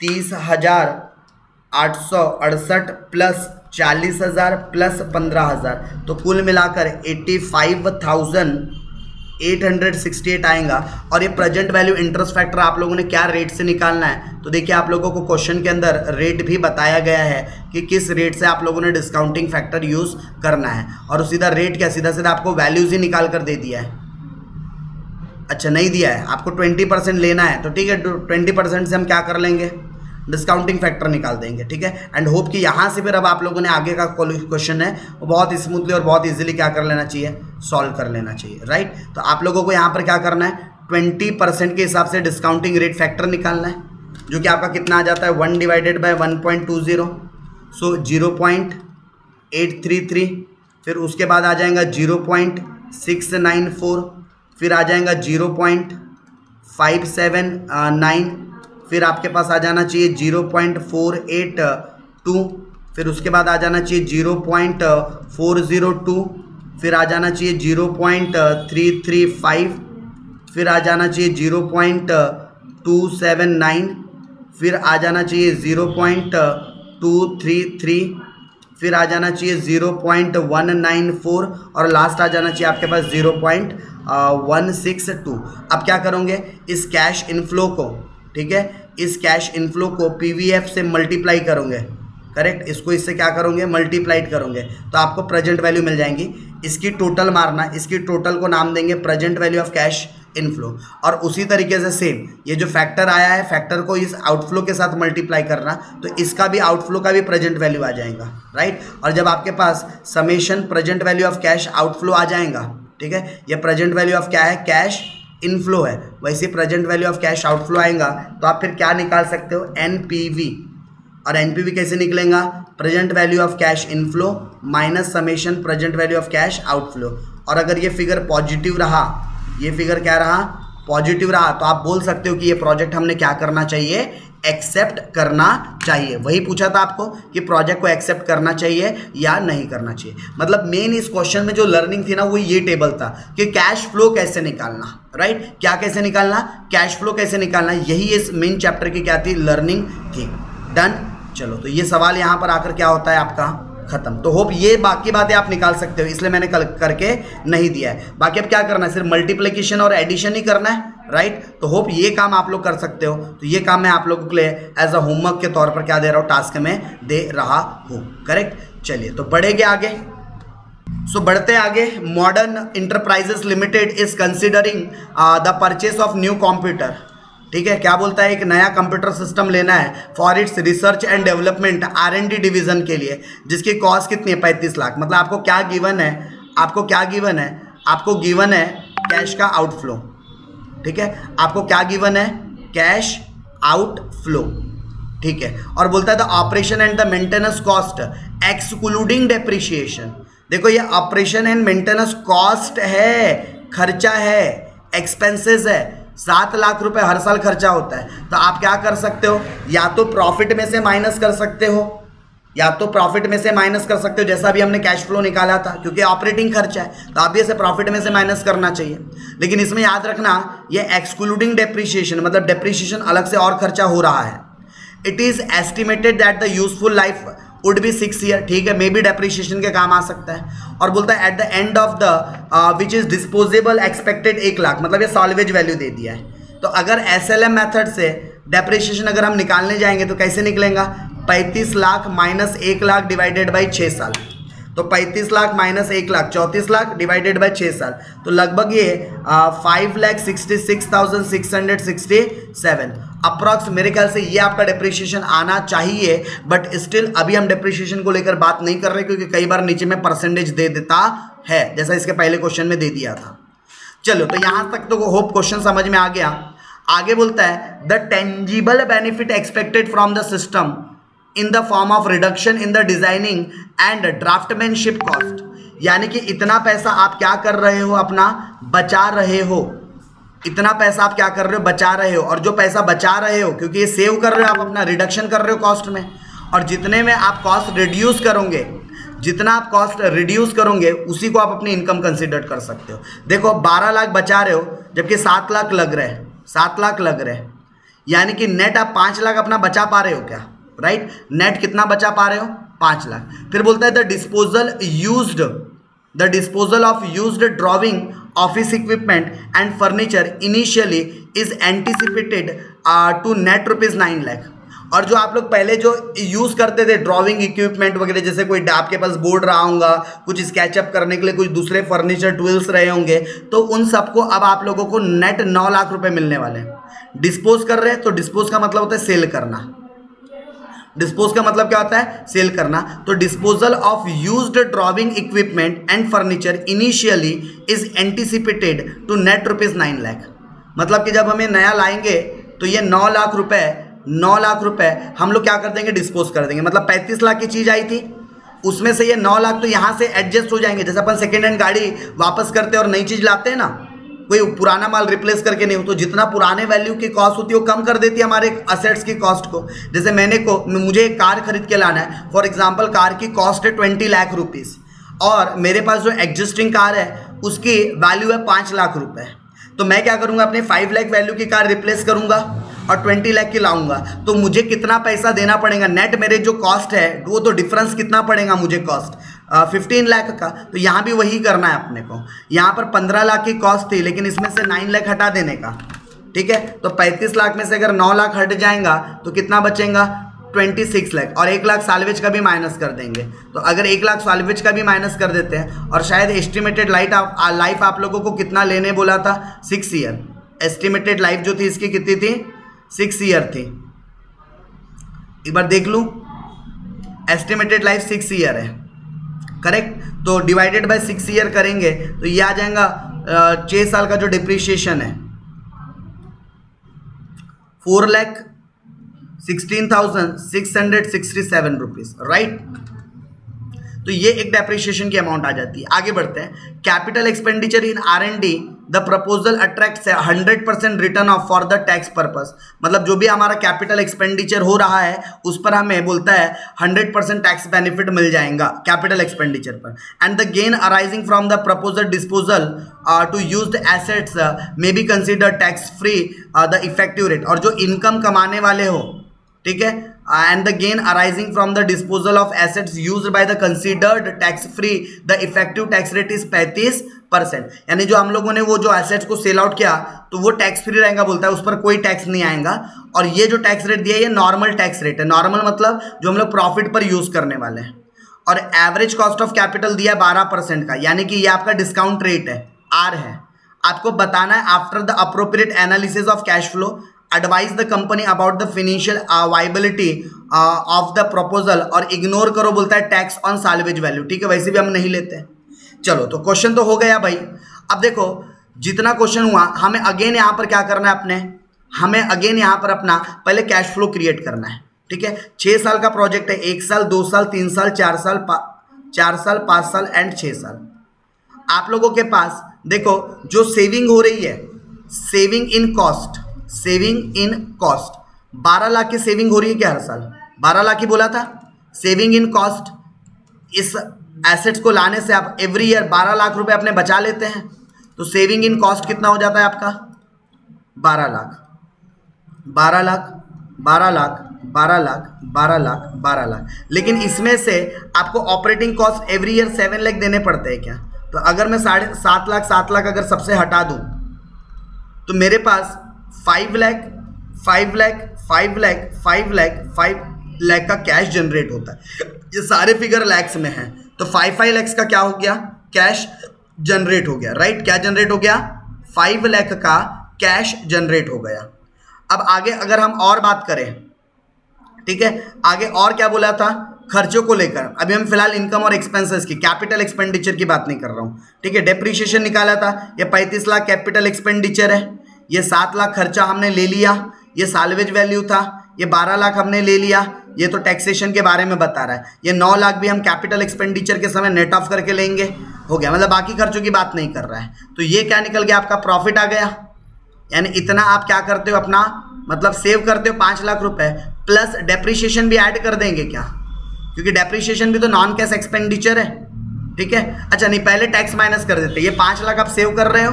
30,868 प्लस 40,000 प्लस 15,000, तो कुल मिलाकर 85,868 आएगा। और ये प्रेजेंट वैल्यू इंटरेस्ट फैक्टर आप लोगों ने क्या रेट से निकालना है, तो देखिए आप लोगों को क्वेश्चन के अंदर रेट भी बताया गया है कि किस रेट से आप लोगों ने डिस्काउंटिंग फैक्टर यूज़ करना है। और सीधा रेट क्या, सीधा सीधा आपको वैल्यूज़ ही निकाल कर दे दिया है। अच्छा नहीं दिया है, आपको 20% लेना है, तो ठीक है 20% से हम क्या कर लेंगे, डिस्काउंटिंग फैक्टर निकाल देंगे, ठीक है। एंड होप कि यहाँ से फिर अब आप लोगों ने आगे का क्वेश्चन है वो बहुत स्मूथली और बहुत इजीली क्या कर लेना चाहिए, सॉल्व कर लेना चाहिए, राइट। तो आप लोगों को यहाँ पर क्या करना है, 20% के हिसाब से डिस्काउंटिंग रेट फैक्टर निकालना है, जो कि आपका कितना आ जाता है 1 डिवाइडेड बाय 1.20, सो 0.833। फिर उसके बाद आ जाएगा 0.694, फिर आ जाएगा 0.579, फिर आपके पास आ जाना चाहिए 0.482, फिर उसके बाद आ जाना चाहिए 0.402, फिर आ जाना चाहिए 0.335, फिर आ जाना चाहिए 0.279, फिर आ जाना चाहिए 0.233, फिर आ जाना चाहिए 0.194 और लास्ट आ जाना चाहिए आपके पास 0.162। अब क्या करोगे, इस कैश इनफ्लो को, ठीक है, इस कैश इनफ्लो को पीवीएफ से मल्टीप्लाई करोगे, करेक्ट, इसको इससे क्या करोगे, मल्टीप्लाइड करोगे, तो आपको प्रेजेंट वैल्यू मिल जाएंगी। इसकी टोटल मारना, इसकी टोटल को नाम देंगे present value of cash inflow, और उसी तरीके से सेम ये जो फैक्टर आया है, फैक्टर को इस आउटफ्लो के साथ मल्टीप्लाई करना, तो इसका भी आउटफ्लो का भी प्रेजेंट वैल्यू आ जाएगा, राइट। और जब आपके पास summation present value of cash outflow आ जाएगा, ठीक है, ये प्रेजेंट वैल्यू ऑफ क्या है, कैश इनफ्लो है, वैसे present value of cash outflow आएगा, तो आप फिर क्या निकाल सकते हो, एनपीवी। और एनपीवी कैसे निकलेगा, present value of cash inflow minus summation present value of cash outflow. और अगर ये फिगर पॉजिटिव रहा, ये फिगर क्या रहा, पॉजिटिव रहा, तो आप बोल सकते हो कि ये प्रोजेक्ट हमने क्या करना चाहिए, एक्सेप्ट करना चाहिए। वही पूछा था आपको कि प्रोजेक्ट को एक्सेप्ट करना चाहिए या नहीं करना चाहिए। मतलब मेन इस क्वेश्चन में जो लर्निंग थी ना, वो ये टेबल था कि कैश फ्लो कैसे निकालना, राइट, क्या कैसे निकालना, कैश फ्लो कैसे निकालना, यही इस मेन चैप्टर की क्या थी, लर्निंग थी। डन। चलो, तो ये सवाल यहाँ पर आकर क्या होता है आपका, खत्म। तो होप ये बाकी बातें आप निकाल सकते हो, इसलिए मैंने कल करके नहीं दिया है। बाकी अब क्या करना है, सिर्फ मल्टीप्लिकेशन और एडिशन ही करना है, राइट। तो होप ये काम आप लोग कर सकते हो। तो ये काम मैं आप लोगों के लिए एज अ होमवर्क के तौर पर क्या दे रहा हूँ, टास्क में दे रहा हूँ, करेक्ट। चलिए, तो बढ़ेंगे आगे। सो बढ़ते आगे। Modern enterprises limited is considering the purchase of new computer, ठीक है। क्या बोलता है, एक नया कंप्यूटर सिस्टम लेना है for its research and development R&D division के लिए, जिसकी कॉस्ट कितनी है, 35 लाख। मतलब आपको क्या गिवन है, आपको क्या गिवन है, आपको गिवन है कैश का आउटफ्लो, ठीक है, आपको क्या गिवन है, कैश आउटफ्लो, ठीक है। और बोलता है the operation and the maintenance cost excluding depreciation. देखो, ये ऑपरेशन एंड मेंटेनेंस कॉस्ट है, खर्चा है, एक्सपेंसेस है। 7 लाख रुपए हर साल खर्चा होता है। तो आप क्या कर सकते हो, या तो प्रॉफिट में से माइनस कर सकते हो, या तो प्रॉफिट में से माइनस कर सकते हो, जैसा भी हमने कैश फ्लो निकाला था, क्योंकि ऑपरेटिंग खर्चा है तो आप भी इसे प्रॉफिट में से माइनस करना चाहिए। लेकिन इसमें याद रखना, ये एक्सक्लूडिंग डेप्रिसिएशन, मतलब डेप्रिसिएशन अलग से और खर्चा हो रहा है। It is estimated that the useful life would be 6 year, ठीक है, मे बी डेप्रिसिएशन के काम आ सकता है। और बोलता है eight the end of the which is disposable expected 1 lakh, मतलब ये सॉल्वेज वैल्यू दे दिया है। तो अगर SLM मेथड से डेप्रिसिएशन अगर हम निकालने जाएंगे तो कैसे निकलेगा, 35 lakh minus 1 lakh divided by 6 साल। तो 35 lakh minus 1 lakh 34 lakh divided by 6 साल, तो लगभग ये 5,66,667 अप्रॉक्स, मेरे ख्याल से ये आपका डेप्रिसिएशन आना चाहिए। बट स्टिल अभी हम डेप्रिसिएशन को लेकर बात नहीं कर रहे, क्योंकि कई बार नीचे में परसेंटेज दे देता है, जैसा इसके पहले क्वेश्चन में दे दिया था। चलो, तो यहां तक तो होप क्वेश्चन समझ में आ गया। आगे बोलता है the tangible benefit expected from the system in the form of reduction in the designing and draftsmanship cost, यानी कि इतना पैसा आप क्या कर रहे हो, अपना बचा रहे हो, इतना पैसा आप क्या कर रहे हो, बचा रहे हो। और जो पैसा बचा रहे हो, क्योंकि ये सेव कर रहे हो आप, अपना रिडक्शन कर रहे हो कॉस्ट में, और जितने में आप कॉस्ट रिड्यूस करोगे, जितना आप कॉस्ट रिड्यूस करोगे उसी को आप अपनी इनकम कंसिडर कर सकते हो। देखो, 12 लाख बचा रहे हो जबकि 7 लाख लग रहे हैं, 7 लाख लग रहे हैं, यानी कि नेट आप 5 लाख अपना बचा पा रहे हो क्या, राइट। नेट कितना बचा पा रहे हो, 5 लाख। फिर बोलता है the disposal of used drawing office equipment and furniture initially is anticipated to net ₹9 lakh. और जो आप लोग पहले जो यूज़ करते थे ड्राइंग इक्विपमेंट वगैरह, जैसे कोई आपके पास बोर्ड रहा होगा, कुछ स्केचअप करने के लिए कुछ दूसरे फर्नीचर टूल्स रहे होंगे, तो उन सबको अब आप लोगों को नेट 9 लाख रुपए मिलने वाले हैं। डिस्पोज कर रहे हैं, तो डिस्पोज का मतलब होता है सेल करना। डिस्पोज का मतलब क्या होता है, सेल करना। तो disposal of used drawing equipment and furniture initially is anticipated to net ₹9 lakh. मतलब कि जब हमें नया लाएंगे तो ये 9 लाख रुपए हम लोग क्या कर देंगे, डिस्पोज कर देंगे। मतलब 35 लाख की चीज़ आई थी, उसमें से ये 9 लाख तो यहाँ से एडजस्ट हो जाएंगे। जैसे अपन सेकेंड हैंड गाड़ी वापस करते हैं और नई चीज़ लाते हैं ना, कोई पुराना माल रिप्लेस करके नहीं हो, तो जितना पुराने वैल्यू की कॉस्ट होती है वो कम कर देती है हमारे असेट्स की कॉस्ट को। जैसे मुझे एक कार खरीद के लाना है, फॉर एग्जांपल कार की कॉस्ट है 20 लाख रुपीस। और मेरे पास जो एग्जिस्टिंग कार है उसकी वैल्यू है 5 लाख रुपए, तो मैं क्या करूंगा, अपने 5 लाख वैल्यू की कार रिप्लेस करूंगा और 20 लाख की लाऊंगा। तो मुझे कितना पैसा देना पड़ेगा, नेट मेरे जो कॉस्ट है वो तो डिफरेंस कितना पड़ेगा मुझे, कॉस्ट 15 लाख का। तो यहाँ भी वही करना है अपने को, यहाँ पर 15 लाख की कॉस्ट थी लेकिन इसमें से 9 लाख हटा देने का, ठीक है। तो 35 लाख में से अगर 9 लाख हट जाएगा तो कितना बचेगा, 26 लाख, और 1 लाख साल्वेज का भी माइनस कर देंगे। तो अगर 1 लाख साल्वेज का भी माइनस कर देते हैं, और शायद एस्टिमेटेड लाइफ आप लोगों को कितना लेने बोला था, 6 ईयर। एस्टिमेटेड लाइफ जो थी इसकी कितनी थी, 6 ईयर थी। एक बार देख लूं, एस्टिमेटेड लाइफ 6 ईयर है, करेक्ट। तो डिवाइडेड बाय 6 ईयर करेंगे तो ये आ जाएगा 6 साल का जो डिप्रिशिएशन है 4,16,667 रुपीज, राइट। तो ये एक डेप्रिशिएशन की अमाउंट आ जाती है। आगे बढ़ते हैं, capital expenditure in R&D, the proposal attracts 100% return of for the tax purpose. मतलब जो भी हमारा कैपिटल एक्सपेंडिचर हो रहा है उस पर हमें बोलता है 100% टैक्स बेनिफिट मिल जाएगा कैपिटल एक्सपेंडिचर पर। And the gain arising from the proposal disposal to used assets may be consider tax free the effective rate. और जो इनकम कमाने वाले हो, ठीक है, and the gain arising from the disposal of assets used by the considered tax free, the effective tax rate is 35%। यानी जो हम लोगों ने वो जो एसेट्स को सेल आउट किया तो वो टैक्स फ्री रहेगा, बोलता है उस पर कोई टैक्स नहीं आएगा। और ये जो टैक्स रेट दिया है ये नॉर्मल टैक्स रेट है। नॉर्मल मतलब जो हम लोग प्रॉफिट पर यूज करने वाले हैं। और एवरेज कॉस्ट ऑफ कैपिटल दिया है 12% का, यानी कि ये आपका डिस्काउंट रेट है, आर है। आपको बताना है after the appropriate analysis of cash flow, advise the company about the financial viability of the proposal, और इग्नोर करो बोलता है टैक्स ऑन साल्वेज वैल्यू, ठीक है, वैसे भी हम नहीं लेते हैं। चलो तो क्वेश्चन तो हो गया भाई। अब देखो जितना क्वेश्चन हुआ हमें अगेन यहाँ पर क्या करना है, हमें अगेन यहाँ पर अपना पहले कैश फ्लो क्रिएट करना है, ठीक है। 6 साल का प्रोजेक्ट है, 1 साल 2 साल 3 साल 4 साल 5 साल एंड 6 साल। आप लोगों के पास देखो जो सेविंग हो रही है, सेविंग इन कॉस्ट 12 लाख की सेविंग हो रही है क्या हर साल, 12 लाख ही बोला था सेविंग इन कॉस्ट। इस एसेट्स को लाने से आप एवरी ईयर 12 लाख रुपए अपने बचा लेते हैं, तो सेविंग इन कॉस्ट कितना हो जाता है आपका, 12 लाख 12 लाख 12 लाख 12 लाख 12 लाख 12 लाख। लेकिन इसमें से आपको operating cost every year 7 lakh देने पड़ते हैं क्या। तो अगर मैं 7 लाख अगर सबसे हटा दूं तो मेरे पास 5 लाख 5 लाख 5 लाख 5 लाख 5 लाख का कैश जनरेट होता है। ये सारे फिगर लैक्स में हैं, तो 5 लाख का क्या हो गया, कैश जनरेट हो गया, राइट। क्या जनरेट हो गया, 5 लाख का कैश जनरेट हो गया। अब आगे अगर हम और बात करें, ठीक है, आगे और क्या बोला था खर्चों को लेकर। अभी हम फिलहाल इनकम और एक्सपेंसेस की, कैपिटल एक्सपेंडिचर की बात नहीं कर रहा हूं, ठीक है। डेप्रीशिएशन निकाला था, ये 35 लाख कैपिटल एक्सपेंडिचर है, ये 7 लाख खर्चा हमने ले लिया, ये साल्वेज वैल्यू था, ये 12 लाख हमने ले लिया, ये तो टैक्सेशन के बारे में बता रहा है। ये 9 लाख भी हम कैपिटल एक्सपेंडिचर के समय नेट ऑफ करके लेंगे, हो गया, मतलब बाकी खर्चों की बात नहीं कर रहा है। तो ये क्या निकल गया, आपका प्रॉफिट आ गया। यानी इतना आप क्या करते हो अपना, मतलब सेव करते हो 5 लाख रुपए, प्लस डेप्रीशिएशन भी ऐड कर देंगे क्या, क्योंकि डेप्रीशिएशन भी तो नॉन कैश एक्सपेंडिचर है, ठीक है। अच्छा नहीं, पहले टैक्स माइनस कर देते। ये 5 लाख आप सेव कर रहे हो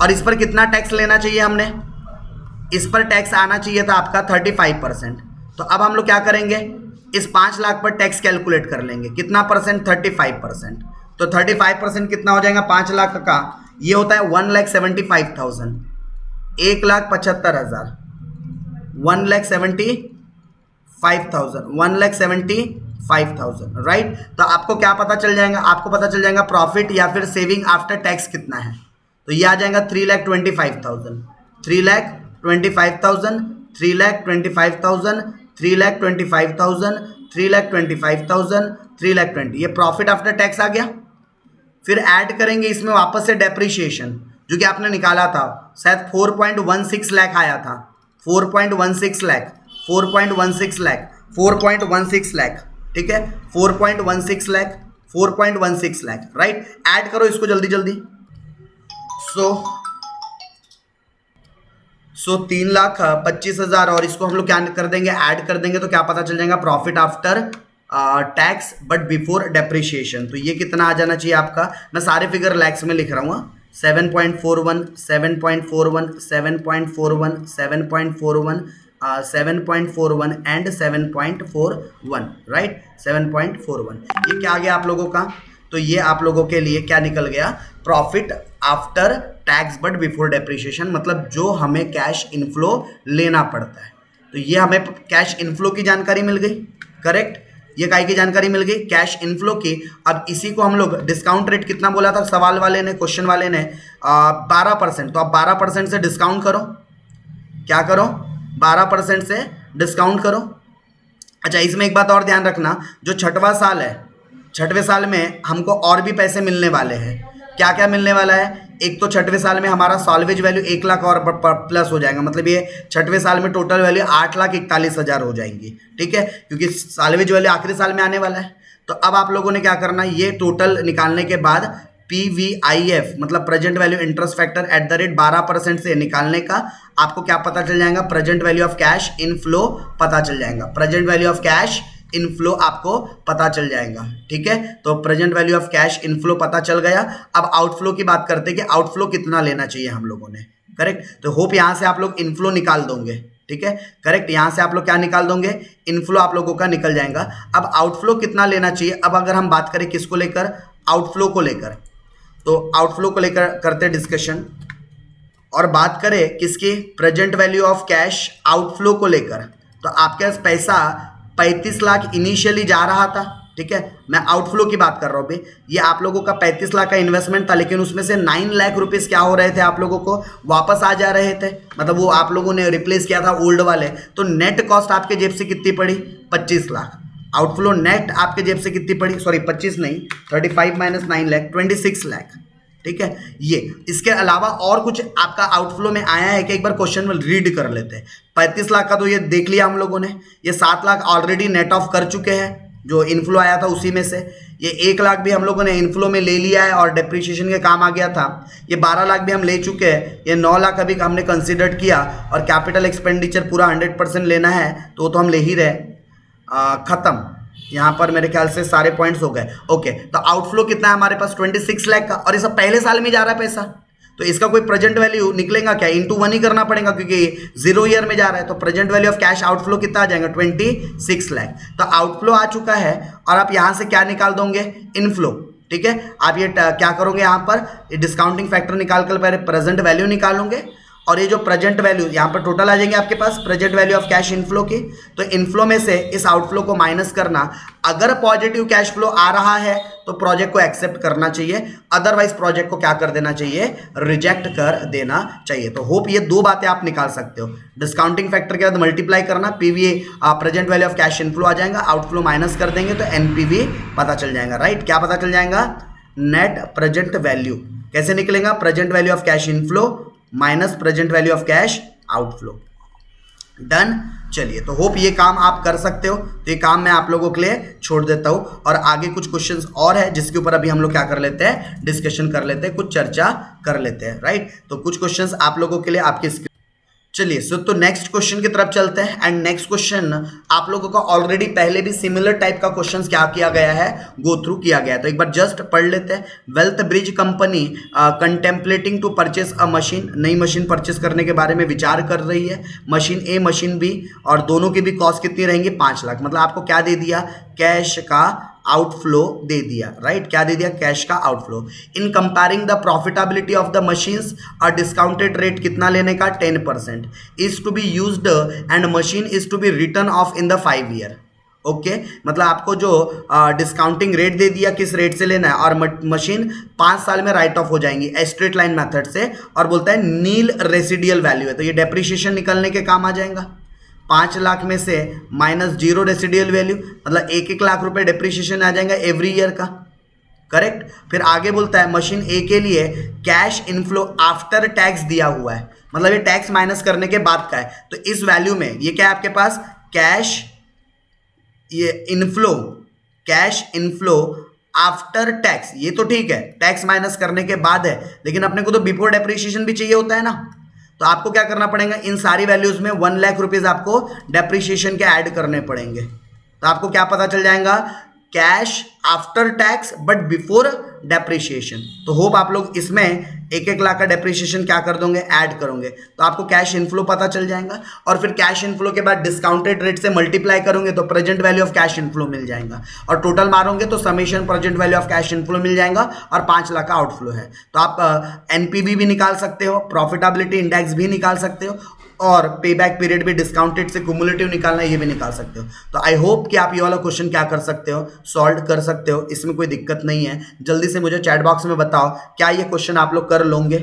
और इस पर कितना टैक्स लेना चाहिए हमने, इस पर टैक्स आना चाहिए था आपका 35%। तो अब हम लोग क्या करेंगे, इस 5 लाख पर टैक्स कैलकुलेट कर लेंगे, कितना परसेंट, 35%। तो 35% कितना हो जाएगा 5 लाख का, ये होता है 1,75,000, 1,75,000, 1,75,000, राइट। तो आपको क्या पता चल जाएगा, आपको पता चल जाएगा प्रॉफिट या फिर सेविंग आफ्टर टैक्स कितना है। तो ये आ जाएगा 3,25,000, 3,25,000, 3,25,000, 3,25,000, 3,25,000, 3,20,000, ये प्रॉफिट आफ्टर टैक्स आ गया। फिर ऐड करेंगे इसमें वापस से डेप्रीशिएशन, जो कि आपने निकाला था, शायद 4.16 लाख आया था, 4.16 लाख, 4.16 लाख, 4.16 लाख, ठीक है, 4.16 लाख, 4.16 लाख, राइट। ऐड करो इसको जल्दी जल्दी। सो 3,25,000 और इसको हम लोग क्या कर देंगे, ऐड कर देंगे, तो क्या पता चल जाएगा profit after tax but before depreciation, तो ये कितना आ जाना चाहिए आपका, मैं सारे फिगर लैक्स में लिख रहा हूँ, 7.41, 7.41, 7.41, 7.41, 7.41 एंड 7.41, राइट, 7.41, ये क्या आ गया आप लोगों का, तो ये आप लोगों के लिए क्या निकल गया, profit after tax but before depreciation, मतलब जो हमें कैश इनफ्लो लेना पड़ता है, तो ये हमें कैश इनफ्लो की जानकारी मिल गई, करेक्ट, ये काय की जानकारी मिल गई, कैश इनफ्लो की। अब इसी को हम लोग डिस्काउंट रेट कितना बोला था सवाल वाले ने, क्वेश्चन वाले ने 12%, तो आप 12% से डिस्काउंट करो, क्या करो, 12% से डिस्काउंट करो। अच्छा, इसमें एक बात और ध्यान रखना, जो छठवां साल है, छठवें साल में हमको और भी पैसे मिलने वाले हैं, क्या क्या मिलने वाला है, एक तो छठवें साल में हमारा सॉल्वेज वैल्यू 1 लाख और प्लस हो जाएगा, मतलब ये छठवें साल में टोटल वैल्यू 8,41,000 हो जाएंगी, ठीक है, क्योंकि सॉल्वेज वैल्यू आखिरी साल में आने वाला है। तो अब आप लोगों ने क्या करना, ये टोटल निकालने के बाद PVIF मतलब present value interest factor at the rate 12% से निकालने का आपको क्या पता चल जाएगा, present value of cash inflow पता चल जाएगा, present value of cash inflow आपको पता चल जाएगा, ठीक है। तो present value of cash inflow पता चल गया। अब आउटफ्लो की बात करते हैं कि आउटफ्लो कितना लेना चाहिए हम लोगों ने, करेक्ट, तो होप यहां से आप लोग इनफ्लो निकाल दोगे, ठीक है, करेक्ट, यहां से आप लोग क्या निकाल दोगे, इनफ्लो आप लोगों का निकल जाएगा। अब आउटफ्लो कितना लेना चाहिए, अब अगर हम बात करें किसको लेकर, आउटफ्लो को लेकर, तो आउटफ्लो को लेकर करते हैं डिस्कशन, और बात करें किसकी, present value of cash outflow को लेकर, तो आपके पास पैसा 35 लाख इनिशियली जा रहा था, ठीक है, मैं आउटफ्लो की बात कर रहा हूँ अभी, ये आप लोगों का 35 लाख का इन्वेस्टमेंट था, लेकिन उसमें से 9 लाख रुपीस क्या हो रहे थे, आप लोगों को वापस आ जा रहे थे, मतलब वो आप लोगों ने रिप्लेस किया था ओल्ड वाले, तो नेट कॉस्ट आपके जेब से कितनी पड़ी, 25 लाख, आउटफ्लो नेट आपके जेब से कितनी पड़ी, सॉरी 25 नहीं, 35 माइनस 9 लाख 26 लाख, ठीक है। ये इसके अलावा और कुछ आपका आउटफ्लो में आया है कि एक बार क्वेश्चन में रीड कर लेते हैं। 35 लाख का तो ये देख लिया हम लोगों ने, ये 7 लाख ऑलरेडी नेट ऑफ कर चुके हैं, जो इनफ्लो आया था उसी में से, ये 1 लाख भी हम लोगों ने इनफ्लो में ले लिया है और डेप्रिशिएशन के काम आ गया था, ये 12 लाख भी हम ले चुके हैं, ये 9 लाख अभी हमने कंसिडर किया, और कैपिटल एक्सपेंडिचर पूरा 100% लेना है तो वो तो हम ले ही रहे, खत्म, यहाँ पर मेरे ख्याल से सारे पॉइंट्स हो गए, ओके। तो आउटफ्लो कितना है हमारे पास, 26 लाख का, और ये सब पहले साल में जा रहा है पैसा, तो इसका कोई प्रेजेंट वैल्यू निकलेगा क्या, इंटू 1 ही करना पड़ेगा, क्योंकि 0 ईयर में जा रहा है, तो present value of cash outflow कितना आ जाएगा, 26 लाख, तो आउटफ्लो आ चुका है, और आप यहाँ से क्या निकाल दोगे, इनफ्लो, ठीक है। आप ये क्या करोगे, यहाँ पर डिस्काउंटिंग फैक्टर निकाल कर पहले प्रेजेंट वैल्यू निकालोगे, और ये जो प्रेजेंट वैल्यू यहाँ पर टोटल आ जाएंगे आपके पास present value of cash inflow की, तो इनफ्लो में से इस आउटफ्लो को माइनस करना, अगर पॉजिटिव कैश फ्लो आ रहा है तो प्रोजेक्ट को एक्सेप्ट करना चाहिए, अदरवाइज प्रोजेक्ट को क्या कर देना चाहिए, रिजेक्ट कर देना चाहिए। तो होप ये दो बातें आप निकाल सकते हो, डिस्काउंटिंग फैक्टर के बाद मल्टीप्लाई करना, PV present value of cash inflow आ जाएगा, आउटफ्लो माइनस कर देंगे तो एनपीवी पता चल जाएगा, राइट, क्या पता चल जाएगा, नेट प्रेजेंट वैल्यू, कैसे निकलेगा, present value of cash inflow minus present value of cash outflow, done. चलिए, तो होप ये काम आप कर सकते हो, तो ये काम मैं आप लोगों के लिए छोड़ देता हूं, और आगे कुछ क्वेश्चंस और है जिसके ऊपर अभी हम लोग क्या कर लेते हैं, डिस्कशन कर लेते हैं, कुछ चर्चा कर लेते हैं, राइट। तो कुछ क्वेश्चंस आप लोगों के लिए आपके, चलिए सो तो नेक्स्ट क्वेश्चन की तरफ चलते हैं। एंड नेक्स्ट क्वेश्चन आप लोगों का ऑलरेडी पहले भी सिमिलर टाइप का क्वेश्चन क्या किया गया है, गो थ्रू किया गया है, तो एक बार जस्ट पढ़ लेते हैं। Wealth bridge company contemplating to purchase a machine, नई मशीन परचेस करने के बारे में विचार कर रही है, मशीन ए मशीन बी, और दोनों की भी कॉस्ट कितनी रहेंगी, 5 लाख, मतलब आपको क्या दे दिया, कैश का आउटफ्लो दे दिया, राइट, क्या दे दिया, कैश का outflow. In comparing the profitability of the machines, और डिस्काउंटेड रेट कितना लेने का, 10% is to be used and machine is to be written off in the 5 year, okay, मतलब आपको जो डिस्काउंटिंग रेट दे दिया किस रेट से लेना है, और मशीन 5 साल में राइट ऑफ हो जाएंगी स्ट्रेट लाइन मेथड से, और बोलता है नील रेसिडियल वैल्यू है, तो ये डेप्रिशिएशन निकलने के काम आ जाएगा। 5 लाख में से माइनस 0 रेसिडियल वैल्यू, मतलब 1-1 लाख रुपए डेप्रिशिएशन आ जाएगा एवरी ईयर का, करेक्ट। फिर आगे बोलता है मशीन ए के लिए कैश इनफ्लो आफ्टर टैक्स दिया हुआ है, मतलब ये टैक्स माइनस करने के बाद का है, तो इस वैल्यू में ये क्या है आपके पास, कैश ये inflow, cash inflow after tax, ये तो ठीक है, टैक्स माइनस करने के बाद है, लेकिन अपने को तो बिफोर डेप्रिशिएशन भी चाहिए होता है ना, तो आपको क्या करना पड़ेगा, इन सारी वैल्यूज में 1 लाख रुपीज आपको डेप्रिशिएशन के ऐड करने पड़ेंगे, तो आपको क्या पता चल जाएगा, cash after tax but before depreciation. तो होप आप लोग इसमें 1-1 लाख का डेप्रिसिएशन क्या कर दोगे, ऐड करोगे, तो आपको कैश इनफ्लो पता चल जाएगा। और फिर कैश इनफ्लो के बाद डिस्काउंटेड रेट से मल्टीप्लाई करोगे तो present value of cash inflow मिल जाएगा, और टोटल मारोगे तो summation present value of cash inflow मिल जाएगा, और 5 लाख का आउटफ्लो है। तो आप एनपीवी भी निकाल सकते हो, प्रॉफिटेबिलिटी इंडेक्स भी निकाल सकते हो, और पे बैक पीरियड भी डिस्काउंटेड से क्युमुलेटिव निकालना, ये भी निकाल सकते हो। तो आई होप कि आप ये वाला क्वेश्चन क्या कर सकते हो, सॉल्व कर सकते हो, इसमें कोई दिक्कत नहीं है। जल्दी से मुझे चैट बॉक्स में बताओ क्या ये क्वेश्चन आप लोग कर लोगे।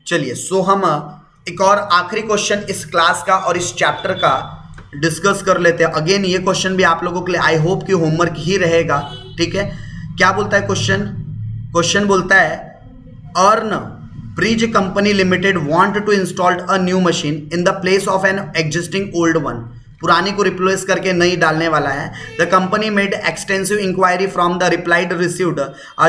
चलिए, सो हम एक और आखिरी क्वेश्चन इस क्लास का और इस चैप्टर का डिस्कस कर लेते हैं। अगेन ये क्वेश्चन भी आप लोगों के लिए आई होप कि होमवर्क ही रहेगा, ठीक है। क्या बोलता है क्वेश्चन? क्वेश्चन बोलता है, earn Bridge Company Limited want to install a new machine in the place of an existing old one. पुरानी को रिप्लेस करके नई डालने वाला है। The company made extensive inquiry from the replied received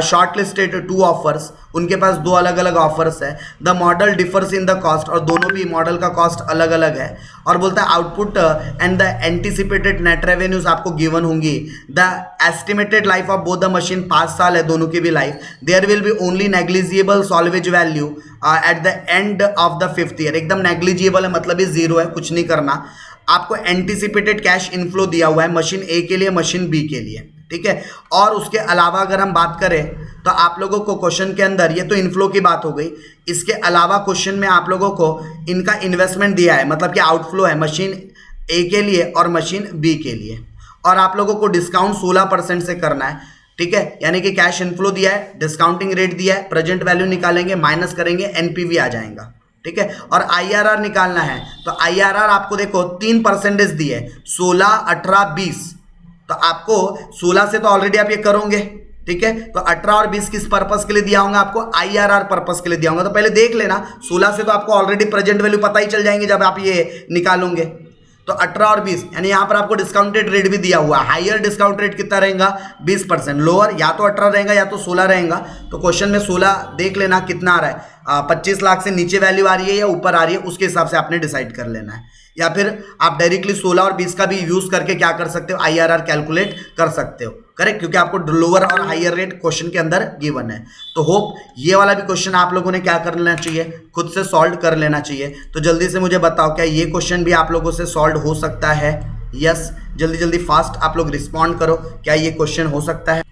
short listed 2 offers. उनके पास 2 अलग अलग ऑफर्स है। The model differs in the cost, और दोनों भी मॉडल का कॉस्ट अलग अलग है। और बोलता है output and the anticipated net revenues आपको गिवन होंगी। The estimated life of both the machine 5 साल है दोनों की भी life. There will be only negligible salvage value at the end of the 5th year. एकदम नेग्लिजिबल है, मतलब ये 0 है, कुछ नहीं करना। आपको एंटिसिपेटेड कैश इनफ्लो दिया हुआ है मशीन ए के लिए, मशीन बी के लिए, ठीक है। और उसके अलावा अगर हम बात करें तो आप लोगों को क्वेश्चन के अंदर, ये तो इनफ्लो की बात हो गई, इसके अलावा क्वेश्चन में आप लोगों को इनका इन्वेस्टमेंट दिया है, मतलब कि आउटफ्लो है मशीन ए के लिए और मशीन बी के लिए। और आप लोगों को डिस्काउंट 16% से करना है, ठीक है। यानी कि कैश इनफ्लो दिया है, डिस्काउंटिंग रेट दिया है, प्रेजेंट वैल्यू निकालेंगे, माइनस करेंगे, एनपीवी आ जाएगा, ठीक है। और आईआरआर निकालना है, तो आईआरआर आपको देखो 3% दिए, 16, 18, 20। तो आपको 16 से तो ऑलरेडी आप ये करोगे, ठीक है। तो 18 और 20 किस पर्पस के लिए दिया होगा, आपको आईआरआर पर्पस के लिए दिया होगा। तो पहले देख लेना, 16 से तो आपको ऑलरेडी प्रेजेंट वैल्यू पता ही चल जाएंगे जब आप ये निकालोगे। तो 18 और 20, यानी यहाँ पर आपको डिस्काउंटेड रेट भी दिया हुआ है। हायर डिस्काउंट रेट कितना रहेगा, 20%। लोअर या तो 18 रहेगा या तो 16 रहेगा। तो क्वेश्चन में 16 देख लेना कितना आ रहा है, 25 लाख से नीचे वैल्यू आ रही है या ऊपर आ रही है, उसके हिसाब से आपने डिसाइड कर लेना है। या फिर आप डायरेक्टली 16 और 20 का भी यूज करके क्या कर सकते हो, आईआरआर कैलकुलेट कर सकते हो, करेक्ट, क्योंकि आपको लोअर और हायर रेट क्वेश्चन के अंदर गिवन है। तो होप ये वाला भी क्वेश्चन आप लोगों ने क्या कर लेना चाहिए, खुद से सॉल्व कर लेना चाहिए। तो जल्दी से मुझे बताओ क्या ये क्वेश्चन भी आप लोगों से सॉल्व हो सकता है? यस, जल्दी जल्दी फास्ट आप लोग रिस्पॉन्ड करो, क्या ये क्वेश्चन हो सकता है?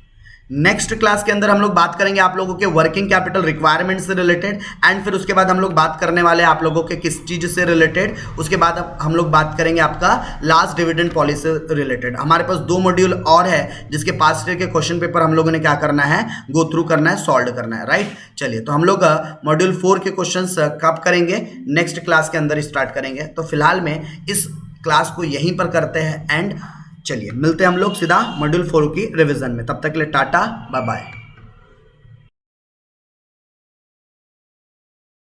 नेक्स्ट क्लास के अंदर हम लोग बात करेंगे आप लोगों के वर्किंग कैपिटल रिक्वायरमेंट से रिलेटेड, एंड फिर उसके बाद हम लोग बात करने वाले हैं आप लोगों के किस चीज से रिलेटेड, उसके बाद हम लोग बात करेंगे आपका लास्ट डिविडेंड पॉलिसी से रिलेटेड। हमारे पास 2 मॉड्यूल और है जिसके पास्ट ईयर के क्वेश्चन पेपर हम लोगों ने क्या करना है, गो थ्रू करना है, सॉल्व करना है, राइट। चलिए, तो हम लोग मॉड्यूल 4 के क्वेश्चन कब करेंगे, नेक्स्ट क्लास के अंदर स्टार्ट करेंगे। तो फिलहाल में इस क्लास को यहीं पर करते हैं एंड चलिए मिलते हैं हम लोग सीधा मॉड्यूल 4 की रिवीजन में। तब तक के लिए टाटा, बाय बाय।